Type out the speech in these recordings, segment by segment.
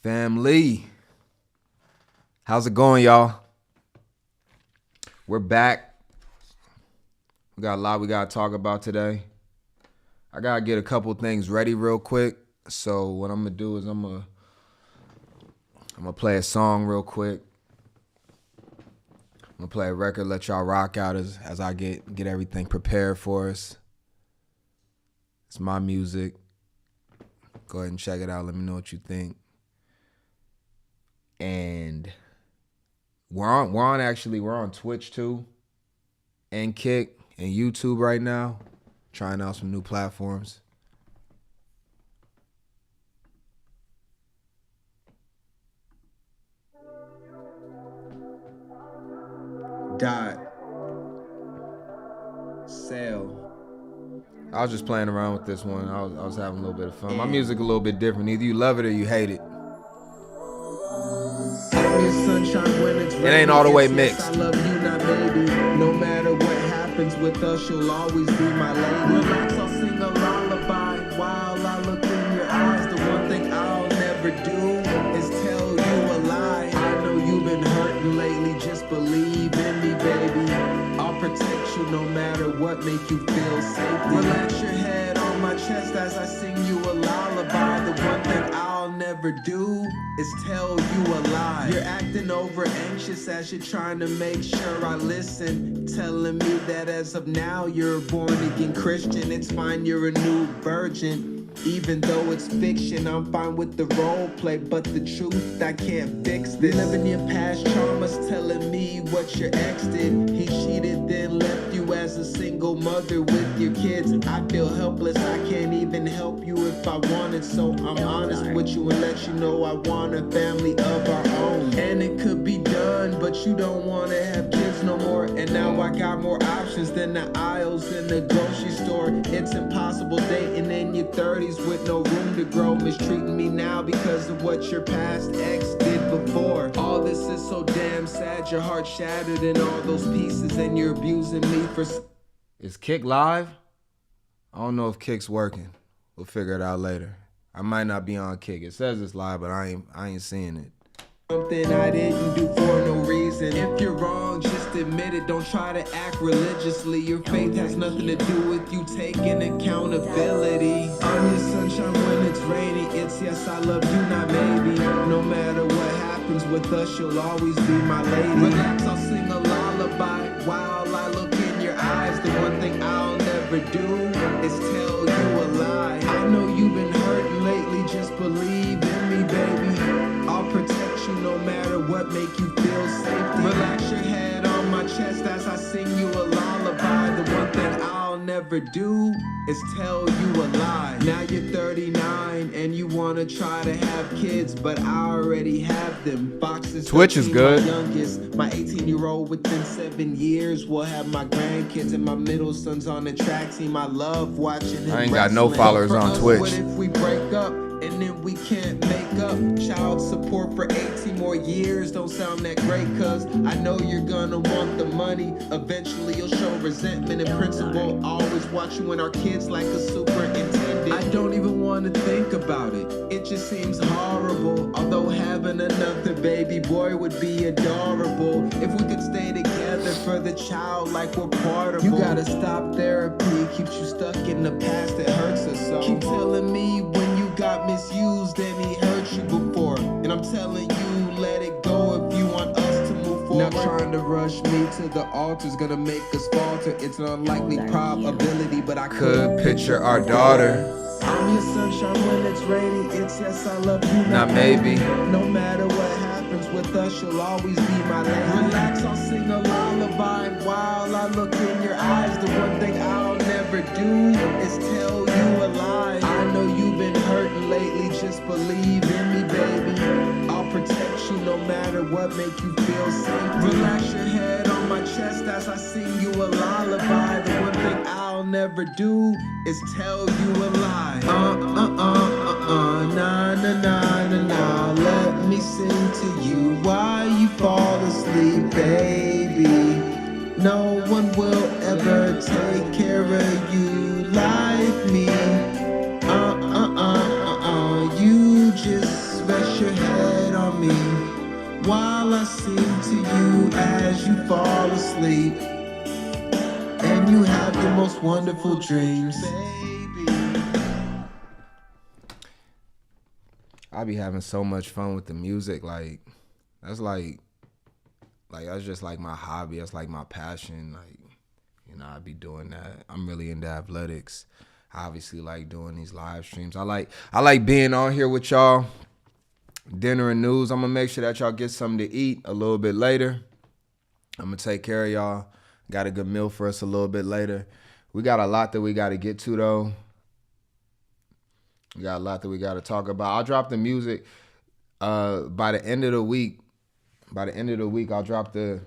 Family, how's it going, y'all? We're back. We got a lot we gotta talk about today. I gotta get a couple things ready real quick. So what I'm gonna do is I'm gonna play a song real quick. I'm gonna play a record, let y'all rock out as I get everything prepared for us. It's my music. Go ahead and check it out. Let me know what you think. And we're on Twitch too, and Kick and YouTube right now, trying out some new platforms. DotSale. I was just playing around with this one. I was having a little bit of fun. My music a little bit different. Either you love it or you hate it. It ain't all the way mixed. I love you, not baby. No matter what happens with us, you'll always be my lady. Relax, I'll sing a lullaby while I look in your eyes. The one thing I'll never do is tell you a lie. I know you've been hurting lately, just believe in me, baby. I'll protect you no matter what, make you feel safe. Relax your head on my chest as I sing you a lullaby. The one thing I'll never do is tell you a lie. You're acting over anxious as you're trying to make sure I listen, telling me that as of now you're a born again Christian. It's fine, you're a new virgin. Even though it's fiction, I'm fine with the role play, but the truth, I can't fix this. Living your past traumas, telling me what your ex did. He cheated, then left you as a single mother with your kids. I feel helpless, I can't even help you if I wanted. So I'm honest with you and let you know I want a family of our own. And it could be done, but you don't want to have kids no more. And now I got more options than the aisles in the grocery store. It's impossible dating in your 30s with no room to grow, mistreating me now because of what your past ex did before. All this is so damn sad, your heart shattered in all those pieces, and you're abusing me for... Is Kick live? I don't know if Kick's working. We'll figure it out later. I might not be on Kick. It says it's live, but I ain't seeing it. Something I didn't do for no reason. If you're wrong, just admit it. Don't try to act religiously. Your faith has nothing to do with you taking accountability. I'm your sunshine when it's rainy. It's yes, I love you, not maybe. No matter what happens with us, you'll always be my lady. Relax, I'll sing a lullaby while I look in your eyes. The one thing I'll never do is tell you a lie. I know you've been hurting lately, just believe in me, baby. I'll protect you no matter what, make you feel safe. Relax your head on my chest as I sing you a lullaby. The one thing I'll never do is tell you a lie. Now you're 39 and you wanna try to have kids, but I already have them. Foxes, Twitch is good. My youngest, my 18-year-old within 7 years will have my grandkids, and my middle son's on the track team. I love watching him. I ain't got no followers on Twitch. What if we break up and then we can't make up? Child support for 18 more years don't sound that great, cause I know you're gonna want the money. Eventually you'll show resentment, and principal always watching when our kids like a superintendent. I don't even want to think about it, it just seems horrible. Although having another baby boy would be adorable, if we could stay together for the child like we're portable. You gotta stop therapy, it keeps you stuck in the past, it hurts us so. Keep telling me when you got misused and he hurt you before, and I'm telling you let it go if you want us to move forward. Now trying to rush me to the altar's gonna make us falter. It's an unlikely probability, but I Could picture our daughter. I'm your sunshine when it's rainy. It's yes, I love you, Not maybe. No matter what happens with us, you'll always be my lady. Relax, I'll sing a lullaby while I look in your eyes. The one thing I'll never do is tell you a lie. I know you've been hurting lately, just believe in me, baby. I'll protect you no matter what, make you feel safe. Relax your head on my chest as I sing you a lullaby. The one thing I'll never do is tell you a lie. Na na na na na. Let me sing to you while you fall asleep, baby. No one will ever take care of you like me. You just rest your head while I sing to you as you fall asleep. And you have the most wonderful dreams. I be having so much fun with the music. Like that's that's just like my hobby. That's like my passion. Like, you know, I be doing that. I'm really into athletics. I obviously like doing these live streams. I like being on here with y'all. Dinner and news. I'm gonna make sure that y'all get something to eat a little bit later. I'm gonna take care of y'all. Got a good meal for us a little bit later. We got a lot that we got to get to though. We got a lot that we got to talk about. I'll drop the music by the end of the week. By the end of the week, I'll drop the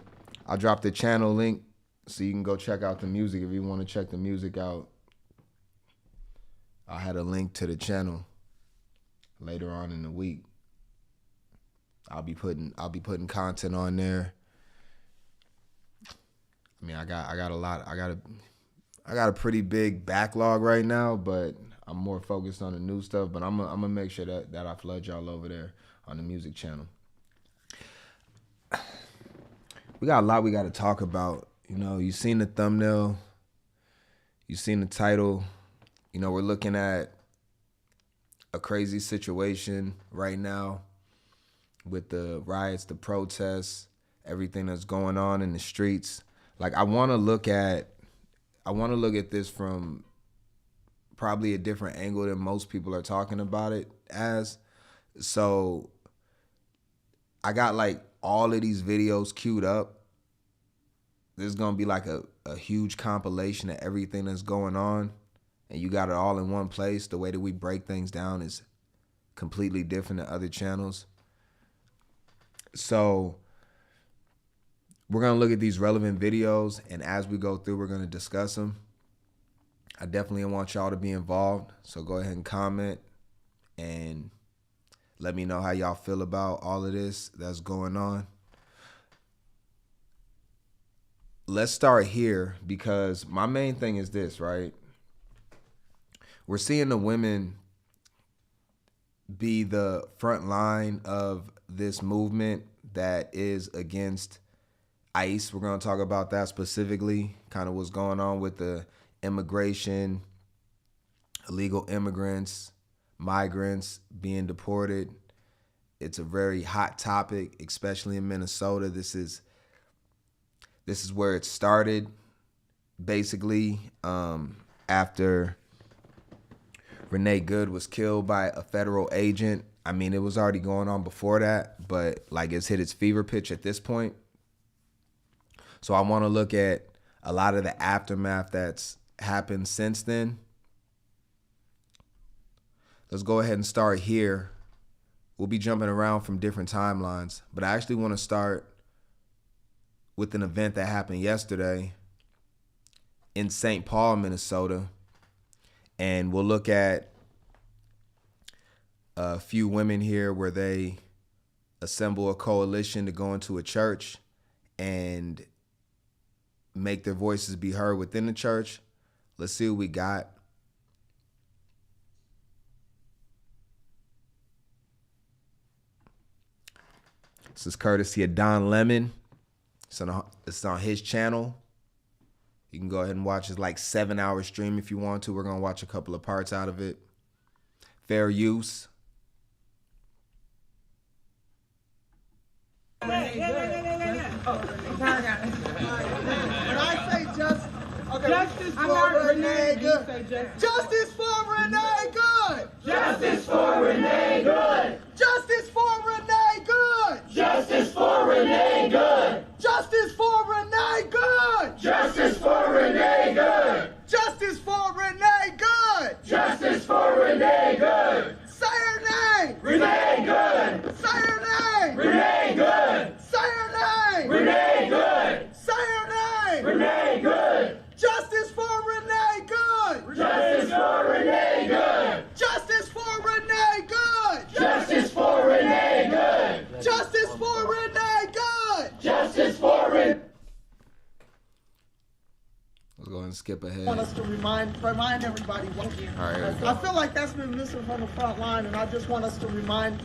channel link so you can go check out the music if you want to check the music out. I had a link to the channel later on in the week. I'll be putting content on there. I mean, I got a pretty big backlog right now, but I'm more focused on the new stuff. But I'm gonna make sure that I flood y'all over there on the music channel. We got a lot we got to talk about. You know, you seen the thumbnail, you seen the title. You know, we're looking at a crazy situation right now with the riots, the protests, everything that's going on in the streets. Like, I want to look at this from probably a different angle than most people are talking about it as. So I got like all of these videos queued up. This is going to be like a huge compilation of everything that's going on. And you got it all in one place. The way that we break things down is completely different than other channels. So we're going to look at these relevant videos, and as we go through, we're going to discuss them. I definitely want y'all to be involved, so go ahead and comment and let me know how y'all feel about all of this that's going on. Let's start here, because my main thing is this, right? We're seeing the women be the front line of this movement that is against ICE. We're going to talk about that specifically, kind of what's going on with the immigration, illegal immigrants, migrants being deported. It's a very hot topic, especially in Minnesota. This is where it started, basically, after Renee Good was killed by a federal agent. I mean, it was already going on before that, but like it's hit its fever pitch at this point. So I want to look at a lot of the aftermath that's happened since then. Let's go ahead and start here. We'll be jumping around from different timelines, but I actually want to start with an event that happened yesterday in St. Paul, Minnesota. And we'll look at a few women here where they assemble a coalition to go into a church and make their voices be heard within the church. Let's see what we got. This is courtesy of Don Lemon. It's on his channel. You can go ahead and watch his like 7-hour stream if you want to. We're going to watch a couple of parts out of it. Fair use. When I say justice for Renee Good. Justice for Renee Good. Justice for Renee Good. Justice for Renee Good. Justice for Renee Good. Justice for Renee Good. Justice for Renee Good. Justice for Renee Good. Justice for Renee Good. Say her name. Renee Good. Say her name. Renee Good. Say her name. Renee Good. Say her name. Renee Good. Justice for Renee Good. Justice for Renee Good. Justice for Renee gonna skip ahead. I want us to remind everybody what All right, I feel like that's been missing from the front line, and I just want us to remind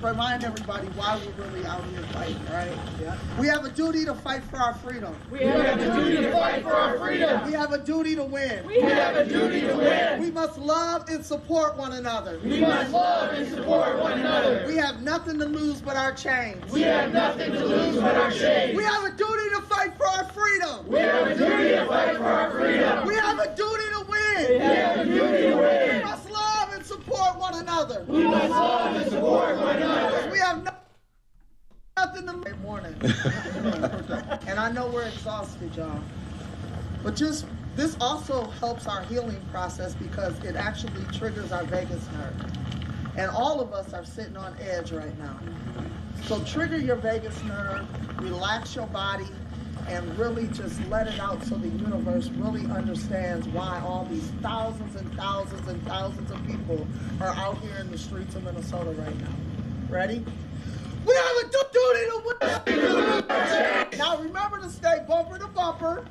everybody why we're really out here fighting, right? Yeah. We have a duty to fight for our freedom. We have a duty to fight for our freedom. We have a duty to win. We have a duty to win. We must love and support one another. We must love and support one another. We have nothing to lose but our chains. We have nothing to lose but our shame. We have a duty to fight for our freedom. We have a duty to fight for our freedom. We have a duty to win. We have a duty to win. We must love and support one another. We must love and support one another. We have nothing to lose. Morning. And I know we're exhausted, y'all. But this also helps our healing process because it actually triggers our vagus nerve. And all of us are sitting on edge right now. So trigger your vagus nerve, relax your body, and really just let it out so the universe really understands why all these thousands and thousands and thousands of people are out here in the streets of Minnesota right now. Ready? We have a duty to win! Now remember to stay bumper to bumper.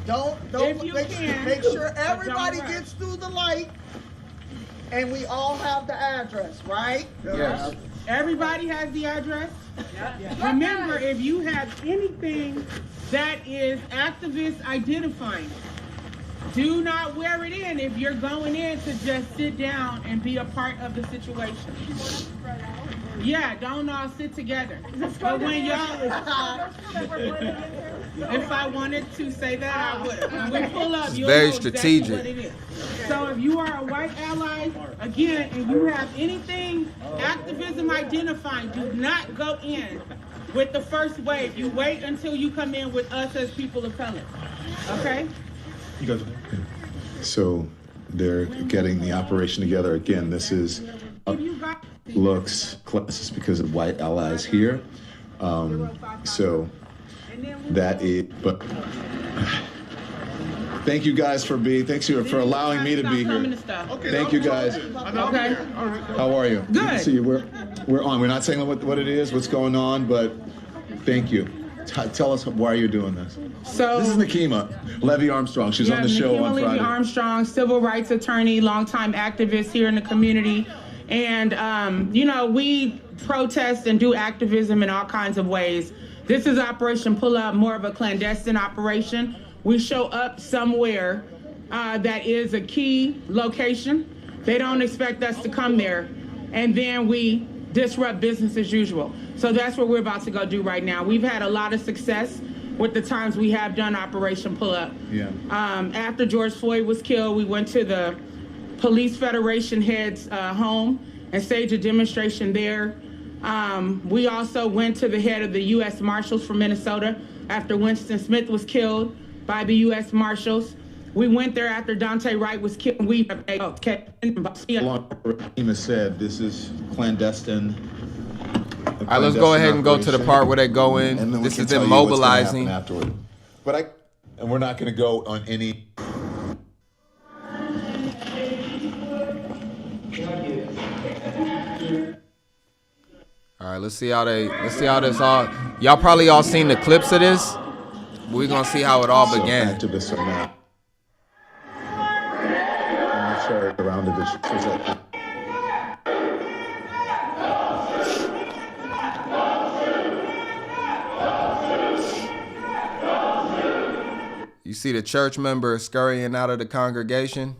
Don't make sure everybody gets through the light. And we all have the address, right? Yes. Everybody has the address? Yeah. Remember, if you have anything that is activist identifying, do not wear it in if you're going in to just sit down and be a part of the situation. Yeah, don't all sit together. But when y'all, if I wanted to say that, I would have. When we pull up, you'll very know strategic. exactly what it is. So if you are a white ally, again, and you have anything activism identifying, do not go in with the first wave. You wait until you come in with us as people of color. Okay? You guys. So they're getting the operation together again. This is looks just because of white allies here. So that is. But thank you guys for for allowing me to be here. Thank you guys. Okay. How are you? Good. See you. We're on. We're not saying what it is, what's going on, but thank you. Tell us why you're doing this. So this is Nakima Levy Armstrong. She's on the show on Friday. Levy Armstrong, civil rights attorney, longtime activist here in the community. And, we protest and do activism in all kinds of ways. This is Operation Pull Up, more of a clandestine operation. We show up somewhere that is a key location. They don't expect us to come there. And then we disrupt business as usual. So that's what we're about to go do right now. We've had a lot of success with the times we have done Operation Pull Up. Yeah. After George Floyd was killed, we went to the Police Federation head's home and staged a demonstration there. We also went to the head of the U.S. Marshals from Minnesota after Winston Smith was killed by the U.S. Marshals. We went there after Dante Wright was killed. Nakima said this is clandestine. All right, let's go ahead and go to the part where they go in. And then this is them mobilizing. Afterward. But we're not going to go on any. All right, let's see how this all. Y'all probably all seen the clips of this. We're gonna see how it all began. Activists are now. I'm not sure around the. You see the church member scurrying out of the congregation.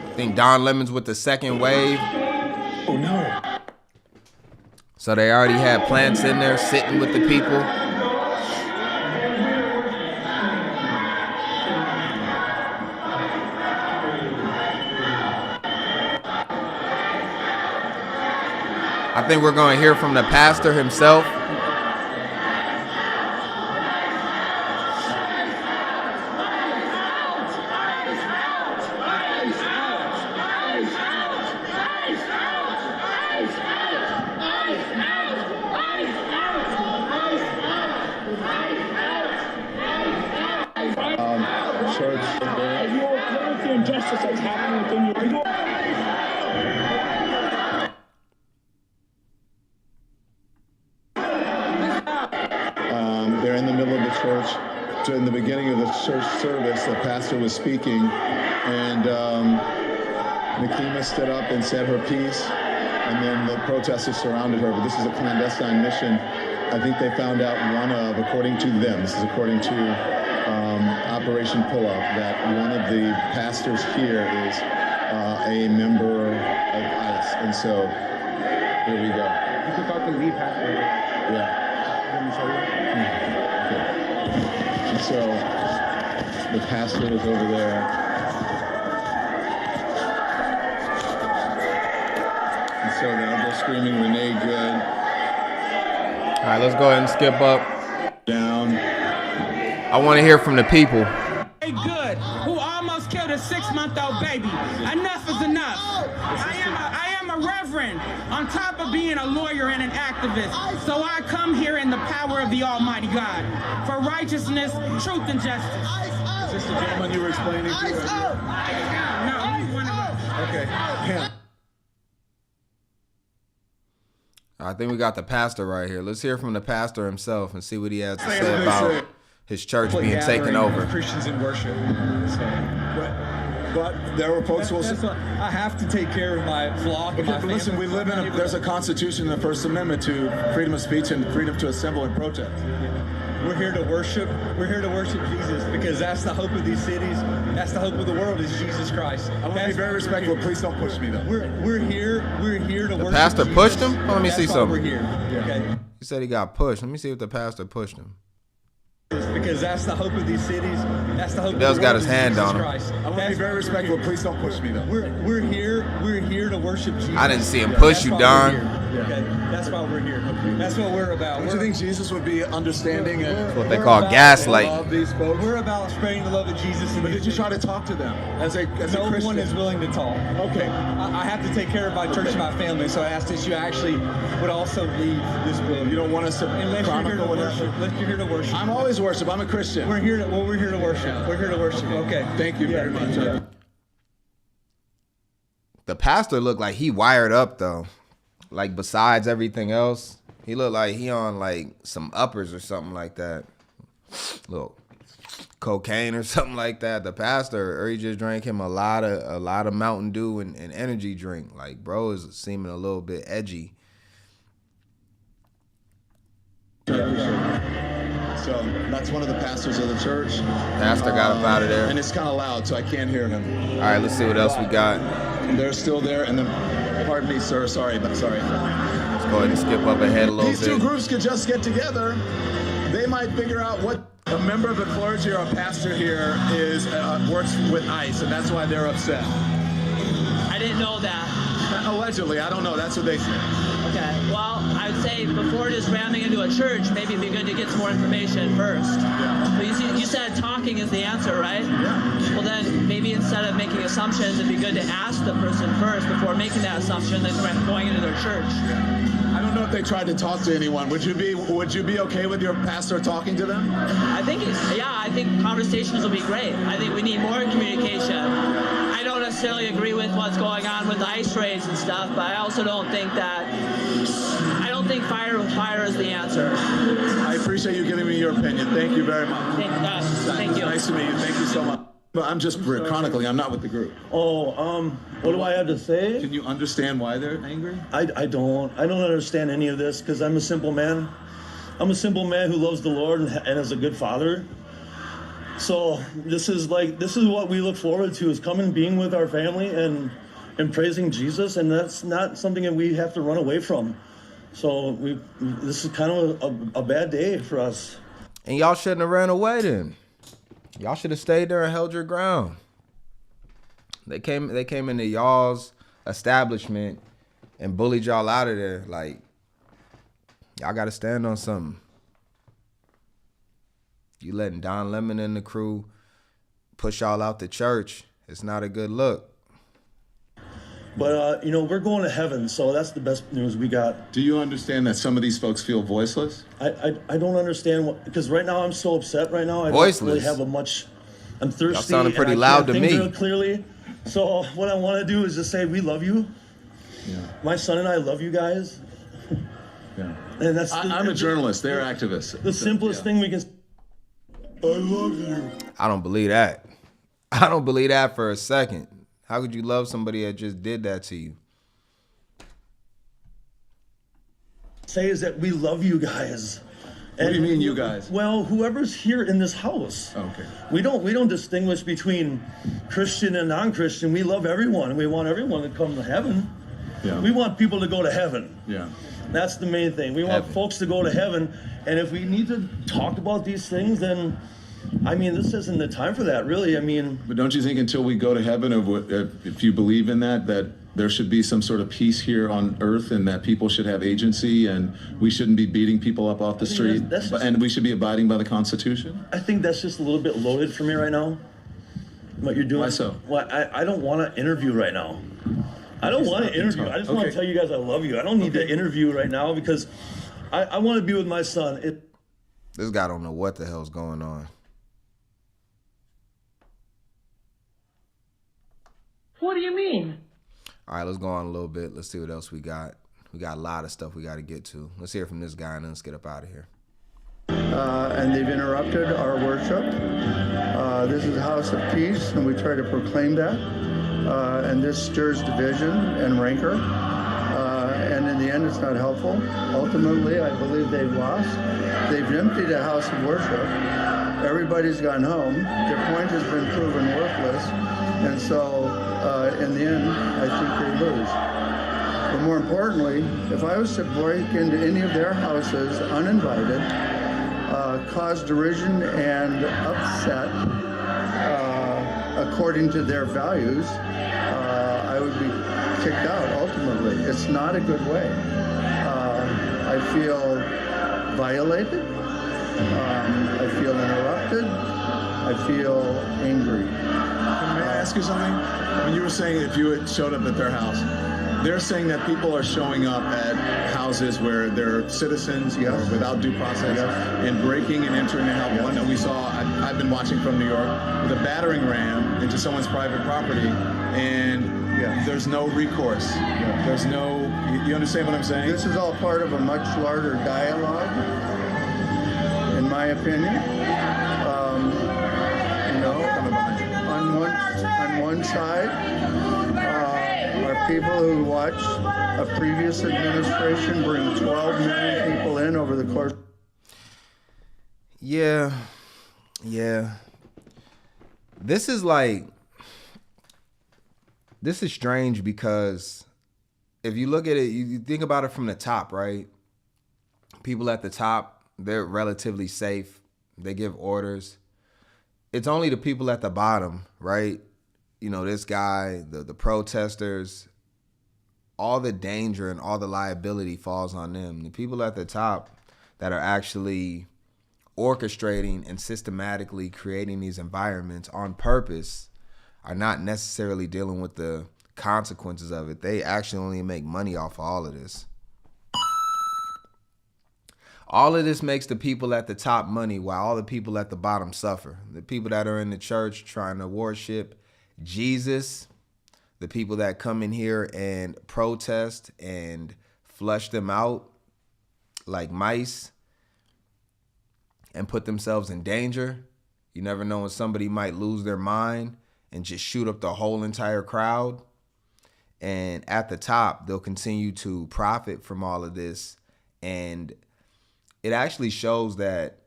I think Don Lemon's with the second wave. Oh no. So they already had plants in there sitting with the people. I think we're going to hear from the pastor himself. in the beginning of the church service, the pastor was speaking, and Nikema stood up and said her piece, and then the protesters surrounded her. But this is a clandestine mission. I think they found out according to them, this is according to Operation Pull-Up, that one of the pastors here is a member of ICE. And so, here we go. You can talk to lead pastor. Yeah. Let me show you. Okay. And so, the pastor is over there. And so they're screaming, Renee Good. All right, let's go ahead and skip up. Down. I want to hear from the people. Good, who almost killed a 6-month-old baby. Enough is enough. I am a reverend, on top of being a lawyer and an activist. So I come here in the power of the Almighty God for righteousness, truth, and justice. Is this the gentleman you were explaining to? No, he's one of us. Okay. Yeah. I think we got the pastor right here. Let's hear from the pastor himself and see what he has to say about his church being taken over. Christians in worship. But there were folks who will... I have to take care of my flock. Okay, but listen, we live in there's a constitution in the First Amendment to freedom of speech and freedom to assemble and protest. We're here to worship. We're here to worship Jesus because that's the hope of these cities. That's the hope of the world is Jesus Christ. I want to be very respectful. Please don't push me, though. We're here to worship. Pastor Jesus. pushed him? Oh, let me see That's why something. We're here. Okay. He said he got pushed. Let me see if the pastor pushed him. Because that's the hope of these cities. That's the hope. He does of the got world his is hand Jesus on him. Christ. I want to be very respectful. Please don't push me, though. We're here to worship Jesus. I didn't see him push That's you, why Don. we're here. Okay, that's why we're here. That's what we're about. Don't you think Jesus would be understanding and What they call gaslighting. love these folks? We're about spreading the love of Jesus. But did you try to talk to them as a No Christian? one is willing to talk. Okay. I have to take care of my church and my family, so I asked that you actually would also leave this building. You don't want us to Unless you're here to chronicle worship. Unless you're here to worship. I'm always worship. I'm a Christian. We're here to worship. We're here to worship. Okay. Thank you very much. The pastor looked like he wired up though. Like besides everything else, he looked like he on like some uppers or something like that. Little cocaine or something like that. The pastor, or he just drank him a lot of Mountain Dew and energy drink. Like bro is seeming a little bit edgy. So that's one of the pastors of the church. Pastor got up out of there. And it's kind of loud, so I can't hear him. All right, let's see what else we got. And they're still there. And then, pardon me, sir. Sorry. Let's go ahead and skip up ahead a little These two bit. groups could just get together. They might figure out what a member of the clergy or a pastor here is works with ICE, and that's why they're upset. I didn't know that. Allegedly, I don't know. That's what they say. Okay, well, I'd say before just ramming into a church, maybe it'd be good to get some more information first. Yeah. But you said talking is the answer, right? Yeah. Well, then maybe instead of making assumptions, it'd be good to ask the person first before making that assumption, then going into their church. I don't know if they tried to talk to anyone. Would you be okay with your pastor talking to them? I think conversations will be great. I think we need more communication. I don't necessarily agree with what's going on with the ICE raids and stuff, but I also don't think fire with fire is the answer. I appreciate you giving me your opinion. Thank you very much. Thank you. Nice to meet you. Thank you so much. But I'm just chronicling. I'm not with the group. What do I have to say? Can you understand why they're angry? I don't understand any of this because I'm a simple man. I'm a simple man who loves the Lord and is a good father. So this is what we look forward to, is coming, being with our family and praising Jesus, and that's not something that we have to run away from. So this is kind of a bad day for us. And y'all shouldn't have ran away then. Y'all should have stayed there and held your ground. They came into y'all's establishment and bullied y'all out of there. Like, y'all got to stand on something. You letting Don Lemon and the crew push y'all out the church. It's not a good look. But, we're going to heaven, so that's the best news we got. Do you understand that some of these folks feel voiceless? I don't understand because right now I'm so upset right now. I Voiceless. don't really have I'm thirsty. Y'all sounded pretty and I loud can't to think me. real clearly. So what I want to do is just say we love you. Yeah. My son and I love you guys. Yeah. And that's I'm a journalist. They're activists. The simplest thing we can. I love you. I don't believe that. I don't believe that for a second. How could you love somebody that just did that to you? Say is that we love you guys. What do you mean, you guys? Well, whoever's here in this house. Okay. We don't distinguish between Christian and non-Christian. We love everyone. We want everyone to come to heaven. Yeah. We want people to go to heaven. Yeah. That's the main thing. We want folks to go to heaven. And if we need to talk about these things, then, I mean, this isn't the time for that, really. I mean... But don't you think until we go to heaven, if you believe in that there should be some sort of peace here on earth and that people should have agency and we shouldn't be beating people up off the street and we should be abiding by the Constitution? I think that's just a little bit loaded for me right now. What you're doing. Why so? Well, I don't want to interview right now. I don't want to interview. I just want to tell you guys I love you. I don't need to interview right now because I want to be with my son. This guy don't know what the hell's going on. What do you mean? All right, let's go on a little bit. Let's see what else we got. We got a lot of stuff we got to get to. Let's hear from this guy and then let's get up out of here. And they've interrupted our worship. This is a house of peace, and we try to proclaim that. And this stirs division and rancor. And in the end, it's not helpful. Ultimately, I believe they've lost. They've emptied a house of worship. Everybody's gone home. Their point has been proven worthless. And so, in the end, I think they lose. But more importantly, if I was to break into any of their houses uninvited, cause derision and upset according to their values, I would be kicked out ultimately. It's not a good way. I feel violated. I feel interrupted. I feel angry. May I ask you something? When you were saying if you had showed up at their house, they're saying that people are showing up at houses where they're citizens without due process and breaking and entering their house. One that we saw, I've been watching from New York, with a battering ram into someone's private property, and there's no recourse. There's no, you understand what I'm saying? This is all part of a much larger dialogue, in my opinion. On one side are people who watched a previous administration bring 12 million people in over the course. Yeah. This is strange because if you look at it, you think about it from the top, right? People at the top, they're relatively safe. They give orders. It's only the people at the bottom, right? You know, this guy, the protesters, all the danger and all the liability falls on them. The people at the top that are actually orchestrating and systematically creating these environments on purpose are not necessarily dealing with the consequences of it. They actually only make money off of all of this. All of this makes the people at the top money while all the people at the bottom suffer. The people that are in the church trying to worship Jesus, the people that come in here and protest and flush them out like mice and put themselves in danger. You never know when somebody might lose their mind and just shoot up the whole entire crowd. And at the top, they'll continue to profit from all of this. And it actually shows that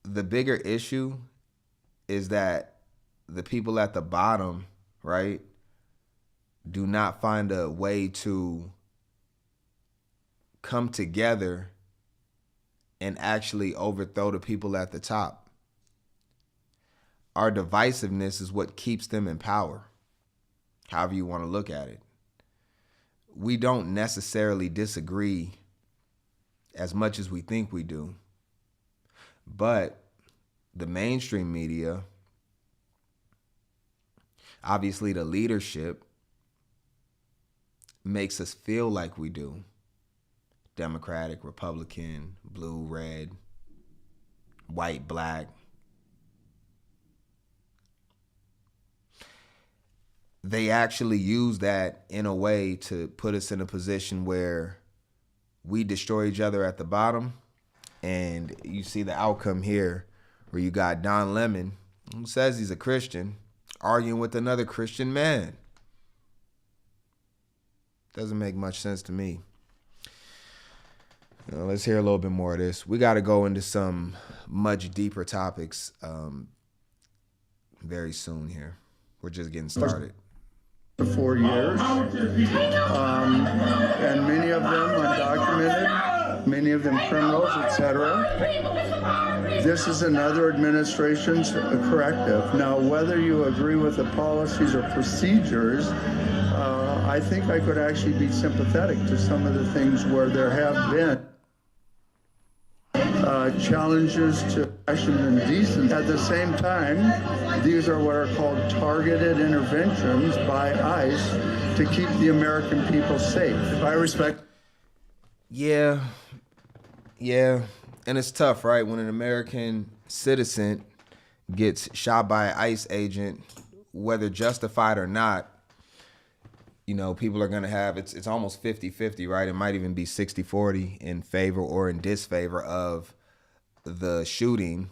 the bigger issue is that the people at the bottom, right, do not find a way to come together and actually overthrow the people at the top. Our divisiveness is what keeps them in power, however you want to look at it. We don't necessarily disagree as much as we think we do. But the mainstream media, obviously the leadership, makes us feel like we do. Democratic, Republican, blue, red, white, black. They actually use that in a way to put us in a position where we destroy each other at the bottom. And you see the outcome here where you got Don Lemon, who says he's a Christian, arguing with another Christian man. Doesn't make much sense to me. Let's hear a little bit more of this. We got to go into some much deeper topics very soon here. We're just getting started. For 4 years, and many of them undocumented, many of them criminals, etc. This is another administration's corrective. Now, whether you agree with the policies or procedures, I think I could actually be sympathetic to some of the things where there have been challenges to fashion and decency. At the same time, these are what are called targeted interventions by ICE to keep the American people safe. I respect. Yeah. And it's tough, right? When an American citizen gets shot by an ICE agent, whether justified or not, people are going to have, it's almost 50-50, right? It might even be 60-40 in favor or in disfavor of the shooting.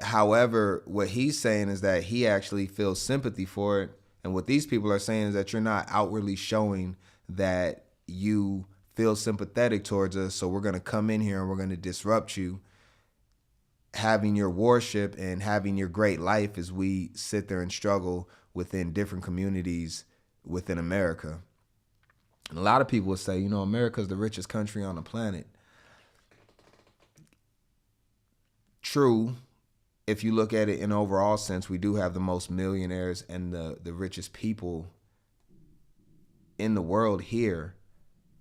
However, what he's saying is that he actually feels sympathy for it. And what these people are saying is that you're not outwardly showing that you feel sympathetic towards us. So we're going to come in here and we're going to disrupt you having your worship and having your great life as we sit there and struggle within different communities within America. And a lot of people would say, America's the richest country on the planet. True, if you look at it in overall sense, we do have the most millionaires and the richest people in the world here.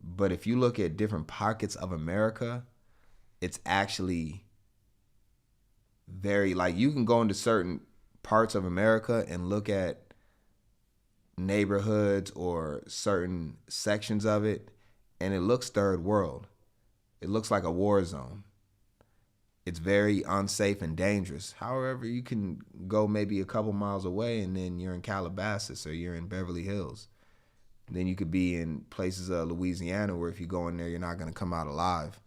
But if you look at different pockets of America, it's actually very, you can go into certain parts of America and look at neighborhoods or certain sections of it, and it looks third world. It looks like a war zone. It's very unsafe and dangerous. However, you can go maybe a couple miles away and then you're in Calabasas or you're in Beverly Hills. Then you could be in places of Louisiana where if you go in there, you're not going to come out alive,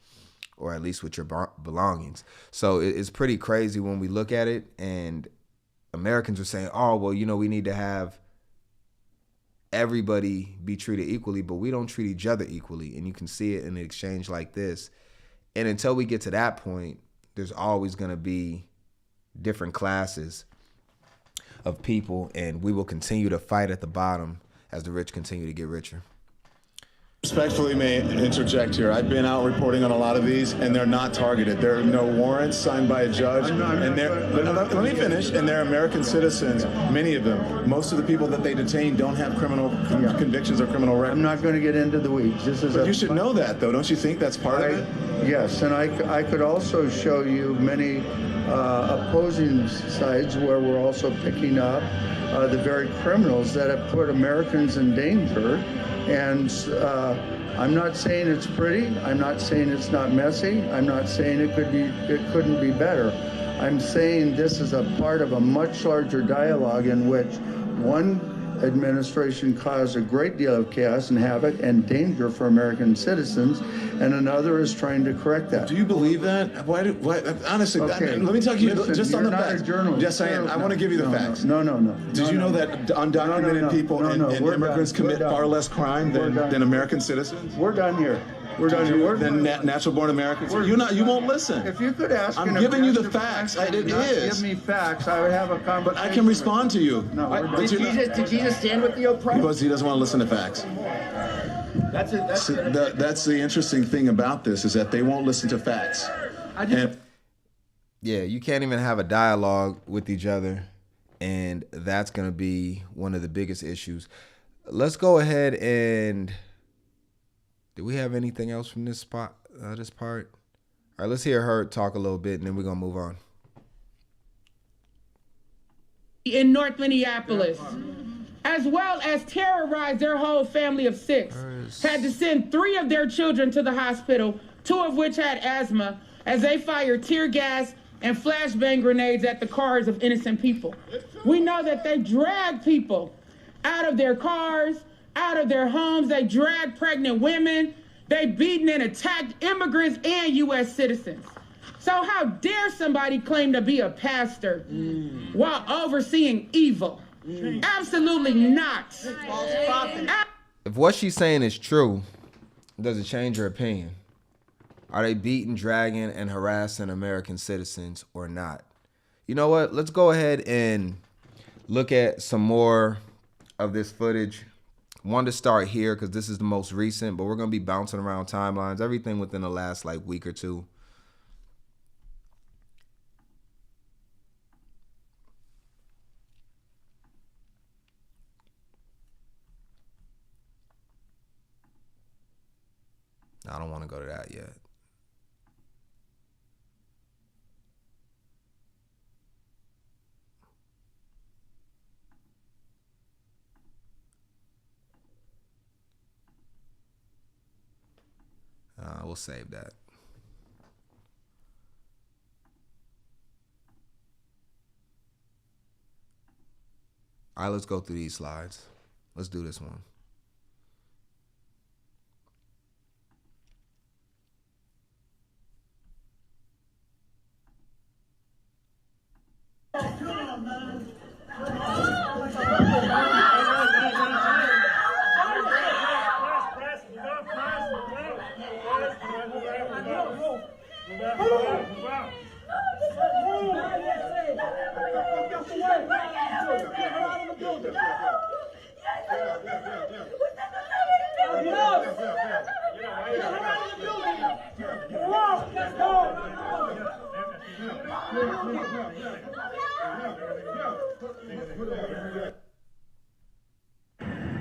or at least with your belongings. So it's pretty crazy when we look at it, and Americans are saying, oh, well, we need to have everybody be treated equally, but we don't treat each other equally. And you can see it in an exchange like this. And until we get to that point, there's always going to be different classes of people, and we will continue to fight at the bottom as the rich continue to get richer. Respectfully may interject here. I've been out reporting on a lot of these, and they're not targeted. There are no warrants signed by a judge, let me finish. And they're American citizens, many of them. Most of the people that they detain don't have criminal convictions or criminal records. I'm not going to get into the weeds. But you should know that, though. Don't you think that's part of it? Yes, and I could also show you many opposing sides where we're also picking up the very criminals that have put Americans in danger. And I'm not saying it's pretty. I'm not saying it's not messy. I'm not saying it couldn't be better. I'm saying this is a part of a much larger dialogue in which one administration caused a great deal of chaos and havoc and danger for American citizens, and another is trying to correct that. Do you believe that? Why honestly, okay. Let me talk to you just on the facts. Yes, I am. I want to give you the facts. No. Did you know that undocumented people and immigrants commit far less crime than American citizens? We're done here. Then natural-born Americans. You won't listen. If you could ask, I'm giving you the facts. Give me facts. I would have a conversation. But I can respond to you. No, did Jesus stand with the oppressed? Because he doesn't want to listen to facts. That's the interesting thing about this, is that they won't listen to facts. Yeah, you can't even have a dialogue with each other, and that's going to be one of the biggest issues. Let's go ahead and... Do we have anything else from this part? All right, let's hear her talk a little bit, and then we're going to move on. In North Minneapolis, as well as terrorize their whole family of 6, had to send 3 of their children to the hospital, 2 of which had asthma, as they fired tear gas and flashbang grenades at the cars of innocent people. We know that they drag people out of their cars, out of their homes. They drag pregnant women. They beaten and attacked immigrants and U.S. citizens. So how dare somebody claim to be a pastor while overseeing evil? Absolutely not. If what she's saying is true, does it change her opinion? Are they beating, dragging, and harassing American citizens or not? You know what? Let's go ahead and look at some more of this footage. Wanted to start here because this is the most recent, but we're going to be bouncing around timelines, everything within the last like week or two. I don't want to go to that yet. We'll save that. All right, let's go through these slides. Let's do this one.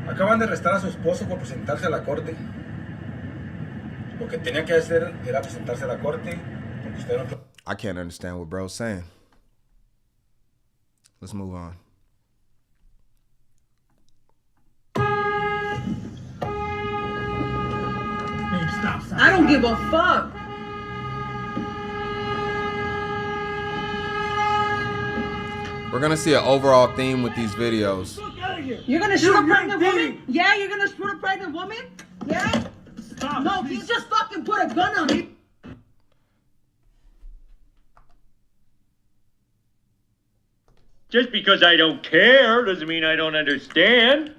Acaban de arrestar a su esposo por presentarse a la corte. Lo que tenía que hacer era presentarse a la corte porque usted no... I can't understand what bro's saying. Let's move on. I don't give a fuck. We're going to see an overall theme with these videos. You're gonna shoot a pregnant woman? Yeah, you're gonna shoot a pregnant woman? Yeah? Stop. No, you just fucking put a gun on me. Just because I don't care doesn't mean I don't understand.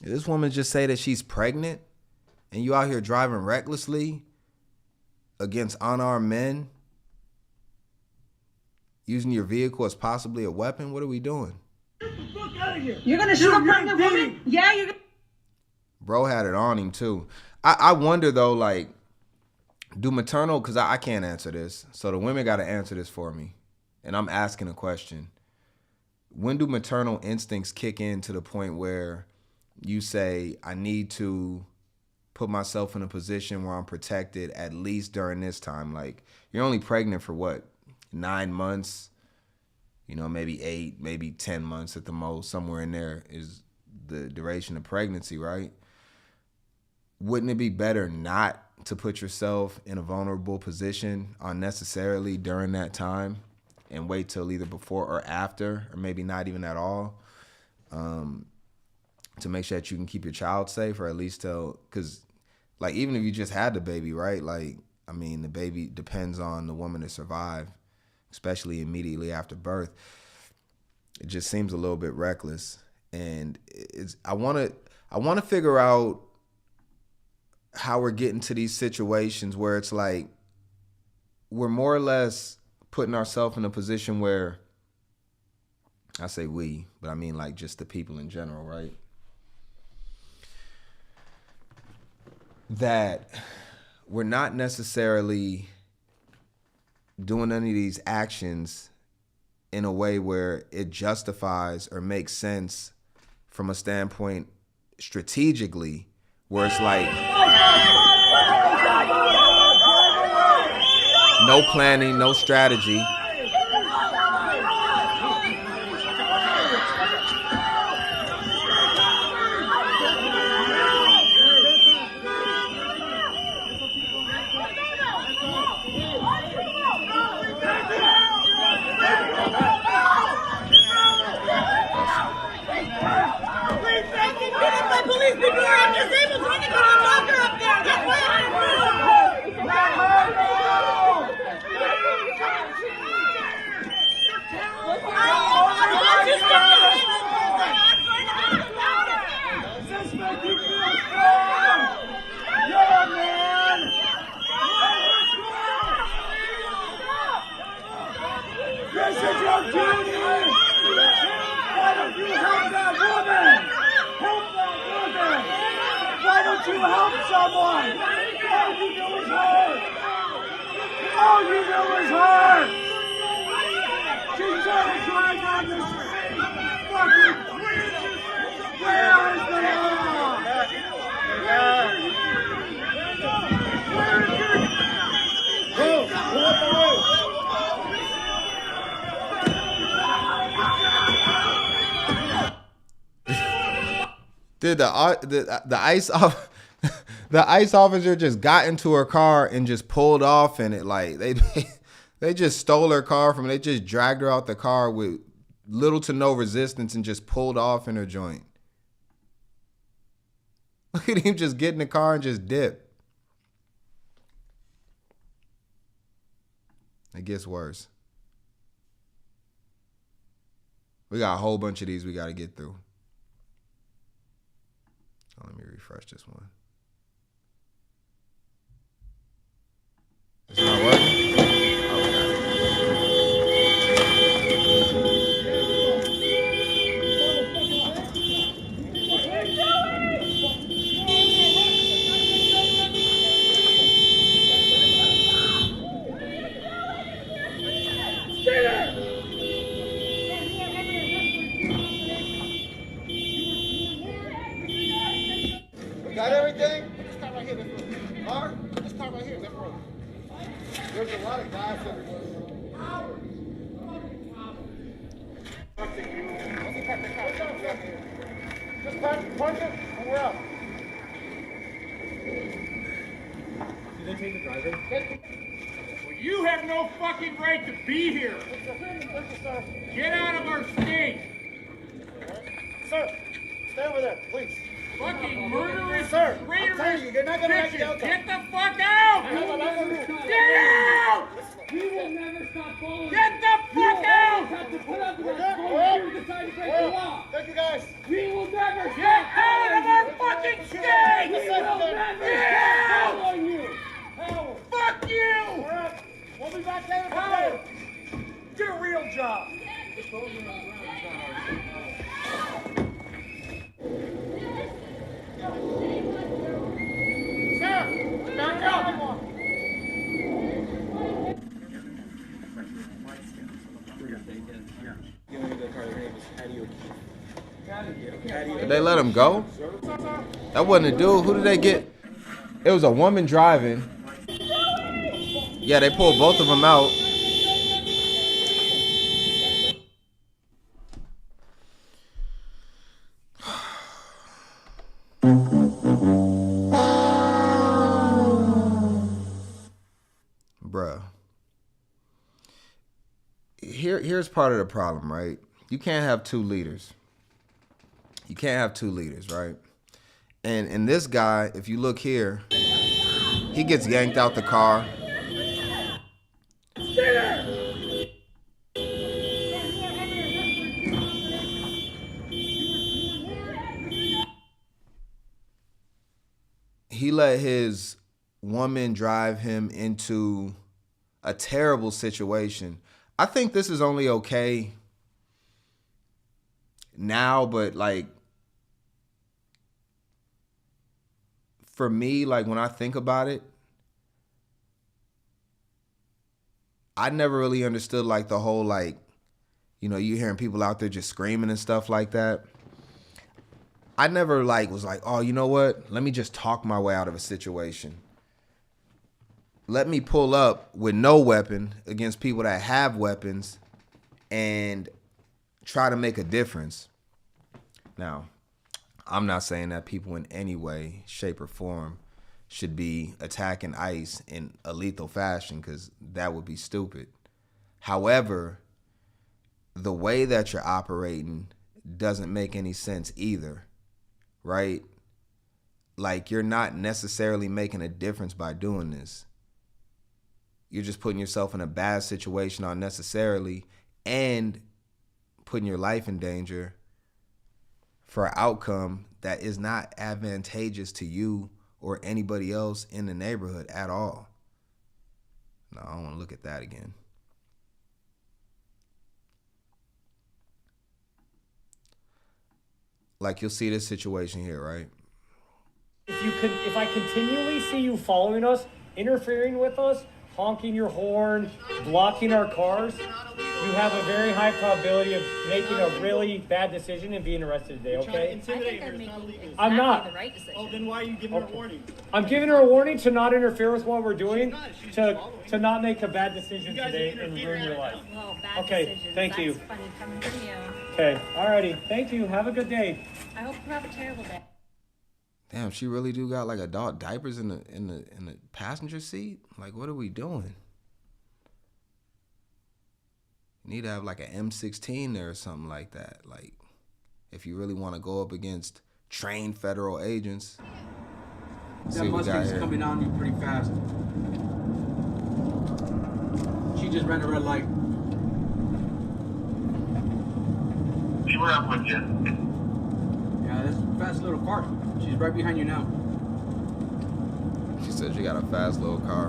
Did this woman just say that she's pregnant and you out here driving recklessly against unarmed men, using your vehicle as possibly a weapon? What are we doing? You're gonna shoot a pregnant woman? Yeah, you're gonna... Bro had it on him too. I wonder though, like, do maternal, because I can't answer this, so the women got to answer this for me. And I'm asking a question. When do maternal instincts kick in to the point where you say, I need to put myself in a position where I'm protected at least during this time? Like, you're only pregnant for what, 9 months? You know, maybe 8, maybe 10 months at the most. Somewhere in there is the duration of pregnancy, right? Wouldn't it be better not to put yourself in a vulnerable position unnecessarily during that time and wait till either before or after, or maybe not even at all, to make sure that you can keep your child safe, or at least till, because like even if you just had the baby, right? Like, I mean, the baby depends on the woman to survive, especially immediately after birth. It just seems a little bit reckless. And I want to figure out how we're getting to these situations where it's like we're more or less putting ourselves in a position where, I say we, but I mean like just the people in general, right? That we're not necessarily doing any of these actions in a way where it justifies or makes sense from a standpoint strategically, where it's like no planning, no strategy. Police people are disabled, so I can put a locker up there. That's what I Did the ICE the ICE officer just got into her car and just pulled off, and it like they just stole her car from. They just dragged her out the car with little to no resistance and just pulled off in her joint. Look at him just get in the car and just dip. It gets worse. We got a whole bunch of these we got to get through. Oh, let me refresh this one. It's not working? Got everything? Let's start right here. Let's start right here. There's a lot of guys everywhere. Just punch it and we're up. Did they take the driver? Well, you have no fucking right to be here. Get out of our state. Sir, stay over there, please. Fucking murderous, sir, traitorous I'm telling you, you're not gonna make it out. Get the fuck out! Get out! We will never stop following. Get the fuck out! Have to put up with us before you decide to break the law. Thank you, guys. We will never Get out of our fucking state! We will never stop following you. Fuck you! We'll be back there. Get a real job. Sir, back up. Did they let him go? That wasn't a dude. Who did they get? It was a woman driving. Yeah, they pulled both of them out. Bruh. Here's part of the problem, right? You can't have two leaders. You can't have two leaders, right? And this guy, if you look here, he gets yanked out the car. He let his woman drive him into a terrible situation. I think this is only okay now, but like for me, like when I think about it, I never really understood like the whole like, you know, you hearing people out there just screaming and stuff like that. I never like was like, oh, you know what? Let me just talk my way out of a situation. Let me pull up with no weapon against people that have weapons and try to make a difference. Now, I'm not saying that people in any way, shape, or form should be attacking ICE in a lethal fashion, because that would be stupid. However, the way that you're operating doesn't make any sense either, right? Like, you're not necessarily making a difference by doing this. You're just putting yourself in a bad situation unnecessarily and putting your life in danger for an outcome that is not advantageous to you or anybody else in the neighborhood at all. No, I don't want to look at that again. Like, you'll see this situation here, right? If I continually see you following us, interfering with us, honking your horn, blocking our cars, you have a very high probability of making a really bad decision and being arrested today, okay? I'm not. Oh, then why are you giving her a warning? I'm giving her a warning to not interfere with what we're doing, to not make a bad decision today and ruin your life. Well, bad Okay, decisions. thank you. That's funny coming from you. Okay, alrighty. Thank you. Have a good day. I hope you have a terrible day. Damn, she really do got like adult diapers in the passenger seat? Like, what are we doing? You need to have like an M16 there or something like that. Like, if you really want to go up against trained federal agents. That Mustang's coming on you pretty fast. She just ran a red light. We were up with you. Yeah, that's a fast little car. She's right behind you now. She said she got a fast little car.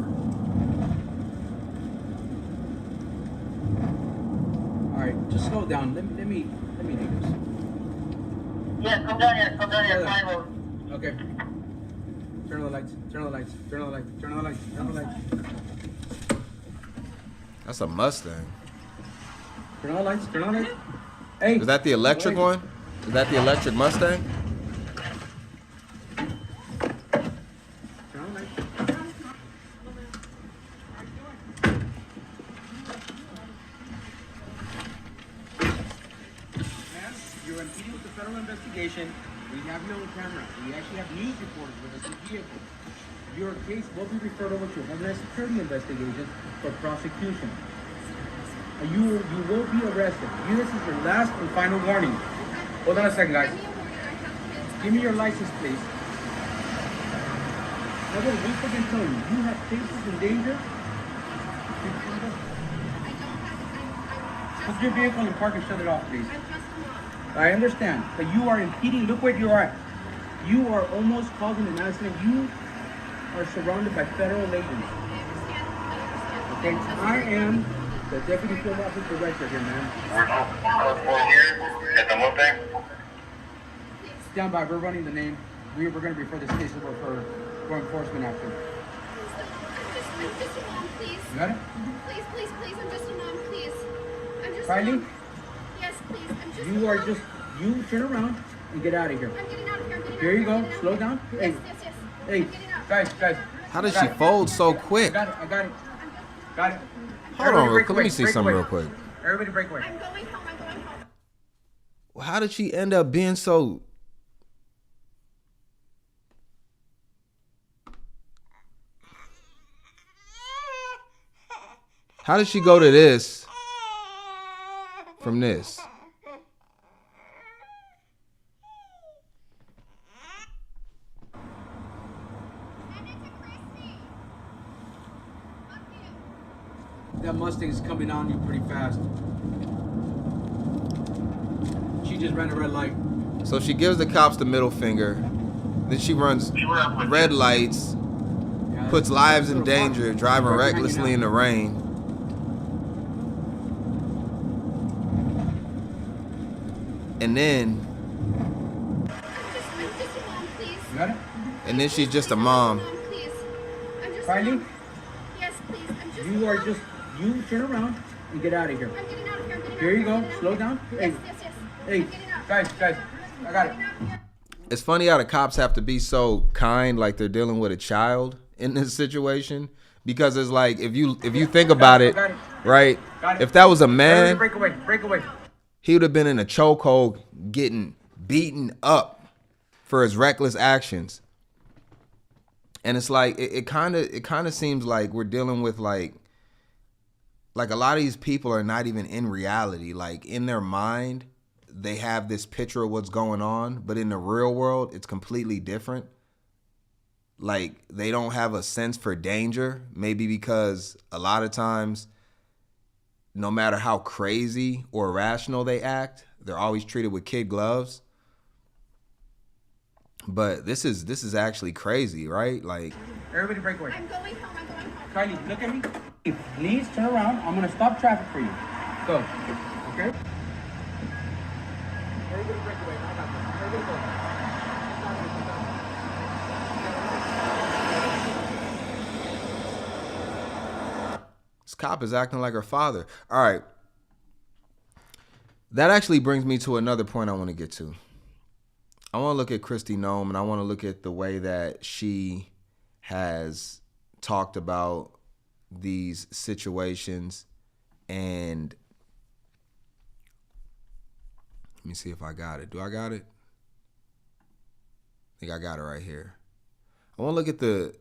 All right, just slow down. Let me do this. Yeah, come down here. Come down here. Fine road. Okay. Turn on the lights. Turn on the lights. Turn on the lights. Turn on the lights. Turn on the lights. That's a Mustang. Turn on the lights. Turn on the lights. Hey. Is that the electric one? Is that the electric Mustang? Turn on the lights. Ma'am, you're impeding with the federal investigation. We have you on camera. We actually have news reporters with us in the vehicle. Your case will be referred over to Homeland Security investigation for prosecution. You will be arrested. This is your last and final warning. Hold on a second, guys. Give me your license, please. Now, wait, once again, tell you, you have cases in danger. Put your vehicle in park and shut it off, please. I understand, but you are impeding. Look where you are at. You are almost causing an accident. You are surrounded by federal agents. Okay, I am the deputy field office director here, man. We're here at the Mustang. Stand by. We're running the name. We're going to refer this case over for enforcement action. I'm just a mom, please. You got it? Please, please, please. I'm just a mom, please. I'm just Kylie? a mom. Yes, please. I'm just You a are mom. just, you turn around and get out of here. I'm getting out of here. I'm getting Here out you of here. go. Slow down. Hey, Yes, yes, yes. hey, I'm getting out. guys. How did she fold so quick? I got it. Got it. Hold on, real quick. Let me see something real quick. Everybody break away. I'm going home. I'm going home. Well, how did she end up being so... How did she go to this from this? That Mustang's coming on you pretty fast. She just ran a red light. So she gives the cops the middle finger. Then she runs red lights, puts lives in danger, driving recklessly in the rain. And then, You got it? and then she's just a mom. Please. I'm just Kylie? Yes, please. I'm just You are just, you turn around and get out of here. I'm getting out of here. I'm getting Here out. you go. I'm getting out. Slow down. Hey, Yes, yes, yes. hey, I'm getting out. guys, I got it. It's funny how the cops have to be so kind, like they're dealing with a child in this situation. Because it's like, if you think about it, right? If that was a man, Break away. he would have been in a chokehold getting beaten up for his reckless actions. And it's like, it kind of seems like we're dealing with like a lot of these people are not even in reality. Like, in their mind, they have this picture of what's going on, but in the real world, it's completely different. Like, they don't have a sense for danger, maybe because a lot of times, no matter how crazy or irrational they act, they're always treated with kid gloves. But this is actually crazy, right? Like, Everybody break away. I'm going home. I'm going home. Kylie, look at me. Please turn around. I'm going to stop traffic for you. Go. Okay? Everybody break away. I got this. Everybody go. this cop is acting like her father. All right. That actually brings me to another point I want to get to. I want to look at Kristi Noem, and I want to look at the way that she has talked about these situations. And let me see if I got it. Do I got it? I think I got it right here. I want to look at the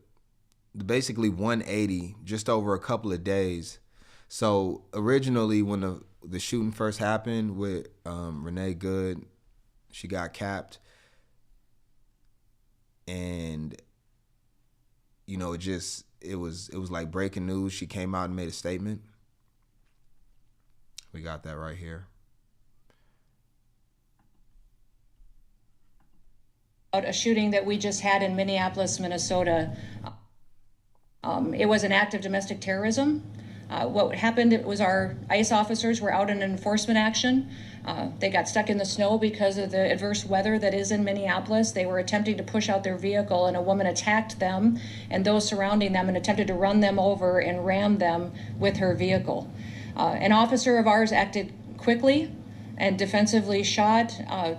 basically 180 just over a couple of days. So originally when the shooting first happened with Renee Good, she got capped. And, you know, it was like breaking news. She came out and made a statement. We got that right here. A shooting that we just had in Minneapolis, Minnesota. It was an act of domestic terrorism. What happened, it was our ICE officers were out in enforcement action. They got stuck in the snow because of the adverse weather that is in Minneapolis. They were attempting to push out their vehicle, and a woman attacked them and those surrounding them and attempted to run them over and ram them with her vehicle. An officer of ours acted quickly and defensively shot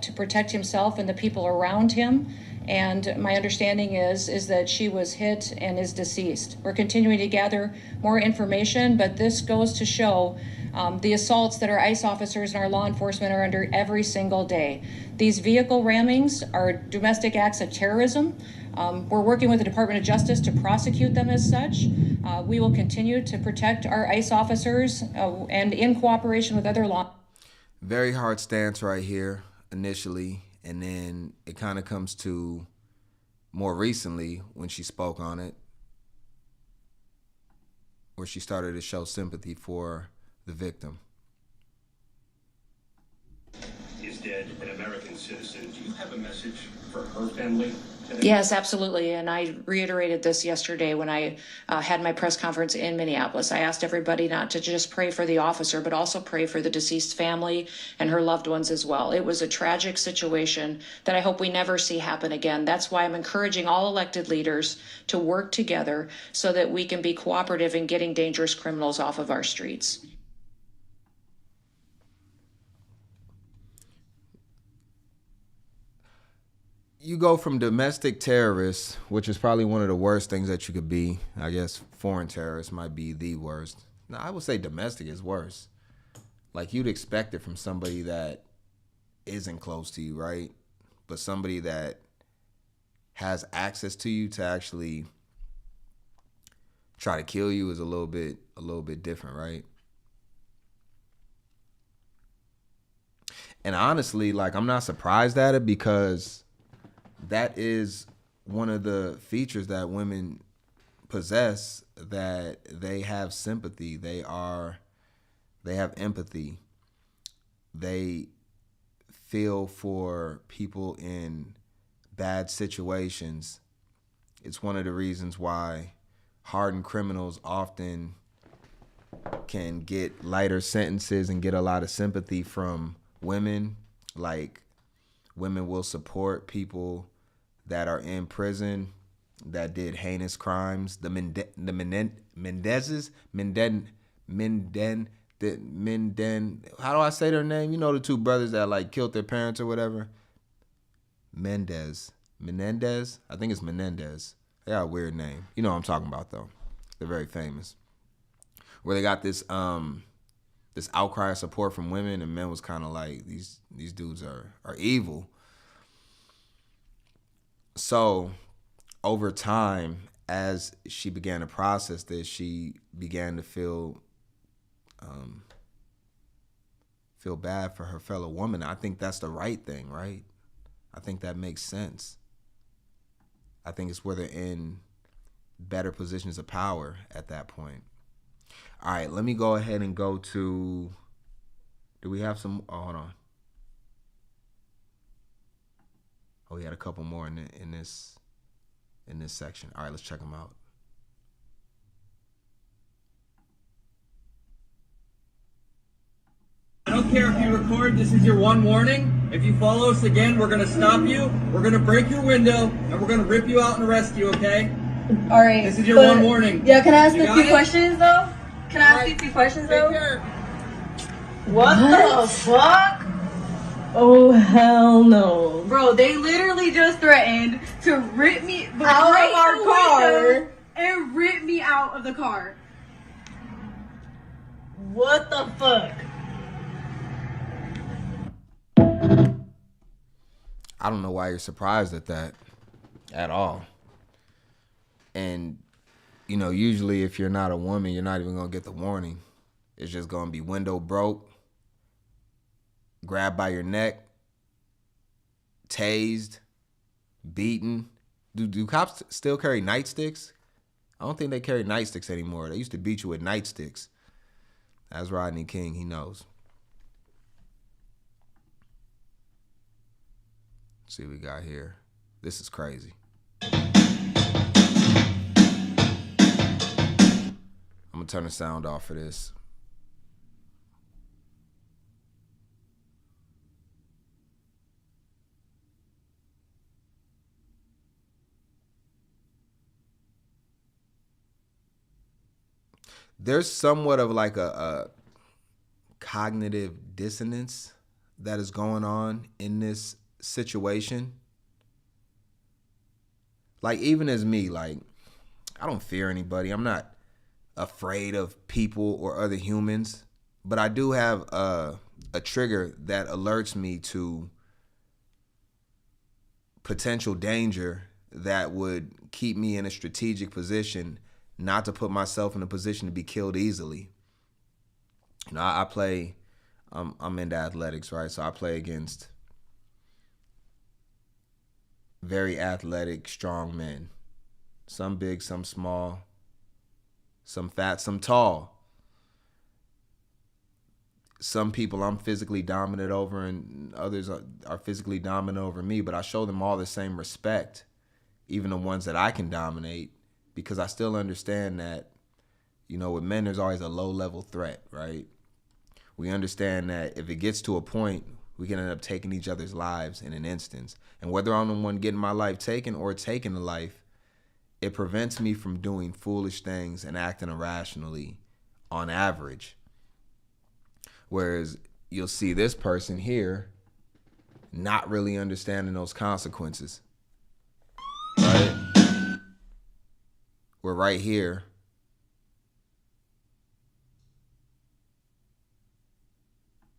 to protect himself and the people around him. And my understanding is that she was hit and is deceased. We're continuing to gather more information, but this goes to show the assaults that our ICE officers and our law enforcement are under every single day. These vehicle rammings are domestic acts of terrorism. We're working with the Department of Justice to prosecute them as such. We will continue to protect our ICE officers and in cooperation with other law. Very hard stance right here initially, and then it kind of comes to more recently when she spoke on it, where she started to show sympathy for the victim. Is dead, an American citizen. Do you have a message for her family today? Yes, absolutely. And I reiterated this yesterday when I had my press conference in Minneapolis. I asked everybody not to just pray for the officer, but also pray for the deceased family and her loved ones as well. It was a tragic situation that I hope we never see happen again. That's why I'm encouraging all elected leaders to work together so that we can be cooperative in getting dangerous criminals off of our streets. You go from domestic terrorists, which is probably one of the worst things that you could be. I guess foreign terrorists might be the worst. No, I would say domestic is worse. Like, you'd expect it from somebody that isn't close to you, right? But somebody that has access to you to actually try to kill you is a little bit different, right? And honestly, like, I'm not surprised at it, because that is one of the features that women possess, that they have sympathy, they have empathy, they feel for people in bad situations. It's one of the reasons why hardened criminals often can get lighter sentences and get a lot of sympathy from women. Like, women will support people that are in prison that did heinous crimes. The Mendezes, how do I say their name? You know, the two brothers that like killed their parents or whatever. Menendez, I think it's Menendez. They got a weird name. You know what I'm talking about, though. They're very famous. Where they got this outcry of support from women, and men was kind of like, these dudes are evil. So over time, as she began to process this, she began to feel bad for her fellow woman. I think that's the right thing, right? I think that makes sense. I think it's where they're in better positions of power at that point. All right, let me go ahead and go to, do we have some, oh, hold on. Oh, we had a couple more in this section. All right, let's check them out. I don't care if you record, this is your one warning. If you follow us again, we're gonna stop you, we're gonna break your window, and we're gonna rip you out and arrest you, okay? Alright. This is your one warning. Yeah, can I ask You a got few it? questions though? Can I ask you a few questions though? What the fuck? Oh hell no. Bro, they literally just threatened to rip me out of our car and rip me out of the car. What the fuck? I don't know why you're surprised at that. at all. And, you know, usually if you're not a woman, you're not even going to get the warning. It's just going to be window broke, grabbed by your neck, tased, beaten. Do cops still carry nightsticks? I don't think they carry nightsticks anymore. They used to beat you with nightsticks. That's Rodney King. He knows. Let's see what we got here. This is crazy. I'm going to turn the sound off for this. There's somewhat of like a cognitive dissonance that is going on in this situation. Like, even as me, like, I don't fear anybody. I'm not afraid of people or other humans, but I do have a trigger that alerts me to potential danger that would keep me in a strategic position not to put myself in a position to be killed easily. You know, I play, I'm into athletics, right? So I play against very athletic, strong men. Some big, some small, some fat, some tall. Some people I'm physically dominant over and others are physically dominant over me, but I show them all the same respect, even the ones that I can dominate, because I still understand that, you know, with men, there's always a low-level threat, right? We understand that if it gets to a point, we can end up taking each other's lives in an instance. And whether I'm the one getting my life taken or taking the life, it prevents me from doing foolish things and acting irrationally on average. Whereas you'll see this person here not really understanding those consequences, right? We're right here.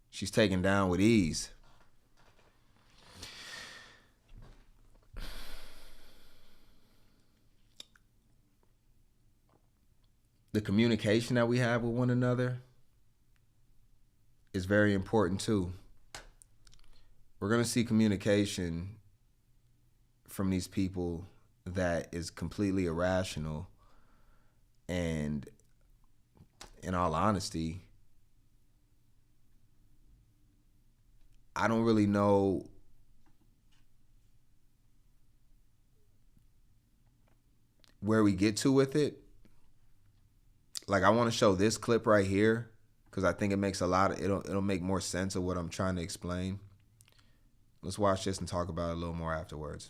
She's taken down with ease. The communication that we have with one another is very important too. We're going to see communication from these people that is completely irrational. And in all honesty, I don't really know where we get to with it. Like, I want to show this clip right here because I think it makes it'll make more sense of what I'm trying to explain. Let's watch this and talk about it a little more afterwards.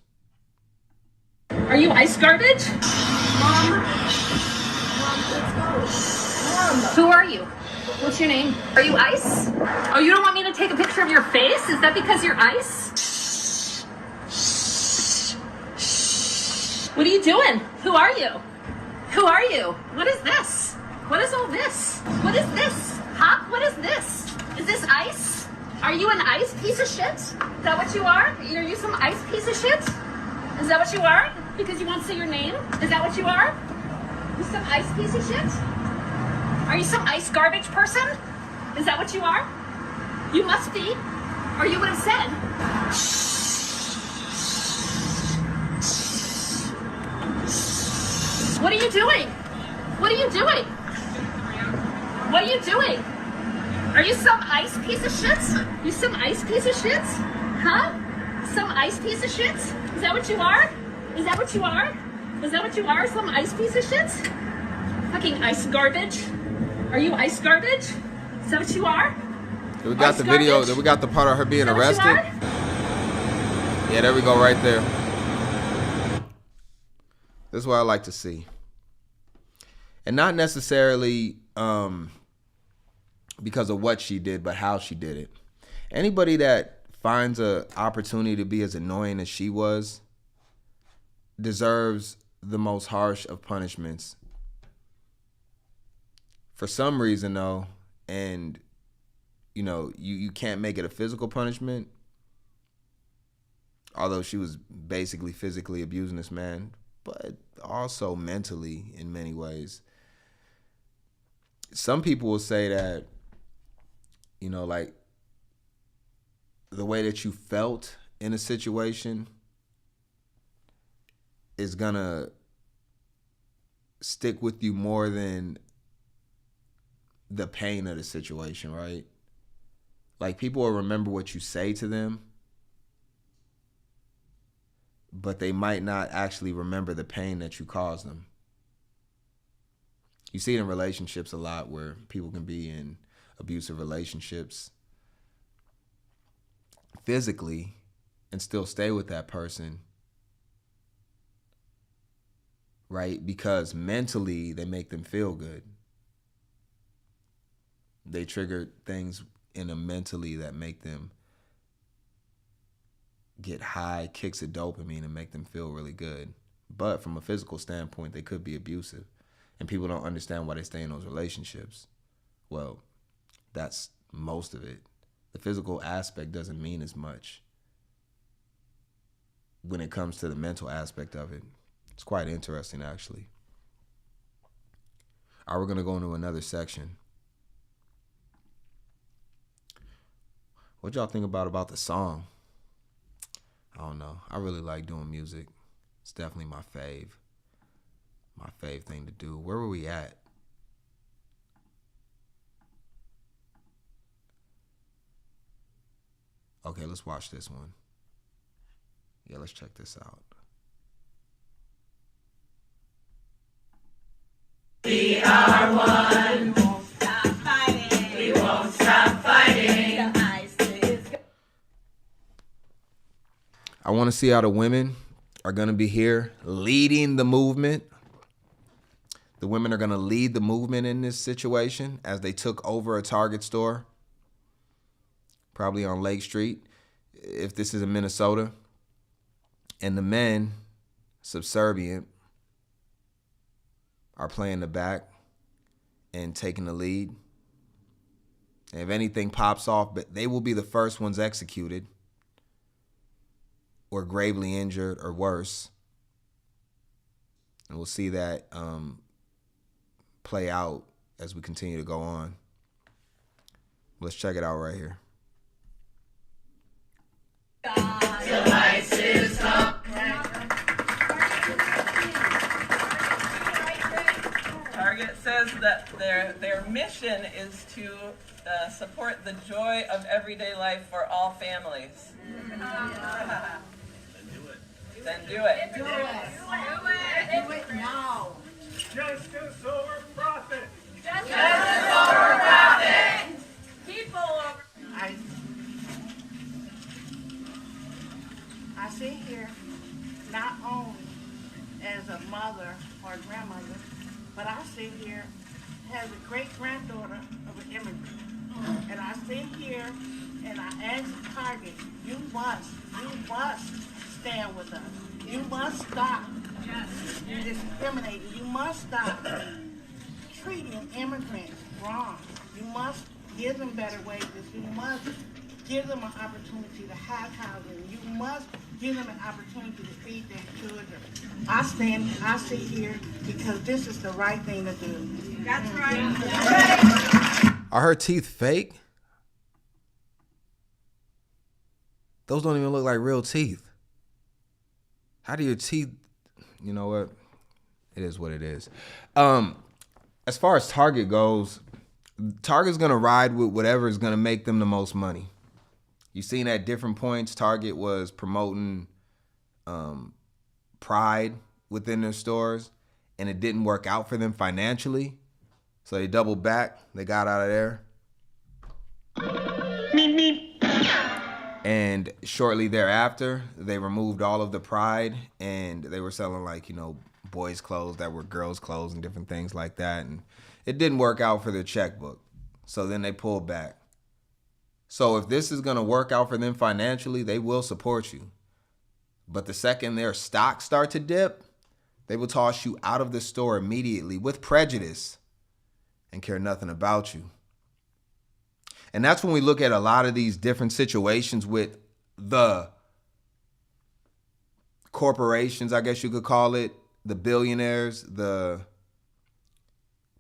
Are you ice garbage? Mom, let's go. Mom. Who are you? What's your name? Are you ice? Oh, you don't want me to take a picture of your face? Is that because you're ice? What are you doing? Who are you? Who are you? What is this? What is all this? What is this? Huh? What is this? Is this ice? Are you an ice piece of shit? Is that what you are? Are you some ice piece of shit? Is that what you are? Because you won't say your name? Is that what you are? You some ice piece of shit? Are you some ice garbage person? Is that what you are? You must be, or you would have said. What are you doing? What are you doing? What are you doing? Are you some ice piece of shit? You some ice piece of shit? Huh? Some ice piece of shit? Is that what you are? Is that what you are? Is that what you are? Some ice piece of shit? Fucking ice garbage? Are you ice garbage? Is that what you are? We got the video. We got the part of her being arrested. Yeah, there we go, right there. This is what I like to see, and not necessarily because of what she did, but how she did it. Anybody that finds an opportunity to be as annoying as she was deserves the most harsh of punishments. For some reason, though, and you know, you can't make it a physical punishment, although she was basically physically abusing this man, but also mentally in many ways. Some people will say that, you know, like the way that you felt in a situation is gonna stick with you more than the pain of the situation, right? Like, people will remember what you say to them, but they might not actually remember the pain that you caused them. You see it in relationships a lot, where people can be in abusive relationships physically and still stay with that person, right? Because mentally they make them feel good. They trigger things in them mentally that make them get high kicks of dopamine and make them feel really good. But from a physical standpoint, they could be abusive. And people don't understand why they stay in those relationships. Well, that's most of it. The physical aspect doesn't mean as much when it comes to the mental aspect of it. It's quite interesting, actually. All right, we're going to go into another section. What y'all think about the song? I don't know. I really like doing music. It's definitely my fave thing to do. Where were we at? Okay, let's watch this one. Yeah, let's check this out. We are one. We won't stop fighting. We won't stop fighting. The ice is go- I want to see how the women are going to be here leading the movement. The women are going to lead the movement in this situation as they took over a Target store, probably on Lake Street, if this is in Minnesota. And the men, subservient, are playing the back and taking the lead. And if anything pops off, but they will be the first ones executed or gravely injured or worse. And we'll see that play out as we continue to go on. Let's check it out right here. Till ice is gone. Target says that their mission is to support the joy of everyday life for all families. Then do it. Do it now. Justice over profit. Justice over profit. People over. I sit here not only as a mother or a grandmother, but I sit here as a great-granddaughter of an immigrant. And I sit here and I ask Target, you must stand with us. You must stop discriminating. You must stop treating immigrants wrong. You must give them better wages. You must give them an opportunity to have housing. You must give them an opportunity to feed their children. I sit here because this is the right thing to do. That's right. Are her teeth fake? Those don't even look like real teeth. How do your teeth... You know what? It is what it is. As far as Target goes, Target's going to ride with whatever is going to make them the most money. You've seen at different points, Target was promoting pride within their stores, and it didn't work out for them financially. So they doubled back. They got out of there. And shortly thereafter, they removed all of the pride, and they were selling, like, you know, boys' clothes that were girls' clothes and different things like that. And it didn't work out for their checkbook. So then they pulled back. So if this is going to work out for them financially, they will support you. But the second their stocks start to dip, they will toss you out of the store immediately with prejudice and care nothing about you. And that's when we look at a lot of these different situations with the corporations, I guess you could call it, the billionaires, the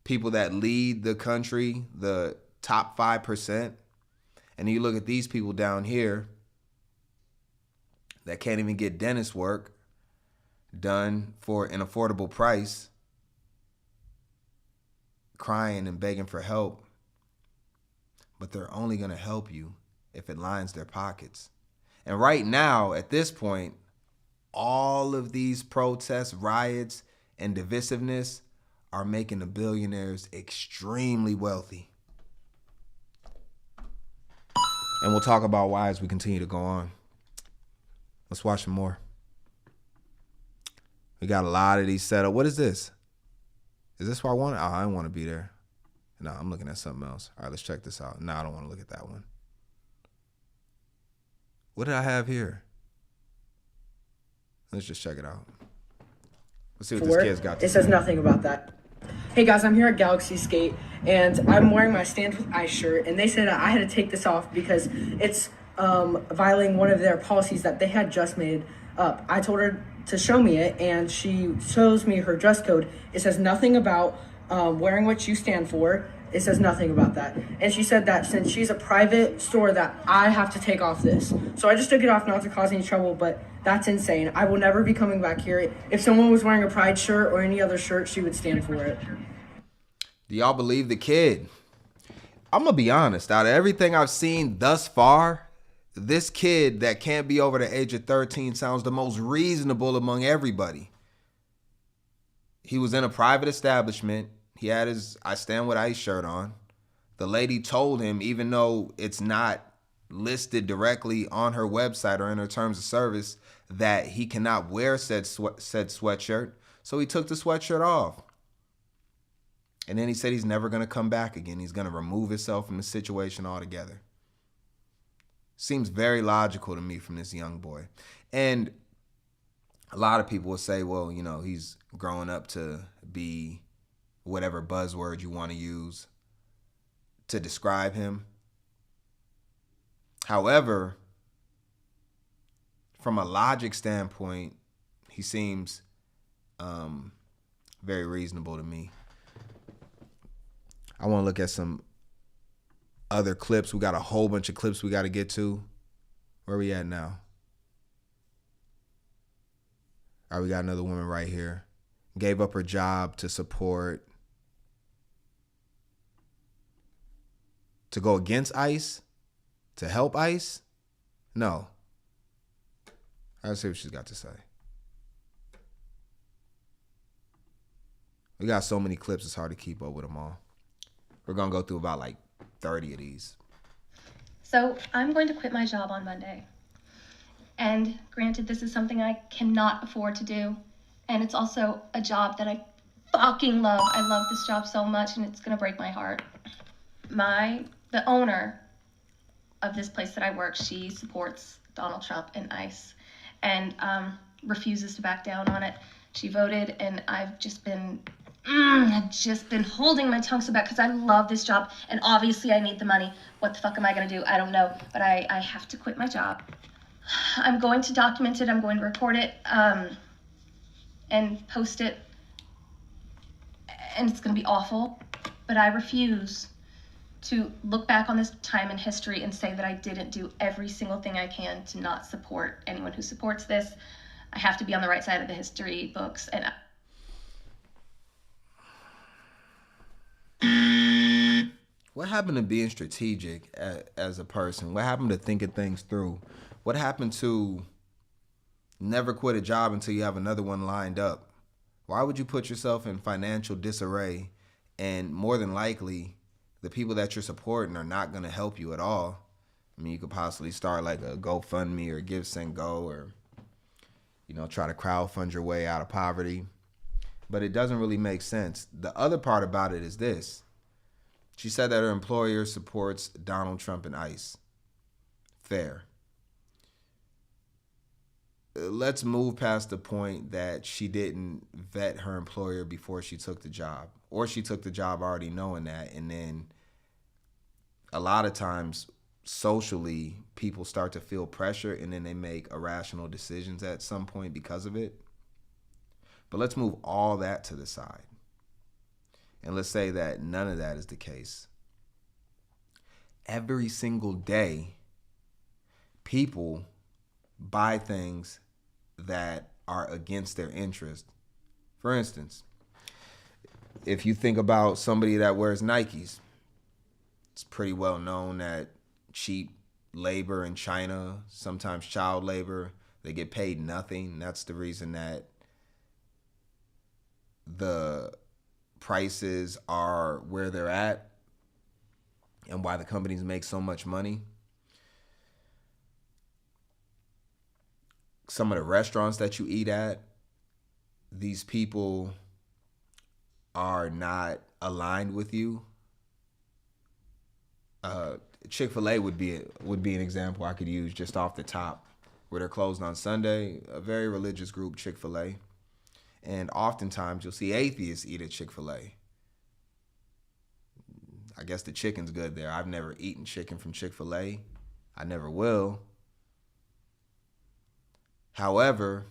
people that lead the country, the top 5%. And you look at these people down here that can't even get dentist work done for an affordable price, crying and begging for help. But they're only going to help you if it lines their pockets. And right now, at this point, all of these protests, riots, and divisiveness are making the billionaires extremely wealthy. And we'll talk about why as we continue to go on. Let's watch some more. We got a lot of these set up. What is this? Is this where I want it? Oh, I don't want to be there. No, I'm looking at something else. All right, let's check this out. No, I don't want to look at that one. What did I have here? Let's just check it out. Let's see what this kid's got to say. It says nothing about that. Hey guys, I'm here at Galaxy Skate, and I'm wearing my Stand With Ice shirt, and they said I had to take this off because it's violating one of their policies that they had just made up. I told her to show me it, and she shows me her dress code. It says nothing about wearing what you stand for. It says nothing about that. And she said that since she's a private store that I have to take off this. So I just took it off not to cause any trouble, but that's insane. I will never be coming back here. If someone was wearing a Pride shirt or any other shirt, she would stand for it. Do y'all believe the kid? I'm going to be honest. Out of everything I've seen thus far, this kid that can't be over the age of 13 sounds the most reasonable among everybody. He was in a private establishment. He had his I Stand With Ice shirt on. The lady told him, even though it's not listed directly on her website or in her terms of service, that he cannot wear said sweatshirt. So he took the sweatshirt off. And then he said he's never going to come back again. He's going to remove himself from the situation altogether. Seems very logical to me from this young boy. And a lot of people will say, well, you know, he's growing up to be whatever buzzword you want to use to describe him. However, from a logic standpoint, he seems very reasonable to me. I want to look at some other clips. We got a whole bunch of clips we got to get to. Where are we at now? All right, we got another woman right here. Gave up her job to support, to go against ICE, to help ICE? No. Let's see what she's got to say. We got so many clips, it's hard to keep up with them all. We're going to go through about like 30 of these. So I'm going to quit my job on Monday. And granted, this is something I cannot afford to do. And it's also a job that I fucking love. I love this job so much, and it's going to break my heart. The owner of this place that I work, she supports Donald Trump and ICE and refuses to back down on it. She voted, and I've just been holding my tongue so back because I love this job, and obviously I need the money. What the fuck am I going to do? I don't know, but I have to quit my job. I'm going to document it. I'm going to record it and post it, and it's going to be awful, but I refuse to look back on this time in history and say that I didn't do every single thing I can to not support anyone who supports this. I have to be on the right side of the history books. And what happened to being strategic as a person? What happened to thinking things through? What happened to never quit a job until you have another one lined up? Why would you put yourself in financial disarray? And more than likely, the people that you're supporting are not going to help you at all. I mean, you could possibly start like a GoFundMe or Give, Send, Go, or, you know, try to crowdfund your way out of poverty. But it doesn't really make sense. The other part about it is this. She said that her employer supports Donald Trump and ICE. Fair. Let's move past the point that she didn't vet her employer before she took the job. Or she took the job already knowing that. And then a lot of times socially people start to feel pressure and then they make irrational decisions at some point because of it. But let's move all that to the side. And let's say that none of that is the case. Every single day, people buy things that are against their interest. For instance, if you think about somebody that wears Nikes, it's pretty well known that cheap labor in China, sometimes child labor, they get paid nothing. That's the reason that the prices are where they're at and why the companies make so much money. Some of the restaurants that you eat at, these people are not aligned with you. Chick-fil-A would be an example I could use just off the top, where they're closed on Sunday, a very religious group, Chick-fil-A. And oftentimes you'll see atheists eat at Chick-fil-A. I guess the chicken's good there. I've never eaten chicken from Chick-fil-A. I never will. However,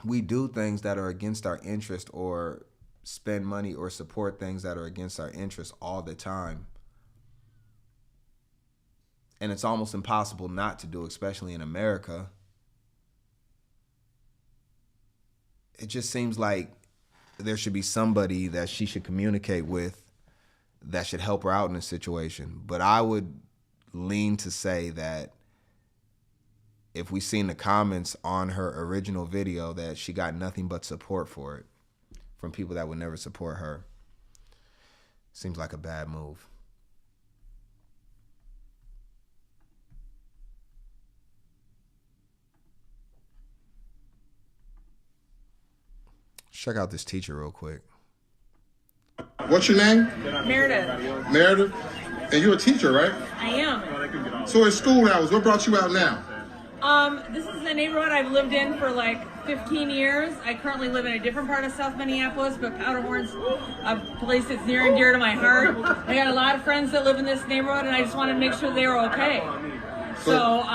we do things that are against our interest or spend money or support things that are against our interest all the time. And it's almost impossible not to do, especially in America. It just seems like there should be somebody that she should communicate with that should help her out in a situation. But I would lean to say that if we seen the comments on her original video, that she got nothing but support for it from people that would never support her. Seems like a bad move. Check out this teacher real quick. What's your name? Meredith. Meredith? And you're a teacher, right? I am. So it's school hours. What brought you out now? This is a neighborhood I've lived in for like 15 years. I currently live in a different part of South Minneapolis, but Powderhorn's a place that's near and dear to my heart. I got a lot of friends that live in this neighborhood, and I just wanted to make sure they were okay. So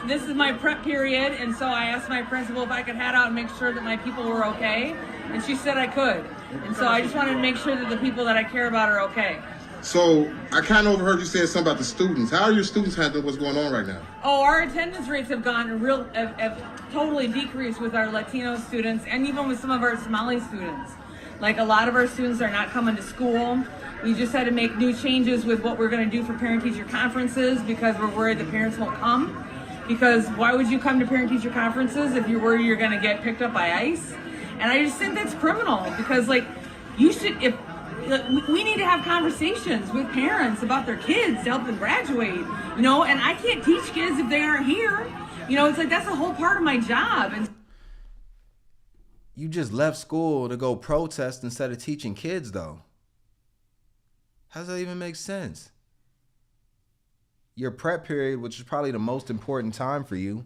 this is my prep period, and so I asked my principal if I could head out and make sure that my people were okay, and she said I could. And so I just wanted to make sure that the people that I care about are okay. So I kind of overheard you saying something about the students. How are your students handling what's going on right now? Oh, our attendance rates have have totally decreased with our Latino students and even with some of our Somali students. Like a lot of our students are not coming to school. We just had to make new changes with what we're going to do for parent-teacher conferences because we're worried the parents won't come. Because why would you come to parent-teacher conferences if you're worried you're going to get picked up by ICE? And I just think that's criminal because, like, you should, we need to have conversations with parents about their kids to help them graduate, you know, and I can't teach kids if they aren't here. You know, it's like that's a whole part of my job. And you just left school to go protest instead of teaching kids, though. How does that even make sense? Your prep period, which is probably the most important time for you.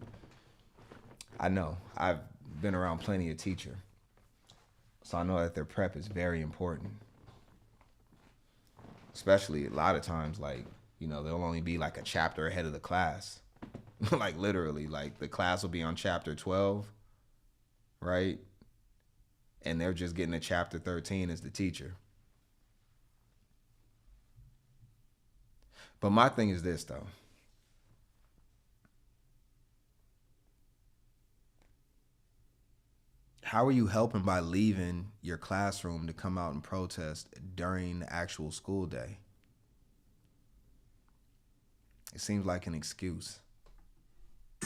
I know, I've been around plenty of teachers, so I know that their prep is very important. Especially a lot of times, like, you know, they'll only be like a chapter ahead of the class. Like literally, like the class will be on chapter 12, right? And they're just getting to chapter 13 as the teacher. But my thing is this, though. How are you helping by leaving your classroom to come out and protest during the actual school day? It seems like an excuse.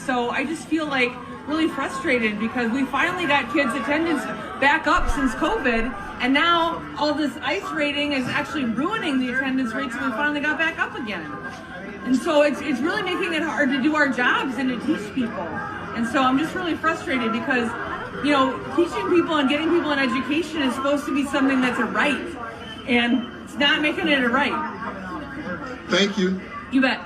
so I just feel like really frustrated because we finally got kids' attendance back up since COVID, and now all this ICE rating is actually ruining the attendance rates, and we finally got back up again. And so it's really making it hard to do our jobs and to teach people. And so I'm just really frustrated because, you know, teaching people and getting people in education is supposed to be something that's a right, and it's not making it a right. Thank you. You bet.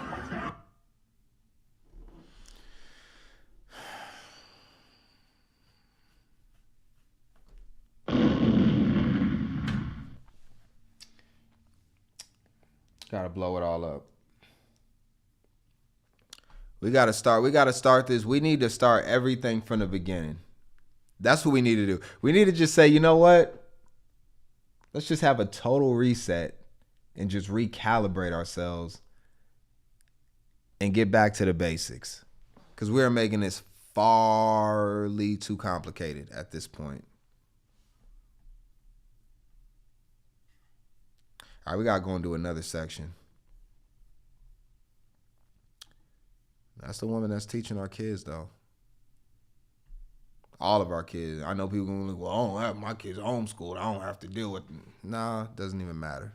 Gotta blow it all up. We got to start this. We need to start everything from the beginning. That's what we need to do. We need to just say, you know what? Let's just have a total reset and just recalibrate ourselves and get back to the basics. Because we're making this farly too complicated at this point. All right, we got to go into another section. That's the woman that's teaching our kids, though. All of our kids. I know people going to go, well, I don't have my kids homeschooled. I don't have to deal with them. Nah, it doesn't even matter.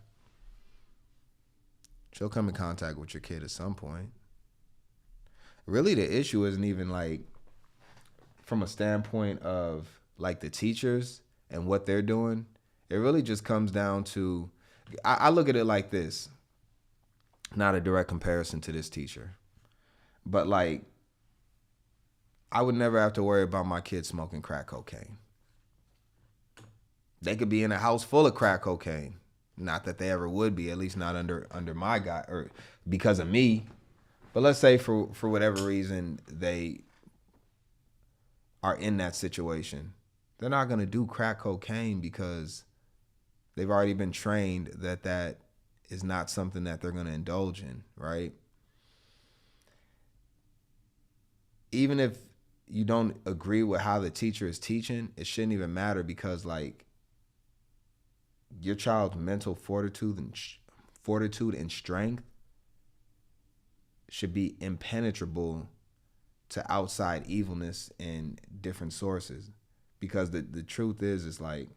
She'll come in contact with your kid at some point. Really, the issue isn't even like from a standpoint of like the teachers and what they're doing. It really just comes down to, I look at it like this. Not a direct comparison to this teacher. But like, I would never have to worry about my kids smoking crack cocaine. They could be in a house full of crack cocaine. Not that they ever would be, at least not under my guy or because of me. But let's say for whatever reason they are in that situation. They're not going to do crack cocaine because they've already been trained that is not something that they're going to indulge in, right? Even if you don't agree with how the teacher is teaching, it shouldn't even matter because like your child's mental fortitude and strength should be impenetrable to outside evilness and different sources. Because the truth is like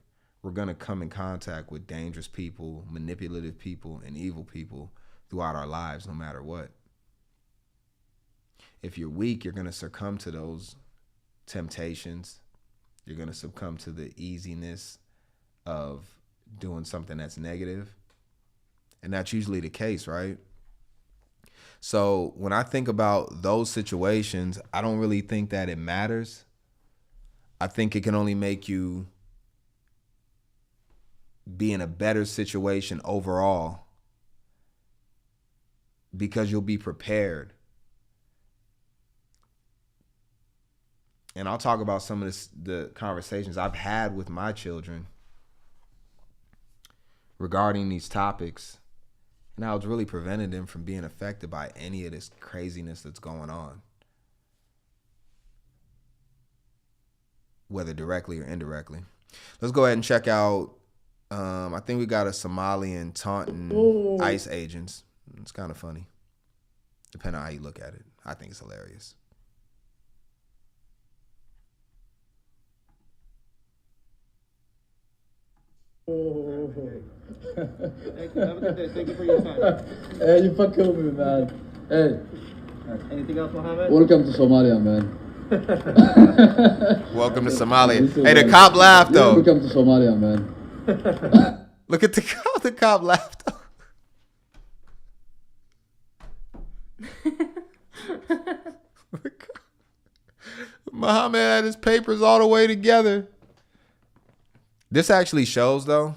we're going to come in contact with dangerous people, manipulative people, and evil people throughout our lives no matter what. If you're weak, you're going to succumb to those temptations. You're going to succumb to the easiness of doing something that's negative. And that's usually the case, right? So when I think about those situations, I don't really think that it matters. I think it can only make you be in a better situation overall because you'll be prepared. And I'll talk about some of the conversations I've had with my children regarding these topics and how it's really prevented them from being affected by any of this craziness that's going on, whether directly or indirectly. Let's go ahead and check out, I think we got a Somalian taunting ICE agents. It's kind of funny, depending on how you look at it. I think it's hilarious. Thank you. Have a good day. Thank you for your time. Hey, you fucking with me, man. Hey. Anything else, Mohammed? Welcome to Somalia, man. Welcome to Somalia. Hey, the cop laughed though. Welcome to Somalia, man. Look at the cop. The cop laughed though. Muhammad had his papers all the way together. This actually shows, though,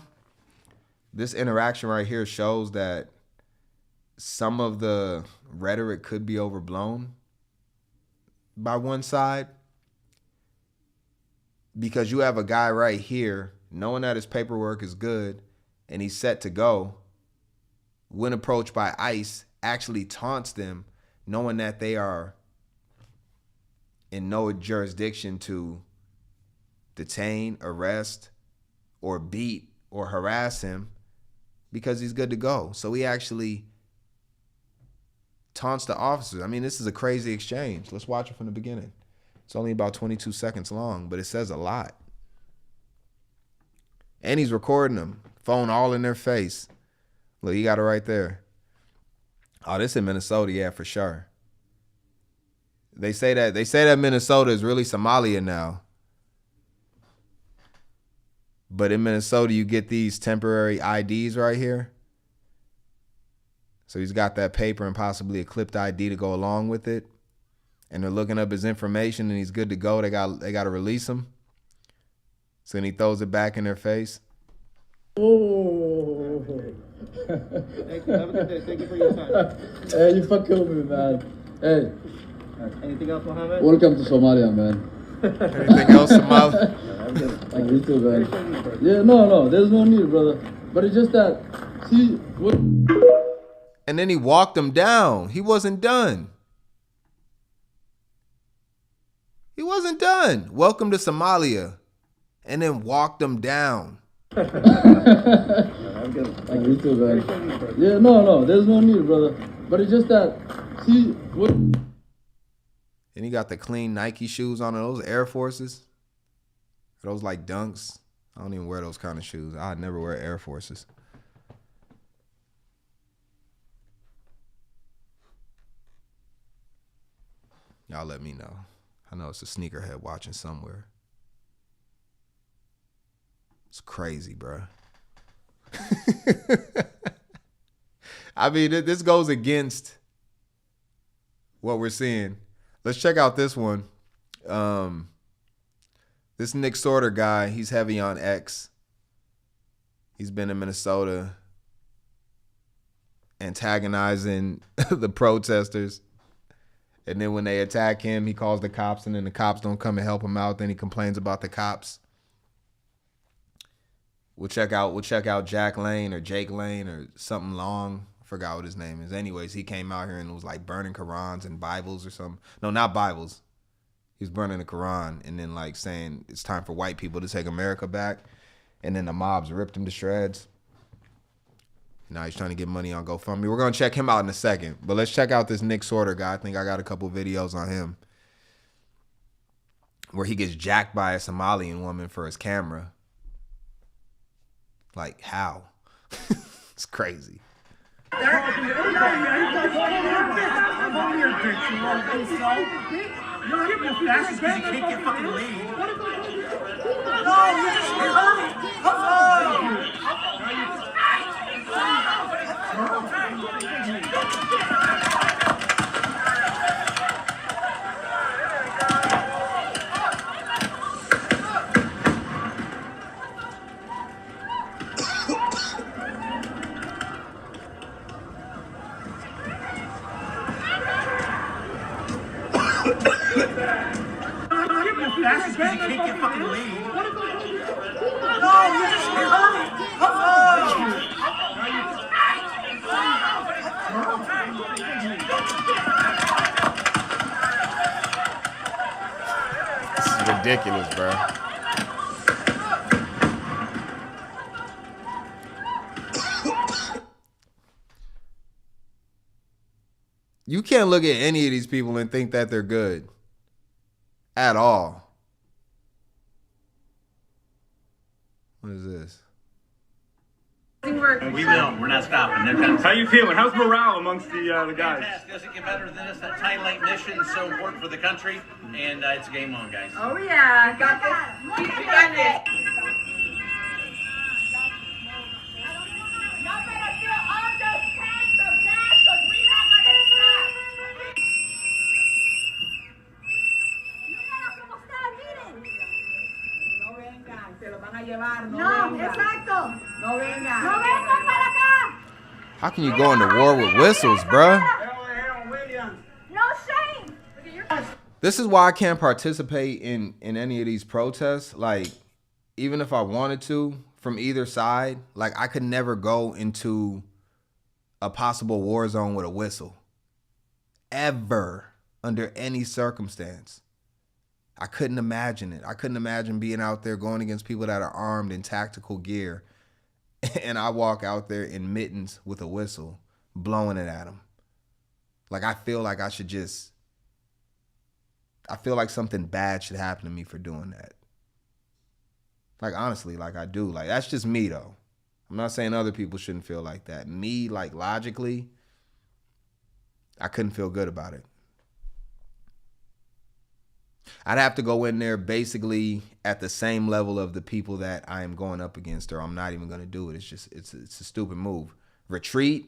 this interaction right here shows that some of the rhetoric could be overblown by one side. Because you have a guy right here, knowing that his paperwork is good and he's set to go, when approached by ICE, actually taunts them, knowing that they are in no jurisdiction to detain, arrest, or beat or harass him because he's good to go. So he actually taunts the officers. I mean, this is a crazy exchange. Let's watch it from the beginning. It's only about 22 seconds long, but it says a lot. And he's recording them. Phone all in their face. Look, you got it right there. Oh, this in Minnesota, yeah, for sure. They say that Minnesota is really Somalia now. But in Minnesota, you get these temporary IDs right here. So he's got that paper and possibly a clipped ID to go along with it. And they're looking up his information and he's good to go. They got to release him. So then he throws it back in their face. Oh. Thank you. Have a good day. Thank you for your time. Hey, you fucking with me, man. Hey. Anything else, Mohammed? Welcome to Somalia, man. Anything else, Somalia? You too, man. Yeah, no, there's no need, brother. But it's just that, see, what... And then he walked him down. He wasn't done. He wasn't done. Welcome to Somalia. And then walked him down. You too, man. Yeah, no, there's no need, brother. But it's just that, see, what... And he got the clean Nike shoes on, those Air Forces. Those like Dunks. I don't even wear those kind of shoes. I'd never wear Air Forces. Y'all let me know. I know it's a sneakerhead watching somewhere. It's crazy, bro. I mean, this goes against what we're seeing. Let's check out this one. This Nick Sorter guy, he's heavy on X. He's been in Minnesota antagonizing the protesters. And then when they attack him, he calls the cops, and then the cops don't come and help him out. Then he complains about the cops. We'll check out Jack Lane or Jake Lane or something long. I forgot what his name is. Anyways, he came out here and was like burning Qurans and Bibles or something. No, not Bibles. He was burning the Quran and then like saying it's time for white people to take America back. And then the mobs ripped him to shreds. Now he's trying to get money on GoFundMe. We're going to check him out in a second. But let's check out this Nick Sorter guy. I think I got a couple videos on him where he gets jacked by a Somalian woman for his camera. Like, how? It's crazy. This is ridiculous, bro. You can't look at any of these people and think that they're good at all. What is this? We will. We're not stopping. How you feeling? How's morale amongst the guys? Fantastic. Doesn't get better than this. That Thailand mission is so important for the country, and it's game on, guys. Oh yeah, got this. You got this. No, exacto. No venga. No vengan para acá. How can you go into war with whistles, bruh? No shame. This is why I can't participate in any of these protests. Like, even if I wanted to, from either side, like I could never go into a possible war zone with a whistle. Ever, under any circumstance. I couldn't imagine it. I couldn't imagine being out there going against people that are armed in tactical gear. And I walk out there in mittens with a whistle, blowing it at them. Like, I feel like I feel like something bad should happen to me for doing that. Like, honestly, like I do. Like, that's just me, though. I'm not saying other people shouldn't feel like that. Me, like, logically, I couldn't feel good about it. I'd have to go in there basically at the same level of the people that I am going up against, or I'm not even going to do it. It's just, it's a stupid move. Retreat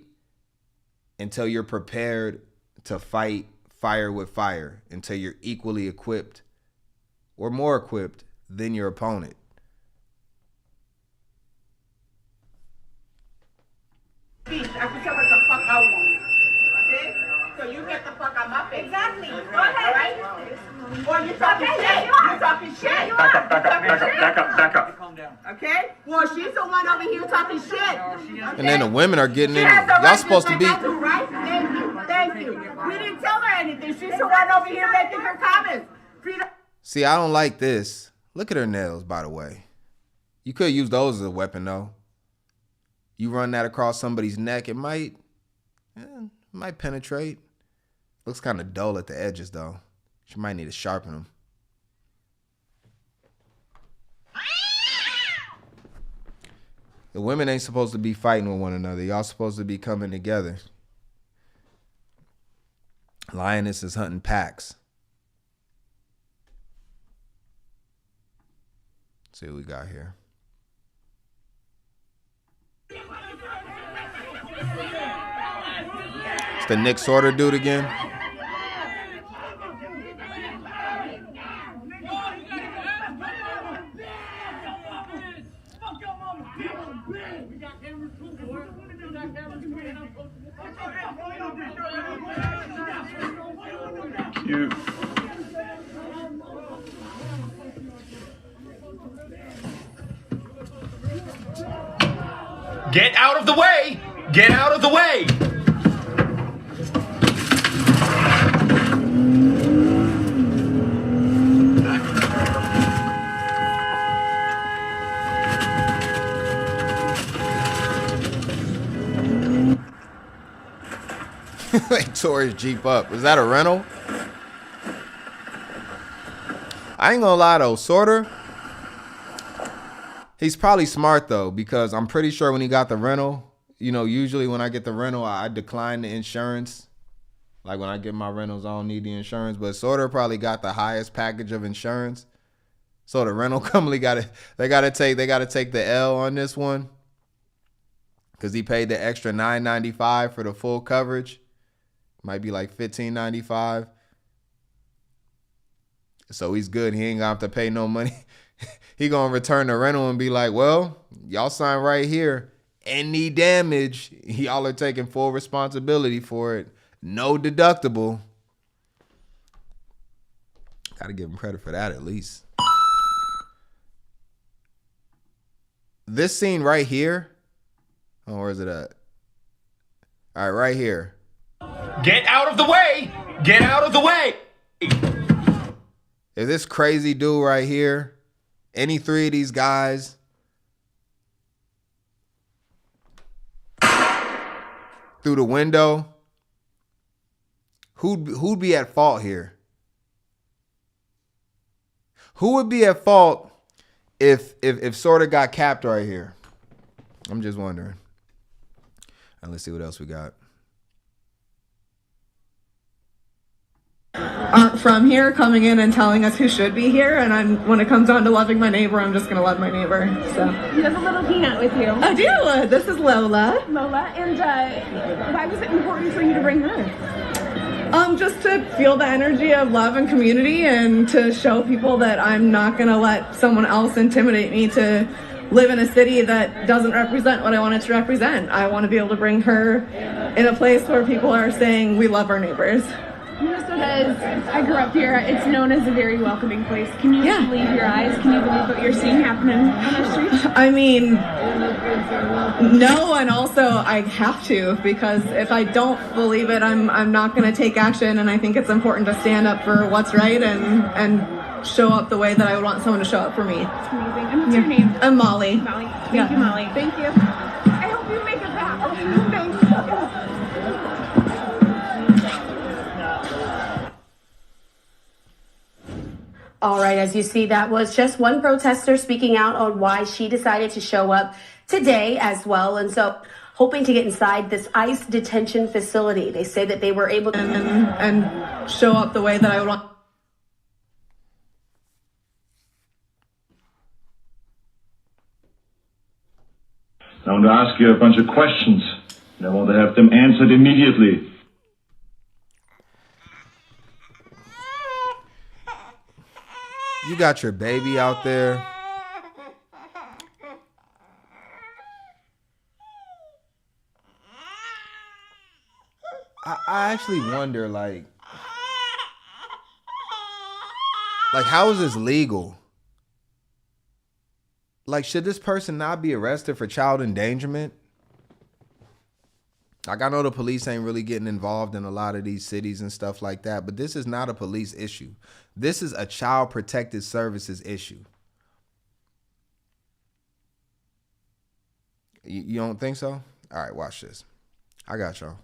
until you're prepared to fight fire with fire, until you're equally equipped or more equipped than your opponent. I can tell what the fuck I want. Okay? So you get the fuck out my face. Exactly. Or you're talking shit. You're talking shit. Back up. Calm down. Okay? Well, she's the one over here talking shit. Okay? And then the women are getting She in. has the Y'all right supposed to just be. like I do, right? Thank you. We didn't tell her anything. She's the one over here making her comments. See, I don't like this. Look at her nails, by the way. You could use those as a weapon, though. You run that across somebody's neck, it might penetrate. Looks kind of dull at the edges, though. She might need to sharpen them. The women ain't supposed to be fighting with one another. Y'all supposed to be coming together. Lioness is hunting packs. Let's see what we got here. It's the Nick Sorter dude again. You. Get out of the way! Get out of the way! They tore his Jeep up. Is that a rental? I ain't gonna lie though, Sorter, he's probably smart though, because I'm pretty sure when he got the rental, you know, usually when I get the rental, I decline the insurance. Like when I get my rentals, I don't need the insurance. But Sorter probably got the highest package of insurance. So the rental company they gotta take the L on this one. Cause he paid the extra $9.95 for the full coverage. Might be like $15.95. So he's good. He ain't gonna have to pay no money. He gonna return the rental and be like, well, y'all sign right here. Any damage, y'all are taking full responsibility for it. No deductible. Gotta give him credit for that at least. This scene right here. Oh, where's it at? All right, right here. Get out of the way! Get out of the way! If this crazy dude right here, any three of these guys through the window, who'd be at fault here? Who would be at fault if Sorter got capped right here? I'm just wondering. And let's see what else we got. Aren't from here coming in and telling us who should be here, and when it comes down to loving my neighbor, I'm just gonna love my neighbor. So You have a little peanut with you. I do. This is Lola. And why was it important for you to bring her? Just to feel the energy of love and community, and to show people that I'm not gonna let someone else intimidate me to live in a city that doesn't represent what I want it to represent. I want to be able to bring her in a place where people are saying we love our neighbors. Minnesota I grew up here. It's known as a very welcoming place. Can you believe your eyes? Can you believe what you're seeing happening on the streets? I mean, no, and also I have to, because if I don't believe it, I'm not going to take action, and I think it's important to stand up for what's right and show up the way that I would want someone to show up for me. That's amazing. And what's your name? I'm Molly. Molly. Thank you, Molly. Thank you. I hope you make it back. Thanks. All right, as you see, that was just one protester speaking out on why she decided to show up today as well. And so hoping to get inside this ICE detention facility. They say that they were able to and show up the way that I would want. I want to ask you a bunch of questions, and I want to have them answered immediately. You got your baby out there. I actually wonder, like, Like, how is this legal? Like, should this person not be arrested for child endangerment? Like, I know the police ain't really getting involved in a lot of these cities and stuff like that, but this is not a police issue. This is a child protective services issue. You don't think so? All right, watch this. I got y'all.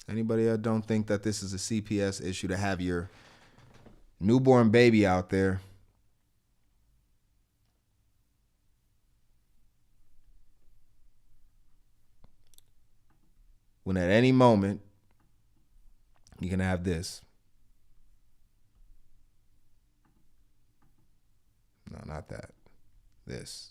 Anybody that don't think that this is a CPS issue to have your newborn baby out there when at any moment you can have this. No, not that. This.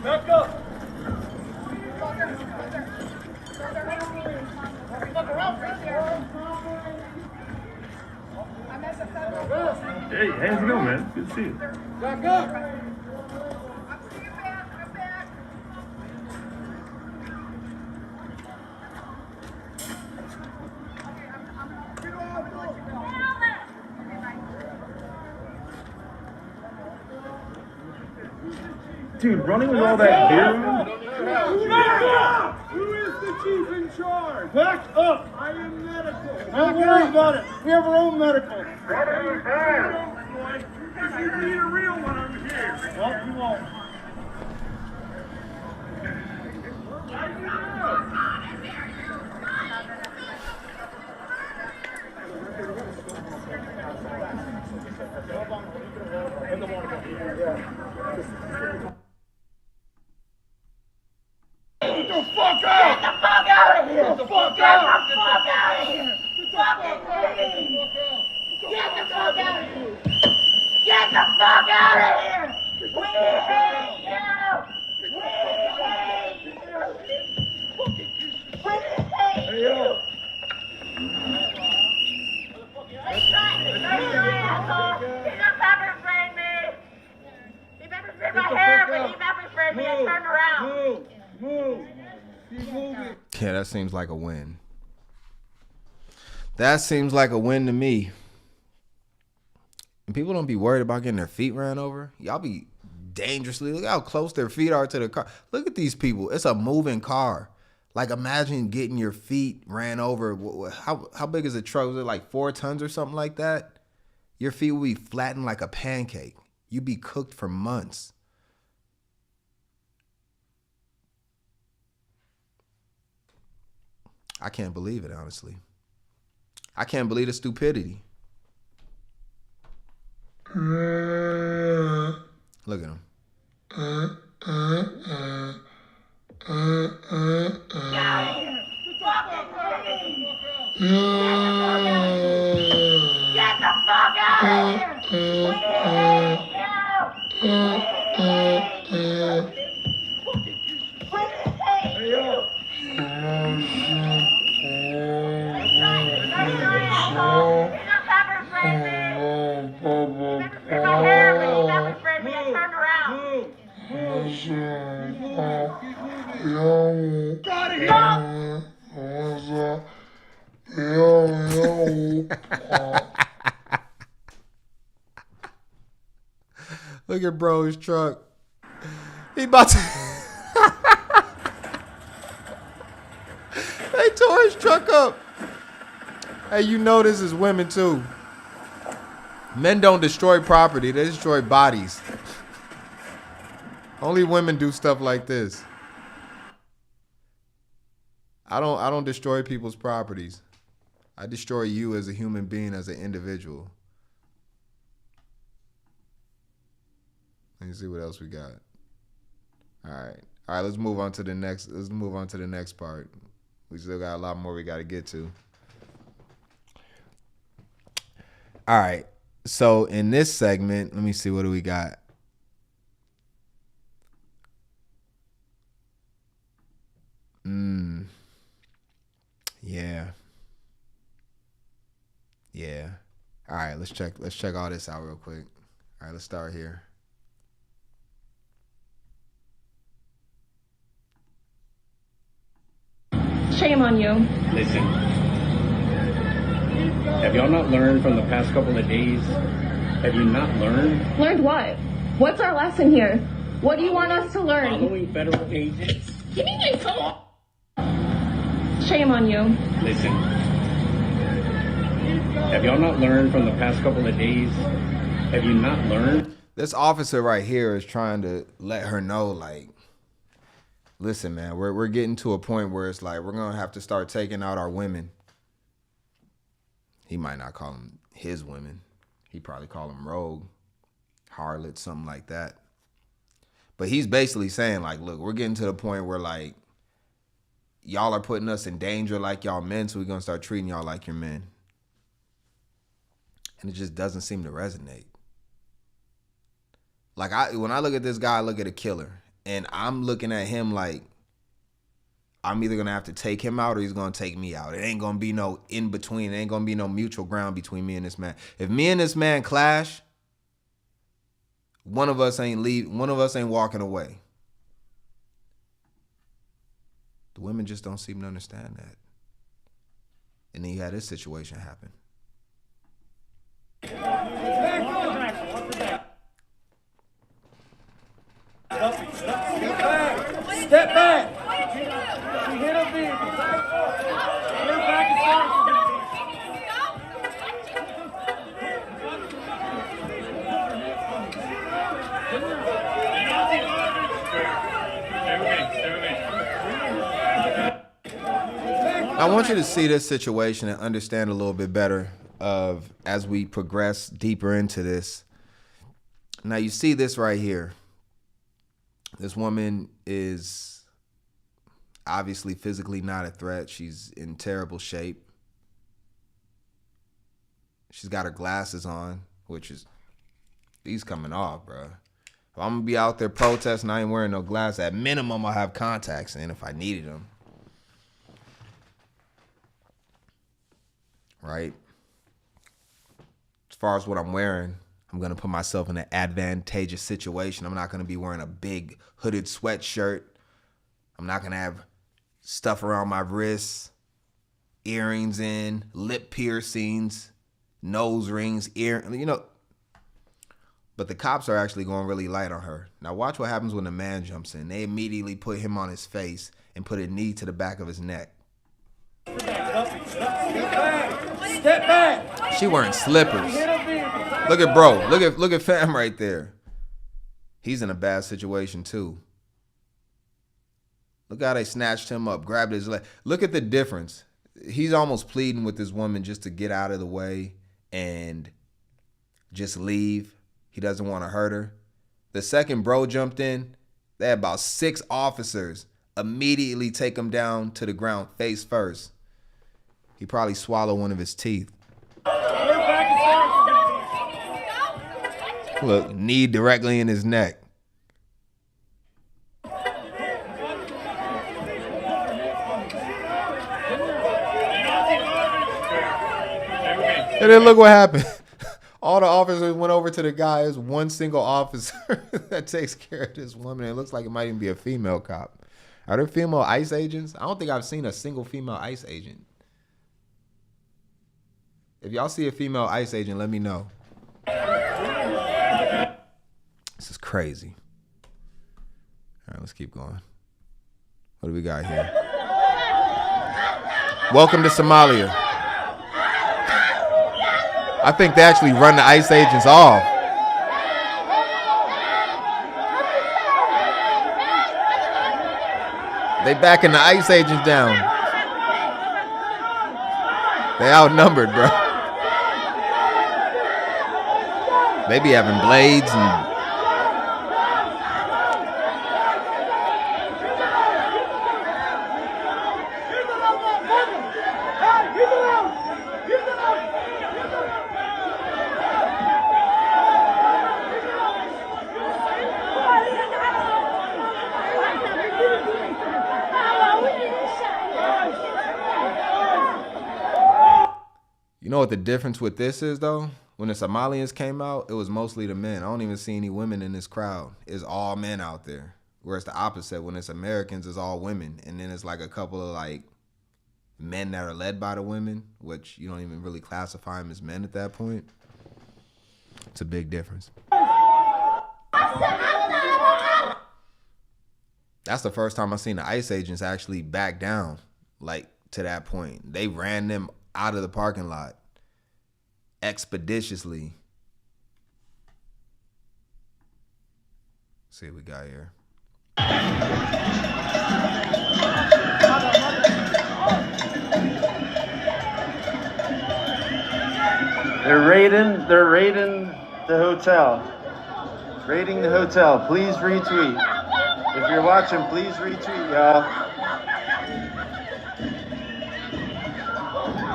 Back up! Hey, how's it going, man? Good to see you. Back up! Dude, running with all that beer. Back up! Who is the chief in charge? Back up! I am medical. Don't worry about it. We have our own medical. What are you saying? If you need a real one, I'm here. Well, you won't. Get the fuck out! Get the fuck out of here! Get the fuck out! Get the fuck out of here! Fucking please! Get the fuck out of here! Get the fuck out of here! We hate you! We hate you! We hate you! Let's try, asshole! He just pepper sprayed me! He pepper sprayed my hair, but he pepper sprayed me and turned around! Move! Keep moving! Yeah, that seems like a win. That seems like a win to me. And people don't be worried about getting their feet ran over. Y'all be dangerously. Look how close their feet are to the car. Look at these people. It's a moving car. Like, imagine getting your feet ran over. How big is a truck? Was it like 4 tons or something like that? Your feet will be flattened like a pancake. You'd be cooked for months. I can't believe it, honestly. I can't believe the stupidity. Look at him. Get the fuck out of here! We hate you! We hate you! Look at bro's truck. He about to. They tore his truck up. Hey, you know this is women too. Men don't destroy property, they destroy bodies. Only women do stuff like this. I don't destroy people's properties. I destroy you as a human being, as an individual. Let me see what else we got. All right, let's move on to the next. Let's move on to the next part. We still got a lot more we got to get to. All right. So in this segment, let me see, what do we got? All right, let's check all this out real quick. All right, let's start here. Shame on you. Listen, have y'all not learned from the past couple of days? Have you not learned? Learned what? What's our lesson here? What do you want us to learn? Following federal agents. Give me my phone. Shame on you. Listen, have y'all not learned from the past couple of days? Have you not learned? This officer right here is trying to let her know, like, listen, man, we're getting to a point where it's like we're going to have to start taking out our women. He might not call them his women. He probably call them rogue, harlot, something like that. But he's basically saying, like, look, we're getting to the point where, like, y'all are putting us in danger like y'all men, so we're going to start treating y'all like your men. And it just doesn't seem to resonate. Like, when I look at this guy, I look at a killer. And I'm looking at him like I'm either going to have to take him out or he's going to take me out. It ain't going to be no in between. It ain't going to be no mutual ground between me and this man. If me and this man clash, one of us ain't walking away. The women just don't seem to understand that. And then you had this situation happen. Step back. She hit a vehicle. Get her back and I want you to see this situation and understand a little bit better of as we progress deeper into this. Now you see this right here. This woman is obviously physically not a threat. She's in terrible shape. She's got her glasses on, which is, these coming off, bro. If I'm going to be out there protesting, I ain't wearing no glasses. At minimum, I'll have contacts in if I needed them. Right? As far as what I'm wearing, I'm going to put myself in an advantageous situation. I'm not going to be wearing a big hooded sweatshirt. I'm not going to have stuff around my wrists, earrings in, lip piercings, nose rings, But the cops are actually going really light on her. Now watch what happens when the man jumps in. They immediately put him on his face and put a knee to the back of his neck. step back. She wearing slippers. Look at bro. Look at fam right there. He's in a bad situation too. Look how they snatched him up, grabbed his leg. Look at the difference. He's almost pleading with this woman just to get out of the way and just leave. He doesn't want to hurt her. The second bro jumped in, they had about 6 officers immediately take him down to the ground face first. He probably swallowed one of his teeth. Look, knee directly in his neck. And then look what happened. All the officers went over to the guy. There's one single officer that takes care of this woman. It looks like it might even be a female cop. Are there female ICE agents? I don't think I've seen a single female ICE agent. If y'all see a female ICE agent, let me know. This is crazy. All right, let's keep going. What do we got here? Welcome to Somalia. I think they actually run the ICE agents off. They backing the ICE agents down. They outnumbered, bro. They be having blades and... You know what the difference with this is, though? when the Somalians came out, it was mostly the men. I don't even see any women in this crowd. It's all men out there. Whereas the opposite, when it's Americans, it's all women. And then it's like a couple of like men that are led by the women, which you don't even really classify them as men at that point. It's a big difference. That's the first time I've seen the ICE agents actually back down, like, to that point. They ran them out of the parking lot expeditiously. Let's see what we got here. They're raiding the hotel. Raiding the hotel. Please retweet. If you're watching, please retweet, y'all.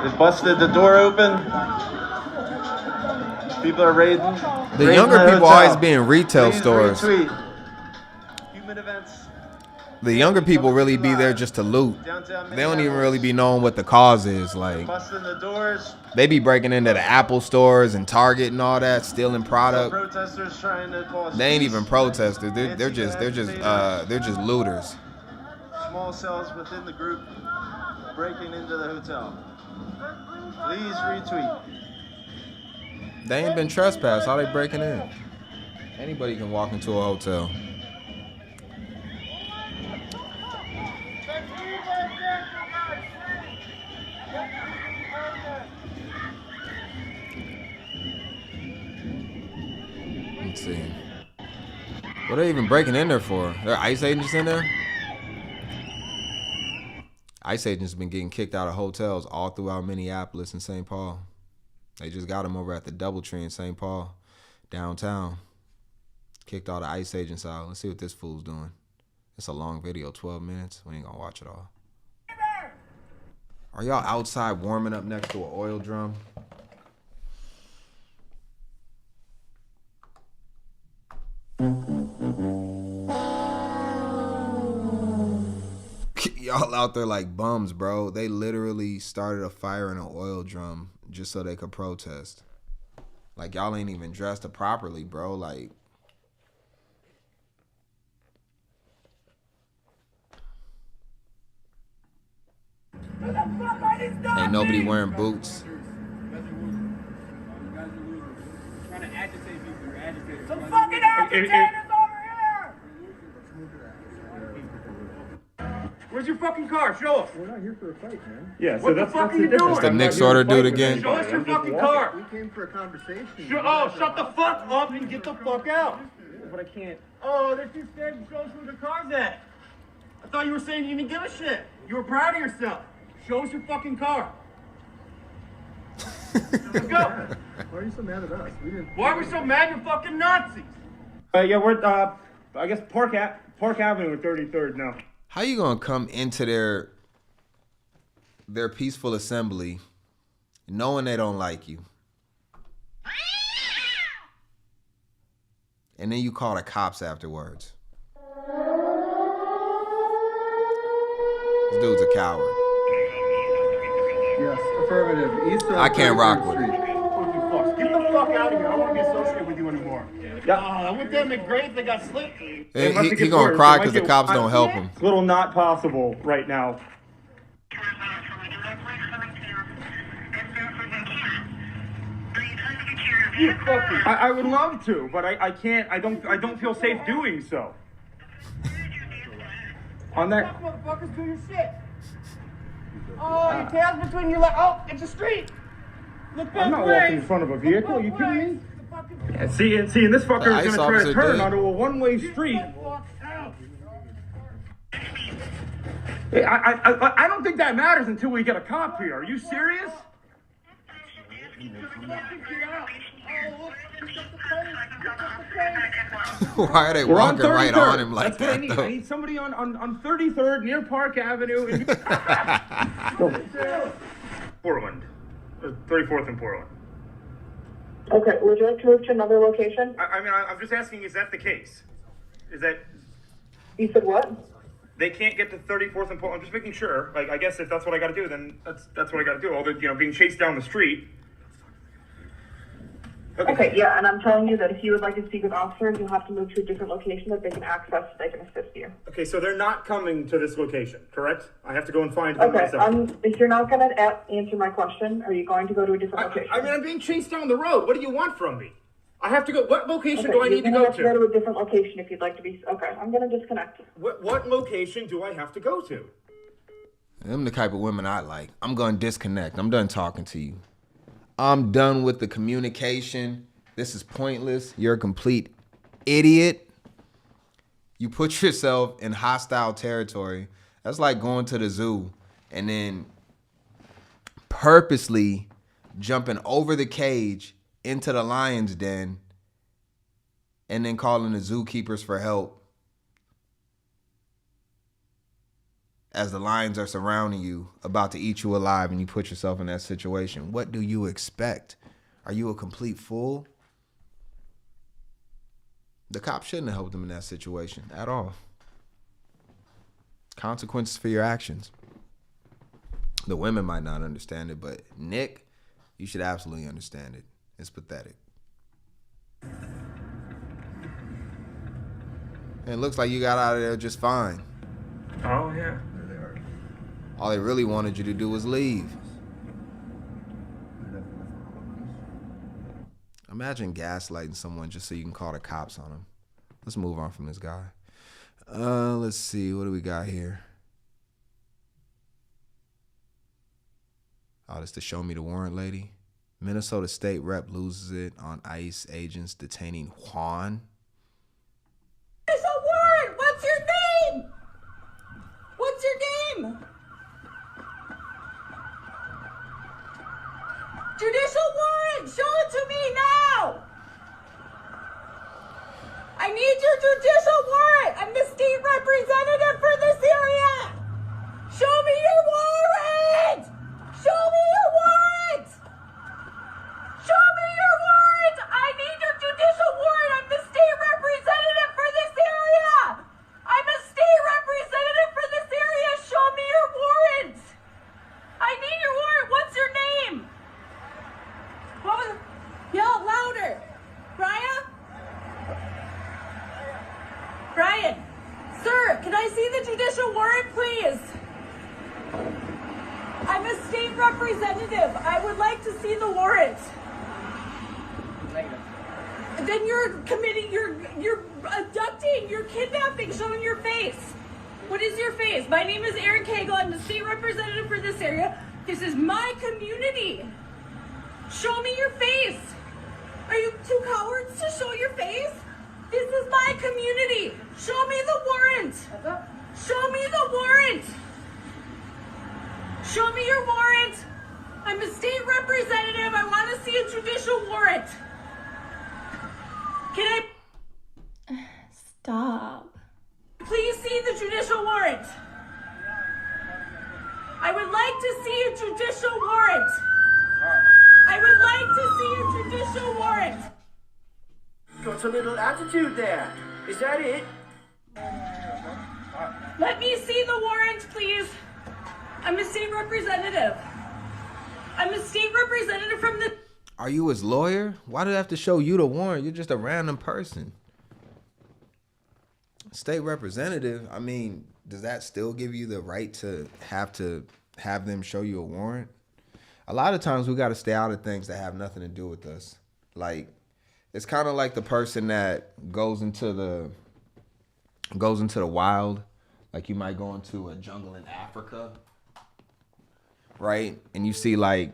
They busted the door open. People are raiding. The younger people always be in retail stores. Retweet. Human events. The younger people really be there just to loot. They don't even really be knowing what the cause is. Like, Busting the doors. they be breaking into the Apple stores and Target and all that, stealing product. Protesters trying to cause They ain't peace. even protesters. They're just looters. Small cells within the group breaking into the hotel. Please retweet. They ain't been trespassed. How they breaking in? Anybody can walk into a hotel. Let's see. What are they even breaking in there for? There are ICE agents in there? ICE agents have been getting kicked out of hotels all throughout Minneapolis and St. Paul. They just got them over at the DoubleTree in St. Paul, downtown. Kicked all the ICE agents out. Let's see what this fool's doing. It's a long video, 12 minutes. We ain't gonna watch it all. Are y'all outside warming up next to an oil drum? Y'all out there like bums, bro. They literally started a fire in an oil drum just so they could protest. Like, y'all ain't even dressed up properly, bro. Like, ain't nobody wearing boots. Some fucking agitators over here! Where's your fucking car? Show us. We're not here for a fight, man. Yeah, so what the fuck are you doing? That's the Nick Sorter dude again. Show us your fucking car. We came for a conversation. Shut the fuck up and get the fuck out. But I can't. Oh, they're too scared to show us where the car's at. I thought you were saying you didn't give a shit. You were proud of yourself. Show us your fucking car. Let's go. Why are you so mad at us? Why are we so mad? You're fucking Nazis. Yeah, we're I guess Park Avenue and 33rd now. How you gonna come into their peaceful assembly knowing they don't like you, and then you call the cops afterwards? This dude's a coward. Yes, affirmative. East I can't rock with him. Get the fuck out of here. I don't want to be associated with you anymore. Yeah. I went there McGrath, they got slipped. He gonna cry because the cops don't help him. It's a little not possible right now. I would love to, but I can't. I don't feel safe doing so. On that. Motherfuckers, do your shit. Oh, your tail's between your legs. Oh, it's a street. Look both I'm not ways. walking in front of a vehicle. Are you kidding me? Yeah, see, and this fucker is gonna try to turn onto a one-way street. I don't think that matters until we get a cop here. Are you serious? Why are they walking right on him like That's that, what I need somebody on 33rd near Park Avenue. Portland. 34th and Portland. Okay, would you like to move to another location? I'm just asking, is that the case? Is that... You said what? They can't get to 34th and Portland. I'm just making sure. Like, I guess if that's what I got to do, then that's what I got to do. All the, being chased down the street. Okay, yeah, and I'm telling you that if you would like to speak with officers, you'll have to move to a different location that they can access so they can assist you. Okay, so they're not coming to this location, correct? I have to go and find them Okay, myself. if you're not going to answer my question, are you going to go to a different location? I mean, I'm being chased down the road. What do you want from me? I have to go. What location Okay, do I need to go have to go to a different location if you'd like to be. Okay, I'm going to disconnect. What location do I have to go to? Them the type of women I like. I'm going to disconnect. I'm done talking to you. I'm done with the communication. This is pointless. You're a complete idiot. You put yourself in hostile territory. That's like going to the zoo and then purposely jumping over the cage into the lion's den and then calling the zookeepers for help as the lions are surrounding you, about to eat you alive, and you put yourself in that situation. What do you expect? Are you a complete fool? The cops shouldn't have helped him in that situation at all. Consequences for your actions. The women might not understand it, but Nick, you should absolutely understand it. It's pathetic. And it looks like you got out of there just fine. Oh, yeah. All they really wanted you to do was leave. Imagine gaslighting someone just so you can call the cops on them. Let's move on from this guy. Let's see. What do we got here? Oh, this to show me the warrant lady. Minnesota State Rep loses it on ICE agents detaining Juan. There's a warrant! What's your name? What's your name? Judicial warrant! Show it to me now! I need your judicial warrant! I'm the state representative for this area! Show me your warrant! Show me your warrant! Show me your warrant! I need your judicial warrant! I'm the state representative for this area! I'm a state representative for this area! Show me your warrant! I need your warrant! What's your name? What was it? Yell louder! Brian? Brian! Sir, can I see the judicial warrant, please? I'm a state representative. I would like to see the warrant. Then you're committing, you're abducting, you're kidnapping, showing your face. What is your face? My name is Erin Cagle. I'm the state representative for this area. This is my community. Show me your face. Are you two cowards to show your face? This is my community. Show me the warrant. Show me the warrant. Show me your warrant. I'm a state representative. I want to see a judicial warrant. Can I Stop. please see the judicial warrant? I would like to see a judicial warrant. I would like to see a judicial warrant. Got a little attitude there. Is that it? Let me see the warrant, please. I'm a state representative. I'm a state representative from the... Are you his lawyer? Why do I have to show you the warrant? You're just a random person. State representative, I mean, does that still give you the right to have them show you a warrant? A lot of times we got to stay out of things that have nothing to do with us. Like, it's kind of like the person that goes into the wild. Like, you might go into a jungle in Africa, right? And you see like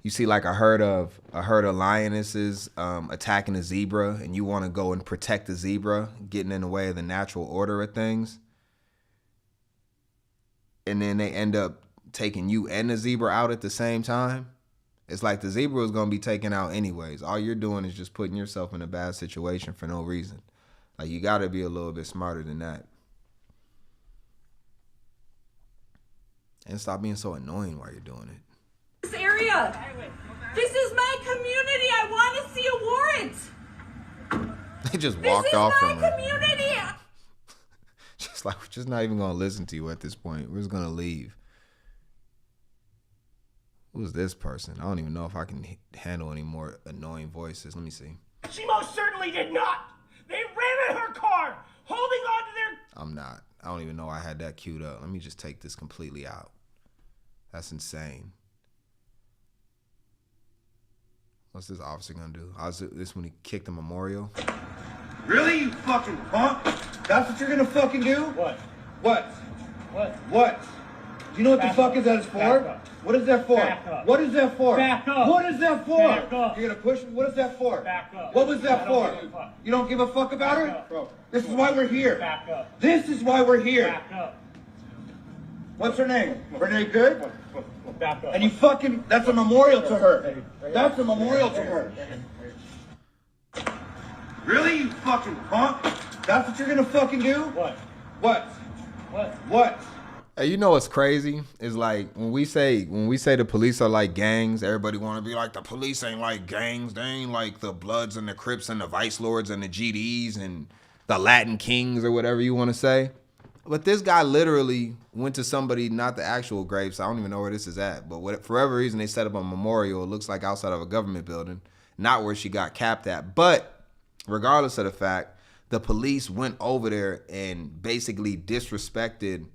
a herd of lionesses attacking a zebra, and you want to go and protect the zebra, getting in the way of the natural order of things. And then they end up taking you and the zebra out at the same time. It's like the zebra is going to be taken out anyways. All you're doing is just putting yourself in a bad situation for no reason. Like, you got to be a little bit smarter than that. And stop being so annoying while you're doing it. This area. This is my community. I want to see a warrant. They just walked off from my her. community. Just like, we're just not even going to listen to you at this point. We're just going to leave. Who's this person? I don't even know if I can handle any more annoying voices. Let me see. She most certainly did not. They ran at her car, holding on to their... I'm not. I don't even know I had that queued up. Let me just take this completely out. That's insane. What's this officer gonna do? This when he kicked the memorial? Really, you fucking punk? That's what you're gonna fucking do? What? What? What? What? Do you know what the fuck is that for? What is that for? What is that for? Back up. What is that for? Back up. You're gonna push me? What is that for? Back up. What was that for? Give a fuck. You don't give a fuck about her? Bro. This is why we're here. Back up. This is why we're here. Back up. What's her name? Renee Good? Back up. And you fucking, that's a memorial to her. That's a memorial to her. Really, you fucking punk? That's what you're gonna fucking do? What? What? What? What? Hey, you know what's crazy? Is like when we say the police are like gangs, everybody want to be like, the police ain't like gangs. They ain't like the Bloods and the Crips and the Vice Lords and the GDs and the Latin Kings or whatever you want to say. But this guy literally went to somebody, not the actual grave, so I don't even know where this is at. But for whatever reason, they set up a memorial. It looks like outside of a government building, not where she got capped at. But regardless of the fact, the police went over there and basically disrespected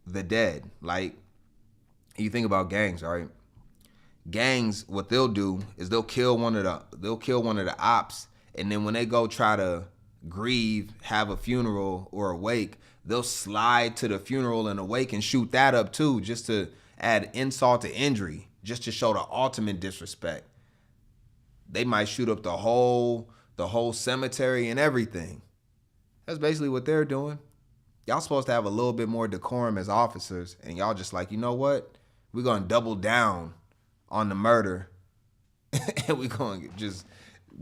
the dead. Like, you think about gangs, right? Gangs, what they'll do is they'll kill one of the ops, and then when they go try to grieve, have a funeral or a wake, they'll slide to the funeral and a wake and shoot that up too, just to add insult to injury, just to show the ultimate disrespect. They might shoot up the whole cemetery and everything. That's basically what they're doing. Y'all supposed to have a little bit more decorum as officers, and y'all just like, you know what? We're gonna double down on the murder, and we're gonna just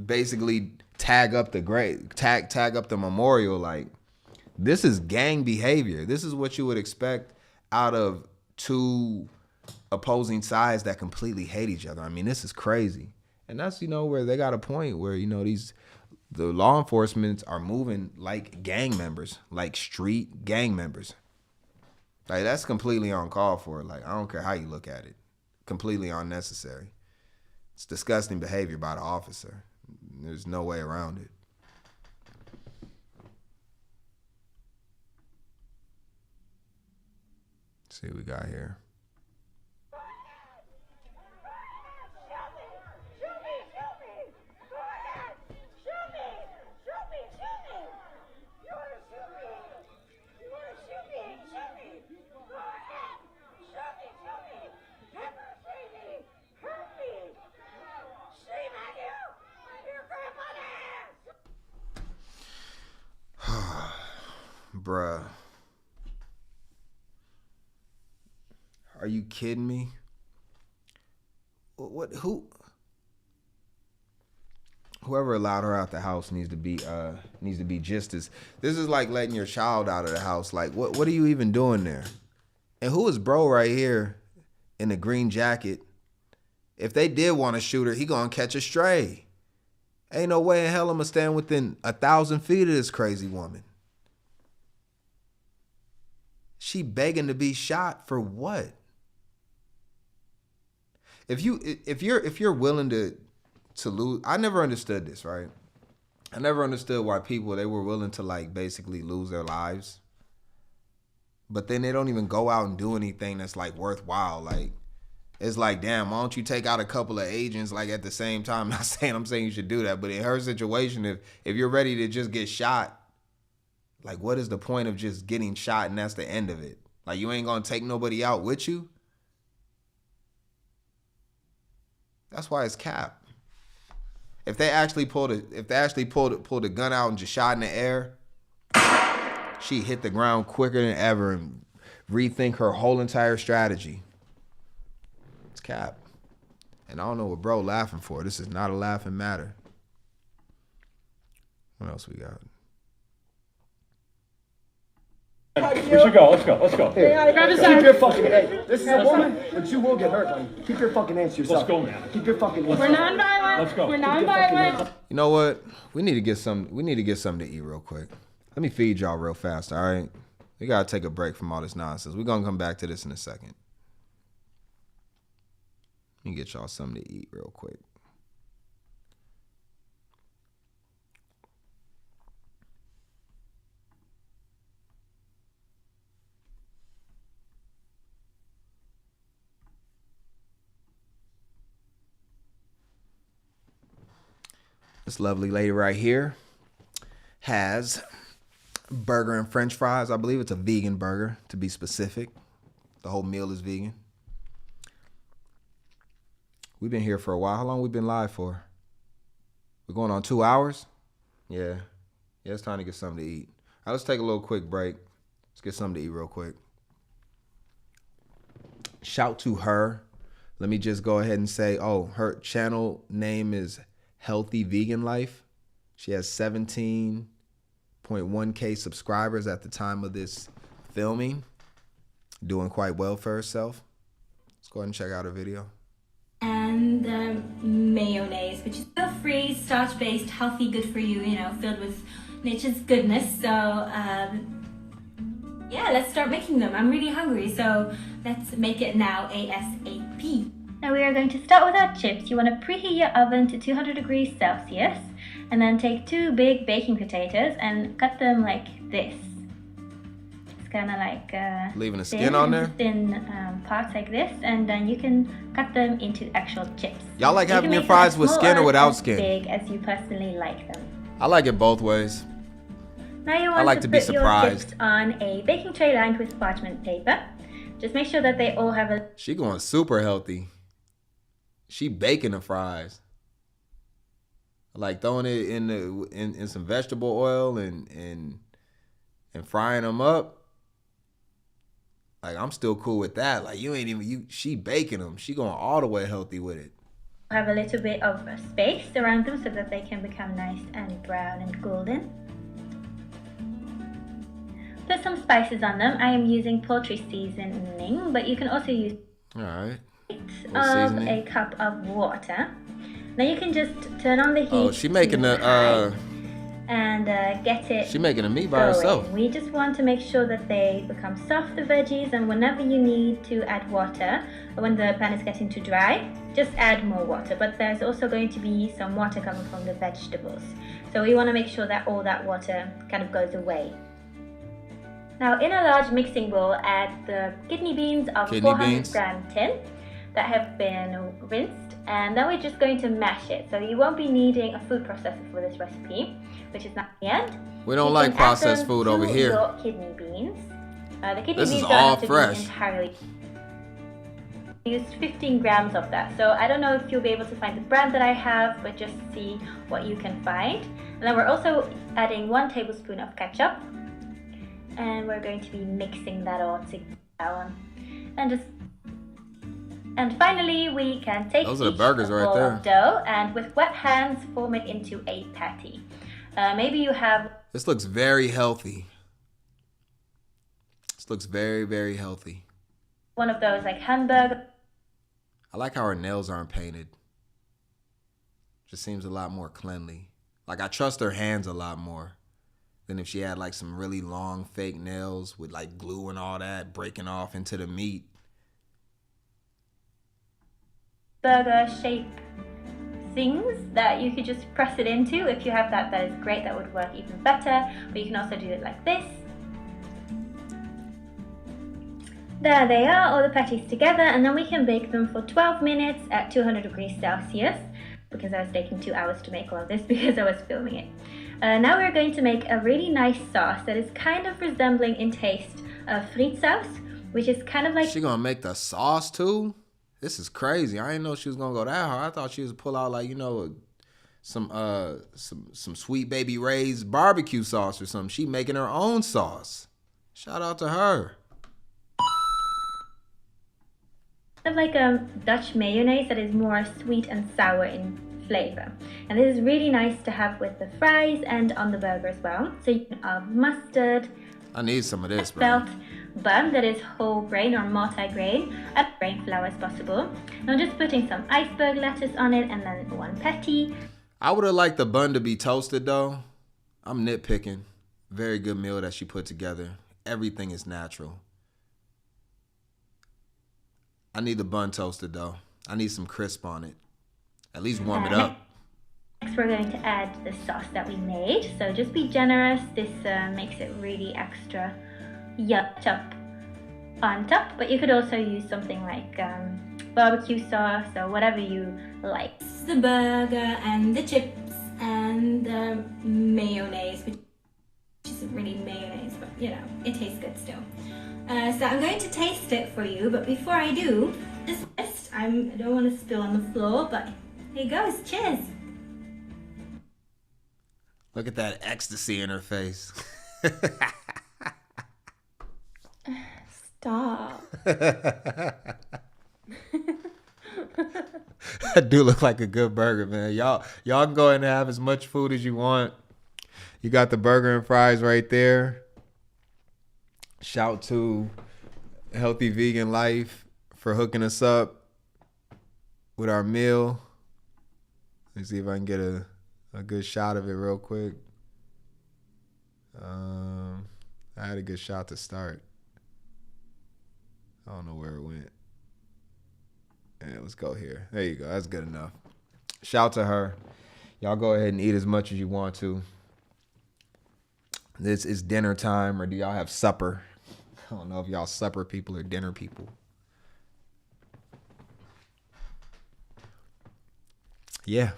basically tag up the grave, tag up the memorial. Like, this is gang behavior. This is what you would expect out of two opposing sides that completely hate each other. I mean, this is crazy. And that's, where they got a point where, the law enforcement are moving like gang members, like street gang members. Like, that's completely uncalled for. Like, I don't care how you look at it. Completely unnecessary. It's disgusting behavior by the officer. There's no way around it. Let's see what we got here. Bruh. Are you kidding me? Whoever allowed her out the house needs to be just as, this is like letting your child out of the house. Like, what are you even doing there? And who is bro right here in the green jacket? If they did want to shoot her, he gonna catch a stray. Ain't no way in hell I'm gonna stand within 1,000 feet of this crazy woman. She begging to be shot for what? If you're willing to lose, I never understood this, right? I never understood why people, they were willing to like basically lose their lives, but then they don't even go out and do anything that's like worthwhile. Like, it's like, damn, why don't you take out a couple of agents like at the same time? I'm saying you should do that, but in her situation, if you're ready to just get shot, like, what is the point of just getting shot and that's the end of it? Like, you ain't gonna take nobody out with you? That's why it's cap. If they actually pulled the gun out and just shot in the air, she hit the ground quicker than ever and rethink her whole entire strategy. It's cap. And I don't know what bro laughing for. This is not a laughing matter. What else we got? We should go. Let's go. Here, keep your fucking name. This is a woman, but you will get hurt, buddy. Keep your fucking hands to yourself. Let's go, man. Keep your fucking hands. We're non-violent. Let's go. We're non-violent. You know what? We need to get something to eat real quick. Let me feed y'all real fast, all right? We gotta take a break from all this nonsense. We're gonna come back to this in a second. Let me get y'all something to eat real quick. This lovely lady right here has burger and french fries. I believe it's a vegan burger, to be specific. The whole meal is vegan. We've been here for a while. How long we been live for? We're going on 2 hours? Yeah. Yeah, it's time to get something to eat. All right, let's take a little quick break. Let's get something to eat real quick. Shout to her. Let me just go ahead and say, her channel name is Healthy Vegan Life. She has 17.1K subscribers at the time of this filming. Doing quite well for herself. Let's go ahead and check out her video. And mayonnaise, which is oil-free, starch-based, healthy, good for you, filled with nature's goodness. So yeah, let's start making them. I'm really hungry, so let's make it now ASAP. Now we are going to start with our chips. You want to preheat your oven to 200 degrees Celsius, and then take 2 big baking potatoes and cut them like this. It's kind of like leaving the skin on there? Thin parts like this, and then you can cut them into actual chips. Y'all like having your fries with skin or without skin? As big as you personally like them. I like it both ways. Now you want to put your chips on a baking tray lined with parchment paper. Just make sure that they all have a... She going super healthy. She baking the fries. Like throwing it in some vegetable oil and frying them up. Like I'm still cool with that. Like she baking them. She going all the way healthy with it. Have a little bit of space around them so that they can become nice and brown and golden. Put some spices on them. I am using poultry seasoning, but you can also use a cup of water. Now you can just turn on the heat. Oh, she making the and get it. She making the meat by herself. We just want to make sure that they become soft, the veggies, and whenever you need to add water, when the pan is getting too dry, just add more water. But there's also going to be some water coming from the vegetables, so we want to make sure that all that water kind of goes away. Now in a large mixing bowl, add the kidney beans of 400-gram tin that have been rinsed, and then we're just going to mash it. So you won't be needing a food processor for this recipe, which is not the end. We don't like processed food over here. Your kidney beans. The kidney this beans is don't all have to fresh. be entirely. I used 15 grams of that, so I don't know if you'll be able to find the brand that I have, but just see what you can find. And then we're also adding 1 tablespoon of ketchup, and we're going to be mixing that all together. And finally, we can take those are the burgers right ball there. Of dough and with wet hands form it into a patty. Maybe you have. This looks very healthy. This looks very, very healthy. One of those like hamburger. I like how her nails aren't painted. Just seems a lot more cleanly. Like I trust her hands a lot more than if she had like some really long fake nails with like glue and all that breaking off into the meat. Burger shape things that you could just press it into. If you have that, that is great. That would work even better. But you can also do it like this. There they are, all the patties together, and then we can bake them for 12 minutes at 200 degrees Celsius, because I was taking 2 hours to make all of this because I was filming it. Now we're going to make a really nice sauce that is kind of resembling in taste friet sauce, which is kind of like... She gonna make the sauce too? This is crazy. I didn't know she was gonna go that hard. I thought she was pull out like, some Sweet Baby Ray's barbecue sauce or something. She making her own sauce. Shout out to her. Kind of like a Dutch mayonnaise that is more sweet and sour in flavor. And this is really nice to have with the fries and on the burger as well. So you can have mustard. I need some of this, bro. Spelt bun that is whole grain or multi-grain, and grain flour as possible. And I'm just putting some iceberg lettuce on it and then 1 patty. I would have liked the bun to be toasted though. I'm nitpicking. Very good meal that she put together. Everything is natural. I need the bun toasted though. I need some crisp on it. At least warm it up. Next, we're going to add the sauce that we made. So just be generous. This makes it really extra yupped up on top. But you could also use something like barbecue sauce or whatever you like. This is the burger and the chips and the mayonnaise, which isn't really mayonnaise, but you know, it tastes good still. So I'm going to taste it for you, but before I do, I don't want to spill on the floor, but here goes. Cheers. Look at that ecstasy in her face. Stop. That do look like a good burger, man. Y'all can go in and have as much food as you want. You got the burger and fries right there. Shout to Healthy Vegan Life for hooking us up with our meal. Let's see if I can get a good shot of it real quick. I had a good shot to start. I don't know where it went. Yeah, let's go here. There you go. That's good enough. Shout to her. Y'all go ahead and eat as much as you want to. This is dinner time, or do y'all have supper? I don't know if y'all supper people or dinner people. Yeah.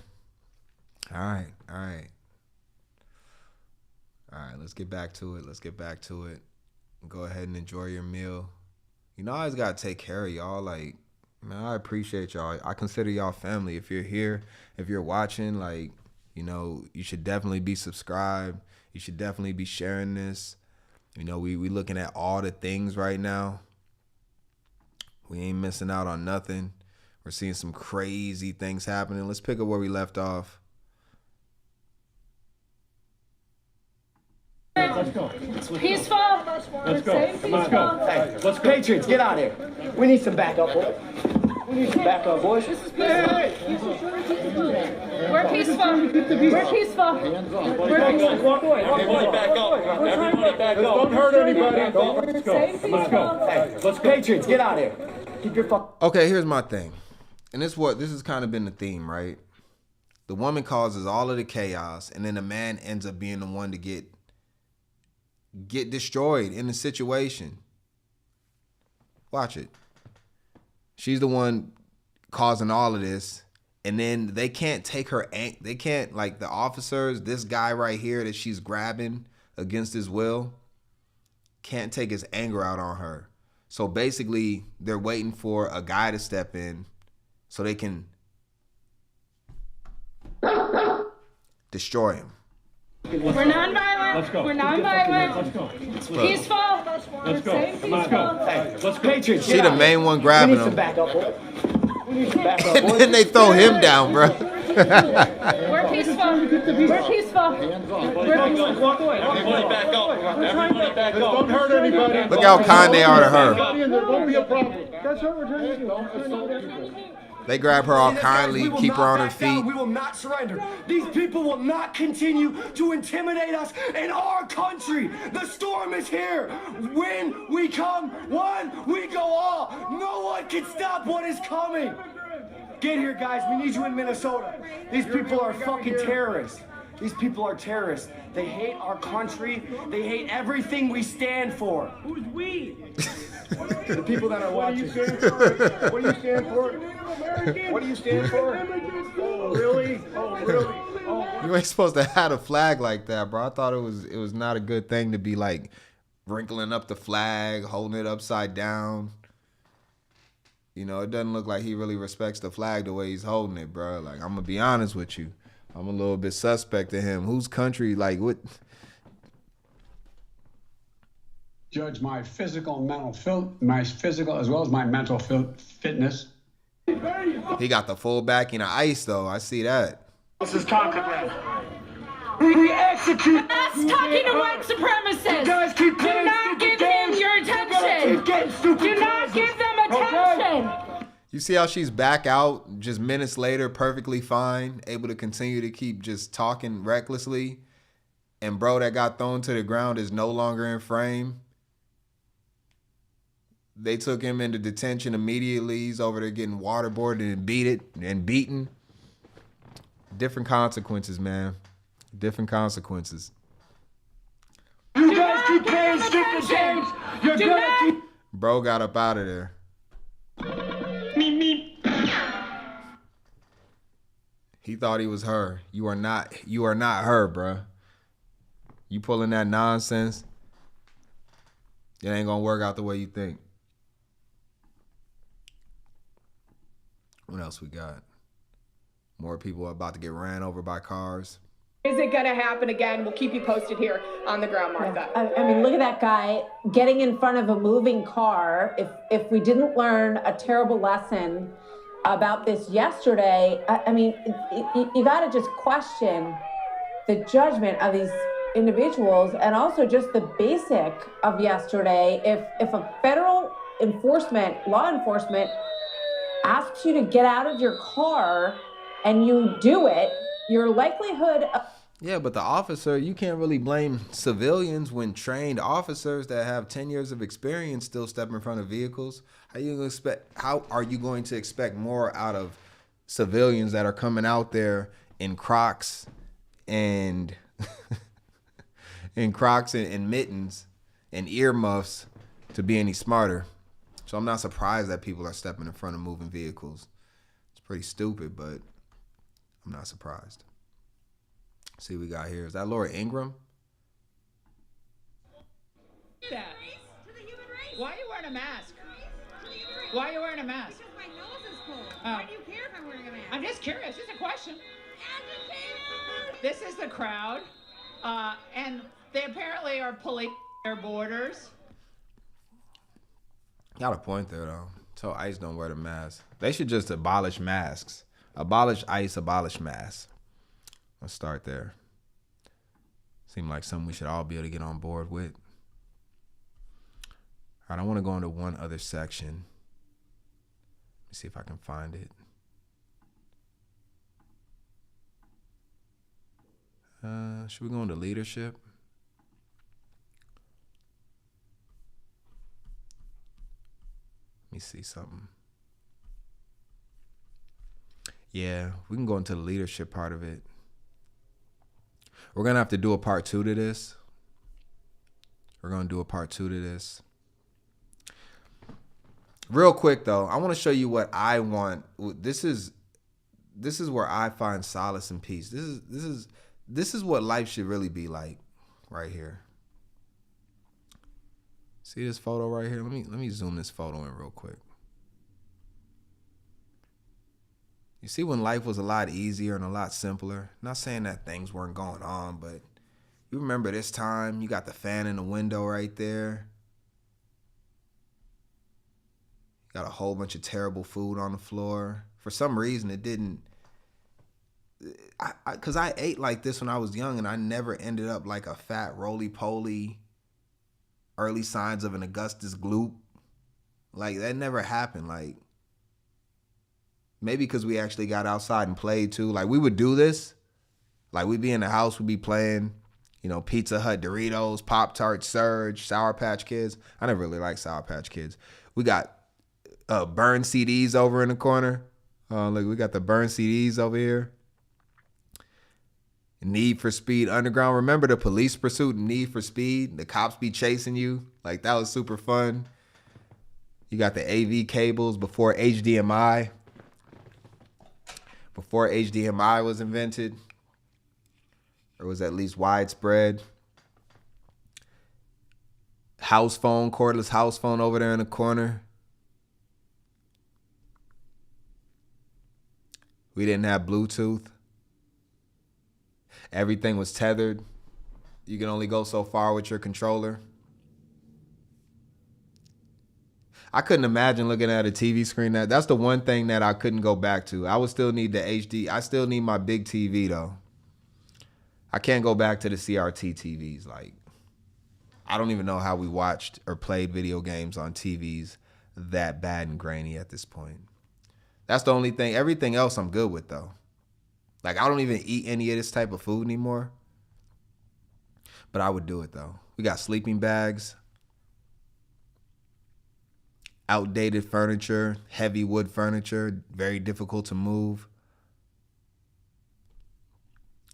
All right. Let's get back to it. Go ahead and enjoy your meal. You know, I always gotta take care of y'all. Like, man, I appreciate y'all. I consider y'all family. If you're here, if you're watching, like, you know, you should definitely be subscribed. You should definitely be sharing this. You know, we looking at all the things right now. We ain't missing out on nothing. We're seeing some crazy things happening. Let's pick up where we left off. Let's go. Peaceful. Let's go. Hey, let's Patriots, get out of here. We need some backup, boys. This is peaceful. We're peaceful. We're peaceful. Walk away. Everybody back up. Everybody back up. Don't hurt anybody. Let's go. Hey, let's Patriots, get out of here. Keep your fuck. Okay, here's my thing. And this has kind of been the theme, right? The woman causes all of the chaos, and then the man ends up being the one to get destroyed in the situation. Watch it. She's the one causing all of this, and then they can't take her. They can't, like, the officers, this guy right here that she's grabbing against his will, can't take his anger out on her. So basically, they're waiting for a guy to step in so they can destroy him. We're nonviolent. Let's go. We're nonviolent. Let's go. Peaceful. Let's go. Let's go. Hey, let's Patriots. She the main one grabbing him. And then they throw him down, bro. We're peaceful. We're peaceful. Walk away. Everybody back up. Everybody back up. Don't hurt anybody. Look how kind they are to her. Don't be a problem. That's what we're trying to do. They grab her all kindly, keep her on her feet. We will not surrender. These people will not continue to intimidate us in our country. The storm is here. When we come one, we go all. No one can stop what is coming. Get here, guys. We need you in Minnesota. These people are fucking terrorists. These people are terrorists. They hate our country. They hate everything we stand for. Who's we? The people that are watching. What do you stand for? What do you stand for? Oh, really? Oh, really? Oh. You ain't supposed to have a flag like that, bro. I thought it was not a good thing to be like wrinkling up the flag, holding it upside down. You know, it doesn't look like he really respects the flag the way he's holding it, bro. Like, I'm gonna be honest with you. I'm a little bit suspect of him. Whose country, like, what? Judge my physical and mental my physical as well as my mental fitness. He got the full backing of ICE, though. I see that. This is talking about. We execute. That's talking to white supremacists. You guys keep Do not give him your attention. Do not give them attention. You see how she's back out just minutes later, perfectly fine, able to continue to keep just talking recklessly. And bro that got thrown to the ground is no longer in frame. They took him into detention immediately. He's over there getting waterboarded and beaten. Different consequences, man. Different consequences. You guys keep playing stupid games. You're gonna keep. Bro got up out of there. He thought he was her. You are not her, bruh. You pulling that nonsense, it ain't gonna work out the way you think. What else we got? More people are about to get ran over by cars. Is it gonna happen again? We'll keep you posted here on the ground, Martha. I mean, look at that guy getting in front of a moving car. If we didn't learn a terrible lesson about this yesterday, I mean, you got to just question the judgment of these individuals, and also just the basic of yesterday. If a federal law enforcement asks you to get out of your car and you do it, your likelihood of... Yeah, but the officer, you can't really blame civilians when trained officers that have 10 years of experience still step in front of vehicles. How are you going to expect more out of civilians that are coming out there in Crocs and and mittens and earmuffs to be any smarter? So I'm not surprised that people are stepping in front of moving vehicles. It's pretty stupid, but I'm not surprised. See what we got here. Is that Laura Ingram? That. Why are you wearing a mask? Why are you wearing a mask? Because my nose is cold. Oh. Why do you care if I'm wearing a mask? I'm just curious. Just a question. This is the crowd, and they apparently are pulling their borders. Got a point there, though. So ICE don't wear the mask. They should just abolish masks. Abolish ICE, abolish masks. Let's start there. Seems like something we should all be able to get on board with. All right, I want to go into one other section. Let me see if I can find it. Should we go into leadership? Let me see something. Yeah, we can go into the leadership part of it. We're going to have to do a part 2 to this. We're going to do a part 2 to this. Real quick, though, I want to show you what I want. This is where I find solace and peace. This is what life should really be like right here. See this photo right here? Let me zoom this photo in real quick. You see when life was a lot easier and a lot simpler? Not saying that things weren't going on, but you remember this time, you got the fan in the window right there. You got a whole bunch of terrible food on the floor. For some reason, it didn't, because I ate like this when I was young and I never ended up like a fat roly-poly, early signs of an Augustus gloop. Like that never happened. Like, maybe because we actually got outside and played too. Like we would do this. Like we'd be in the house, we'd be playing, Pizza Hut, Doritos, Pop-Tarts, Surge, Sour Patch Kids. I never really liked Sour Patch Kids. We got Burn CDs over in the corner. Look, we got the Burn CDs over here. Need for Speed Underground. Remember the Police Pursuit and Need for Speed? The cops be chasing you. Like that was super fun. You got the AV cables before HDMI. Before HDMI was invented, or was at least widespread. House phone, cordless house phone over there in the corner. We didn't have Bluetooth. Everything was tethered. You can only go so far with your controller. I couldn't imagine looking at a TV screen. That's the one thing that I couldn't go back to. I would still need the HD. I still need my big TV though. I can't go back to the CRT TVs. Like, I don't even know how we watched or played video games on TVs that bad and grainy at this point. That's the only thing. Everything else I'm good with though. Like, I don't even eat any of this type of food anymore. But I would do it though. We got sleeping bags. outdated furniture, heavy wood furniture, very difficult to move.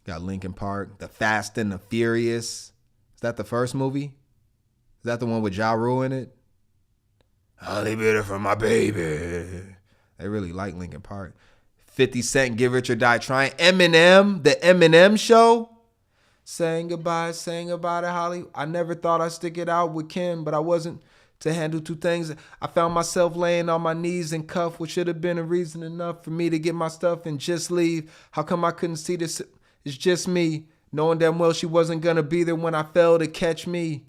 Got Linkin Park, The Fast and the Furious. Is that the first movie? Is that the one with Ja Rule in it? I'll leave it for my baby. They really like Linkin Park. 50 Cent, Get Rich or Die Trying. Eminem, the Eminem Show. Saying goodbye to Holly. I never thought I'd stick it out with Kim, but I wasn't to handle two things. I found myself laying on my knees in cuff, which should have been a reason enough for me to get my stuff and just leave. How come I couldn't see this? It's just me, knowing damn well she wasn't gonna be there when I fell to catch me.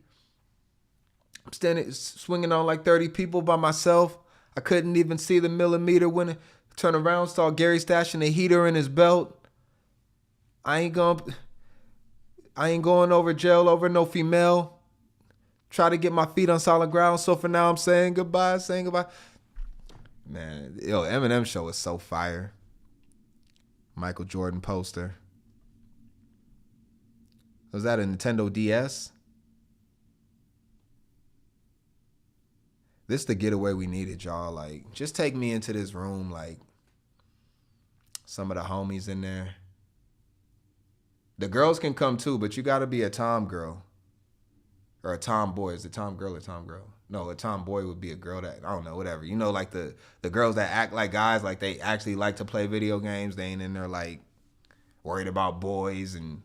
I'm standing, swinging on like 30 people by myself. I couldn't even see the millimeter when I turned around, saw Gary stashing a heater in his belt. I ain't going over jail over no female. Try to get my feet on solid ground. So for now, I'm saying goodbye. Man, yo, Eminem Show is so fire. Michael Jordan poster. Was that a Nintendo DS? This the getaway we needed, y'all. Like, just take me into this room, like, some of the homies in there. The girls can come too, but you gotta be a tom girl. Or a tomboy. Is it tom girl or tom girl? No, a tomboy would be a girl that, I don't know, whatever. You know, like the girls that act like guys, like they actually like to play video games. They ain't in there like worried about boys and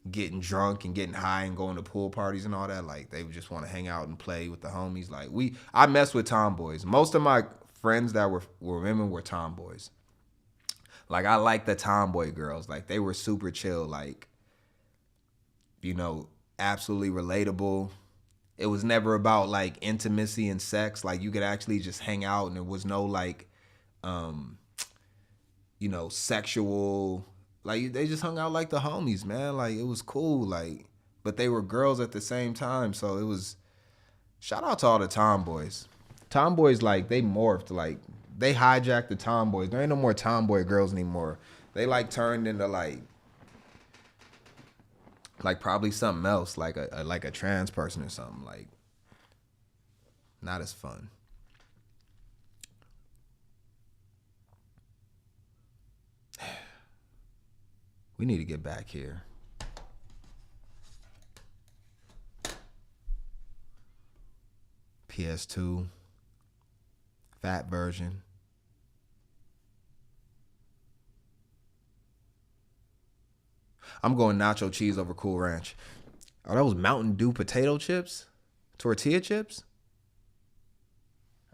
getting drunk and getting high and going to pool parties and all that. Like, they just want to hang out and play with the homies. Like, I mess with tomboys. Most of my friends that were women were tomboys. Like, I like the tomboy girls. Like, they were super chill. Like, you know, absolutely relatable. It was never about like intimacy and sex. Like, you could actually just hang out and there was no like, you know, sexual. Like, they just hung out like the homies, man. Like, it was cool. Like, but they were girls at the same time. So it was, shout out to all the tomboys. Tomboys, like, they morphed. Like, they hijacked the tomboys. There ain't no more tomboy girls anymore. They like turned into like probably something else, like a trans person or something. Like, not as fun. We need to get back here. PS2, fat version. I'm going nacho cheese over Cool Ranch. Oh, that was Mountain Dew potato chips? Tortilla chips?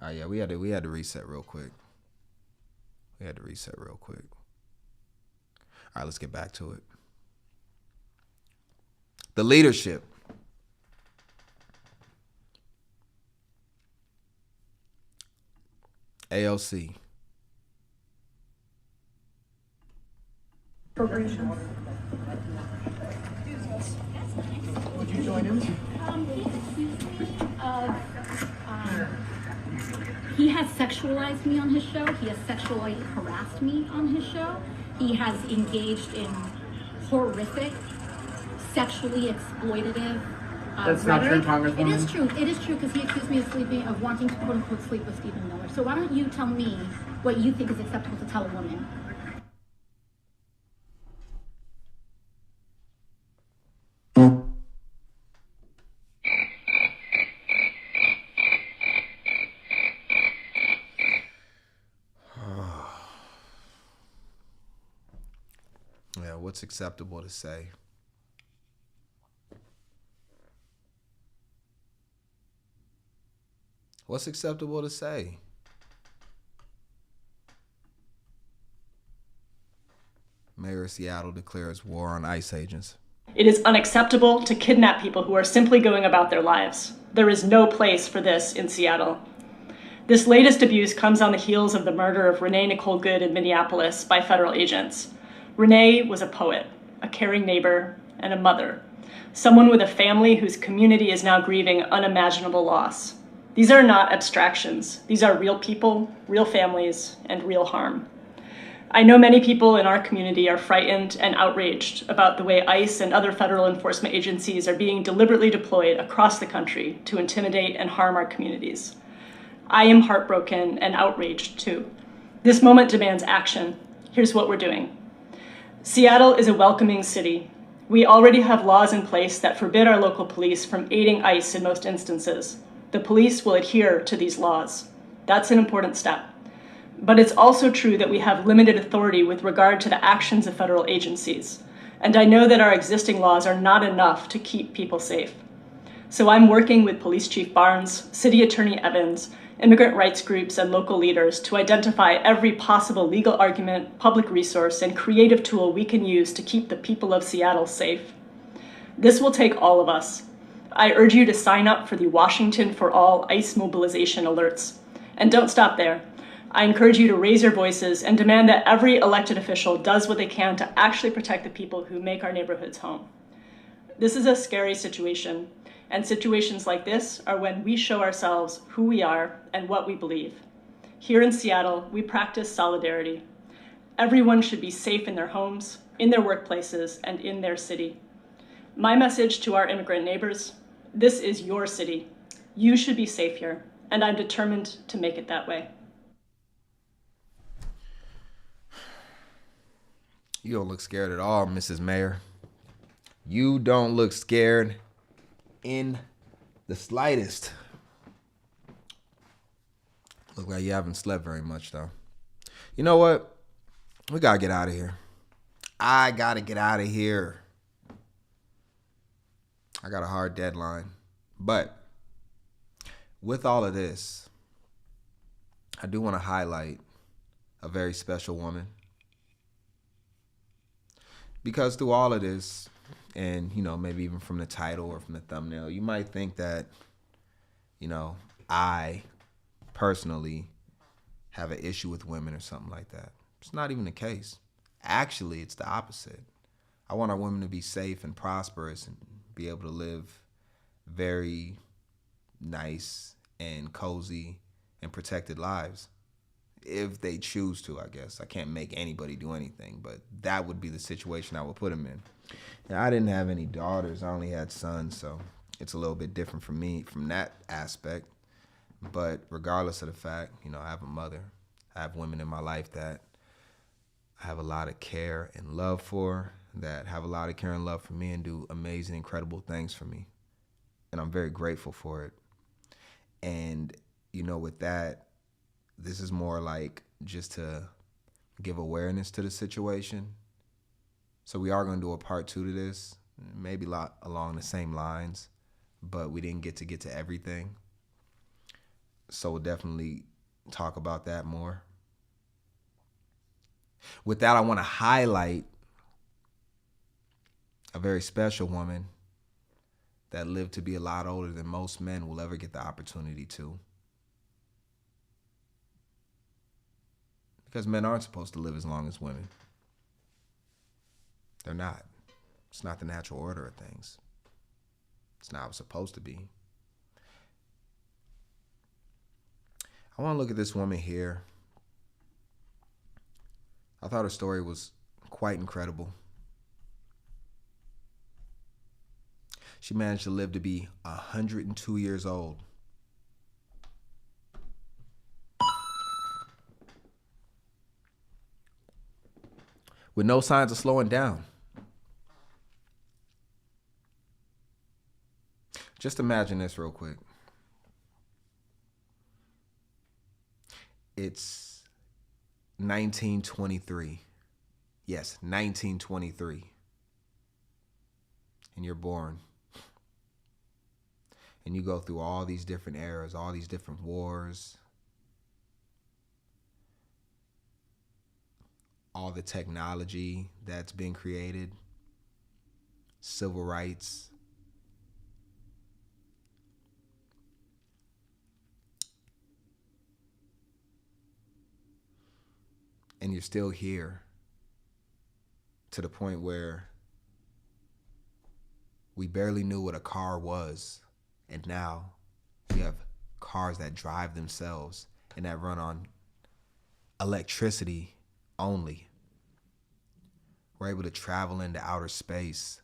Oh yeah, we had to reset real quick. All right, let's get back to it. The leadership. AOC. Would you join him? He has sexualized me on his show. He has sexually harassed me on his show. He has engaged in horrific, sexually exploitative That's not true, rhetoric. Congresswoman. It is true. It is true because he accused me of wanting to quote unquote sleep with Stephen Miller. So why don't you tell me what you think is acceptable to tell a woman? Yeah, what's acceptable to say? What's acceptable to say? Mayor of Seattle declares war on ICE agents. It is unacceptable to kidnap people who are simply going about their lives. There is no place for this in Seattle. This latest abuse comes on the heels of the murder of Renee Nicole Good in Minneapolis by federal agents. Renee was a poet, a caring neighbor, and a mother. Someone with a family whose community is now grieving unimaginable loss. These are not abstractions. These are real people, real families, and real harm. I know many people in our community are frightened and outraged about the way ICE and other federal enforcement agencies are being deliberately deployed across the country to intimidate and harm our communities. I am heartbroken and outraged too. This moment demands action. Here's what we're doing. Seattle is a welcoming city. We already have laws in place that forbid our local police from aiding ICE in most instances. The police will adhere to these laws. That's an important step. But it's also true that we have limited authority with regard to the actions of federal agencies. And I know that our existing laws are not enough to keep people safe. So I'm working with Police Chief Barnes, City Attorney Evans, immigrant rights groups, and local leaders to identify every possible legal argument, public resource, and creative tool we can use to keep the people of Seattle safe. This will take all of us. I urge you to sign up for the Washington for All ICE mobilization alerts. And don't stop there. I encourage you to raise your voices and demand that every elected official does what they can to actually protect the people who make our neighborhoods home. This is a scary situation. And situations like this are when we show ourselves who we are and what we believe. Here in Seattle, we practice solidarity. Everyone should be safe in their homes, in their workplaces, and in their city. My message to our immigrant neighbors, this is your city. You should be safe here, and I'm determined to make it that way. You don't look scared at all, Mrs. Mayor. You don't look scared in the slightest. Look like you haven't slept very much, though. You know what? We gotta get out of here. I gotta get out of here. I got a hard deadline. But with all of this, I do want to highlight a very special woman. Because through all of this, and, you know, maybe even from the title or from the thumbnail, you might think that, you know, I personally have an issue with women or something like that. It's not even the case. Actually, it's the opposite. I want our women to be safe and prosperous and be able to live very nice and cozy and protected lives. If they choose to, I guess. I can't make anybody do anything, but that would be the situation I would put them in. Now, I didn't have any daughters. I only had sons, so it's a little bit different for me from that aspect. But regardless of the fact, you know, I have a mother. I have women in my life that I have a lot of care and love for, that have a lot of care and love for me and do amazing, incredible things for me. And I'm very grateful for it. And, you know, with that, this is more like just to give awareness to the situation. So we are going to do a part 2 to this, maybe a lot along the same lines, but we didn't get to everything. So we'll definitely talk about that more. With that, I want to highlight a very special woman that lived to be a lot older than most men will ever get the opportunity to. Because men aren't supposed to live as long as women. They're not. It's not the natural order of things. It's not how it's supposed to be. I want to look at this woman here. I thought her story was quite incredible. She managed to live to be 102 years old. With no signs of slowing down. Just imagine this real quick. It's 1923. Yes, 1923. And you're born. And you go through all these different eras, all these different wars, all the technology that's been created, civil rights. And you're still here to the point where we barely knew what a car was. And now we have cars that drive themselves and that run on electricity only. We're able to travel into outer space.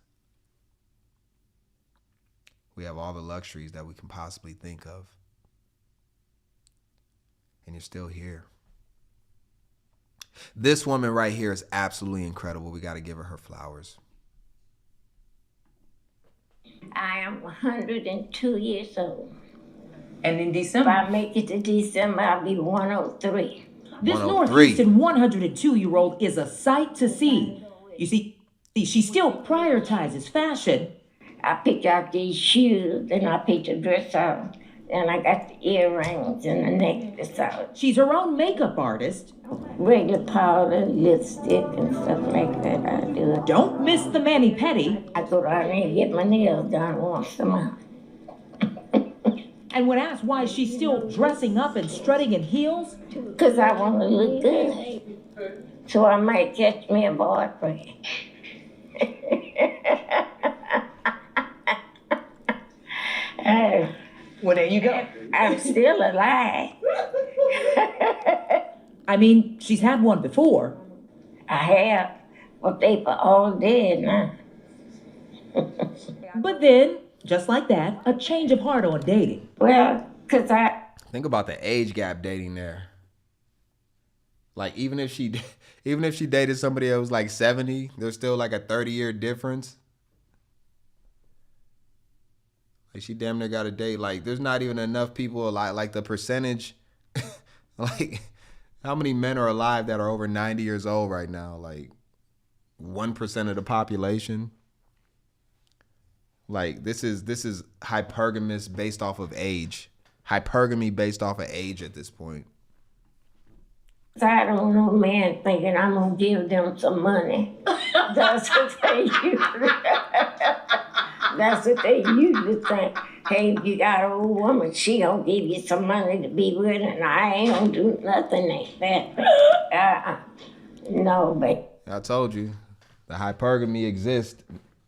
We have all the luxuries that we can possibly think of. and you're still here. This woman right here is absolutely incredible. We got to give her flowers. I am 102 years old. And in December? If I make it to December, I'll be 103. This 103. Northeastern 102-year-old is a sight to see. You see, she still prioritizes fashion. I picked out these shoes, then I picked the dress out, and I got the earrings and the necklace out. She's her own makeup artist. Regular powder, lipstick, and stuff like that I do. Don't miss the mani-pedi. I go down there and get my nails done once a month. And when asked why she's still dressing up and strutting in heels? Because I want to look good. So I might catch me a boyfriend. Well, there you go. I'm still alive. I mean, she's had one before. I have, but they all dead now. But then, just like that, a change of heart on dating. Well, because Think about the age gap dating there. Like, even if she dated somebody that was like 70, there's still like a 30-year difference. Like, she damn near got a date. Like, there's not even enough people alive. Like, the percentage, like, how many men are alive that are over 90 years old right now? Like, 1% of the population. Like, this is hypergamous based off of age. Hypergamy based off of age at this point. I don't know man thinking I'm going to give them some money. That's what they usually, that's what they usually think. Hey, if you got an old woman, she going to give you some money to be with her, and I ain't going to do nothing like that. No, babe. I told you, the hypergamy exists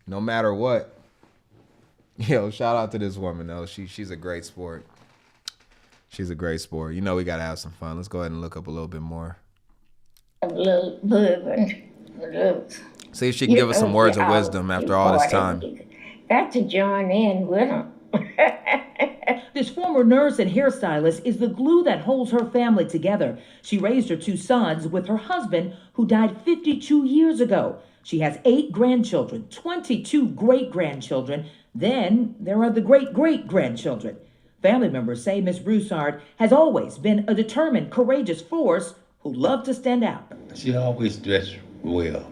no matter what. Yo, shout out to this woman, though. She's a great sport. She's a great sport. You know we got to have some fun. Let's go ahead and look up a little bit more. A little bourbon. See if she can give us some words of wisdom after all this time. Got to join in with them. This former nurse and hairstylist is the glue that holds her family together. She raised her 2 sons with her husband, who died 52 years ago. She has 8 grandchildren, 22 great-grandchildren. Then there are the great-great-grandchildren. Family members say Miss Broussard has always been a determined, courageous force who loved to stand out. She always dressed well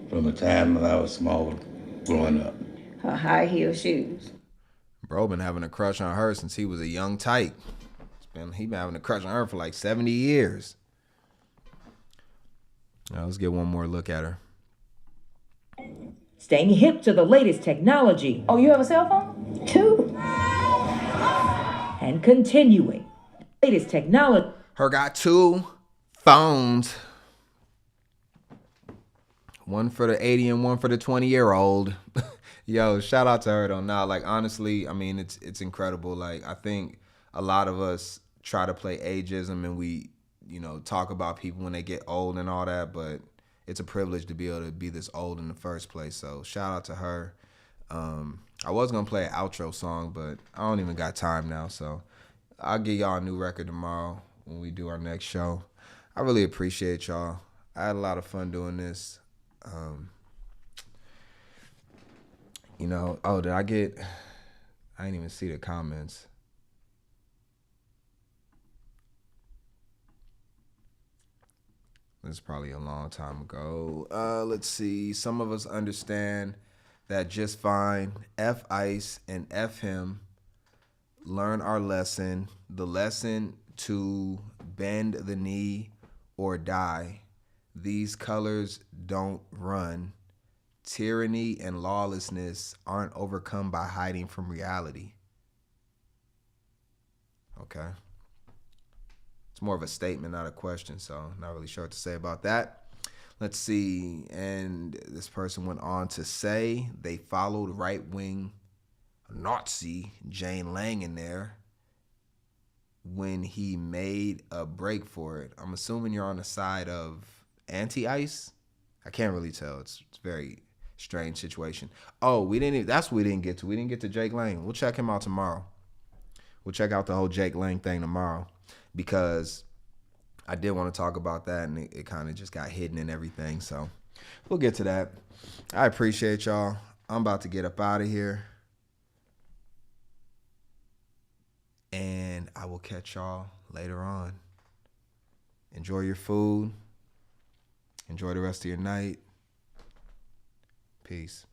from the time I was small growing up. Her high heel shoes. Bro been having a crush on her since he was a young tyke. He been having a crush on her for like 70 years. Now let's get one more look at her. Staying hip to the latest technology. Oh, you have a cell phone? 2. And continuing. Latest technology. Her got 2 phones. One for the 80 and one for the 20-year-old. Yo, shout out to her though. Nah, like honestly, I mean it's incredible. Like I think a lot of us try to play ageism and we, talk about people when they get old and all that, but it's a privilege to be able to be this old in the first place. So shout out to her. I was gonna play an outro song, but I don't even got time now. So I'll give y'all a new record tomorrow when we do our next show. I really appreciate y'all. I had a lot of fun doing this. Oh, I didn't even see the comments. This is probably a long time ago. Let's see. Some of us understand that just fine. F ICE and F him. Learn our lesson. The lesson to bend the knee or die. These colors don't run. Tyranny and lawlessness aren't overcome by hiding from reality. Okay. It's more of a statement, not a question, so not really sure what to say about that. Let's see. And this person went on to say they followed right-wing Nazi Jane Lang in there when he made a break for it. I'm assuming you're on the side of anti-ICE. I can't really tell. It's very strange situation. Oh, that's what we didn't get to. We didn't get to Jake Lang. We'll check him out tomorrow. We'll check out the whole Jake Lang thing tomorrow. because I did want to talk about that, and it kind of just got hidden and everything. So we'll get to that. I appreciate y'all. I'm about to get up out of here. And I will catch y'all later on. Enjoy your food. Enjoy the rest of your night. Peace.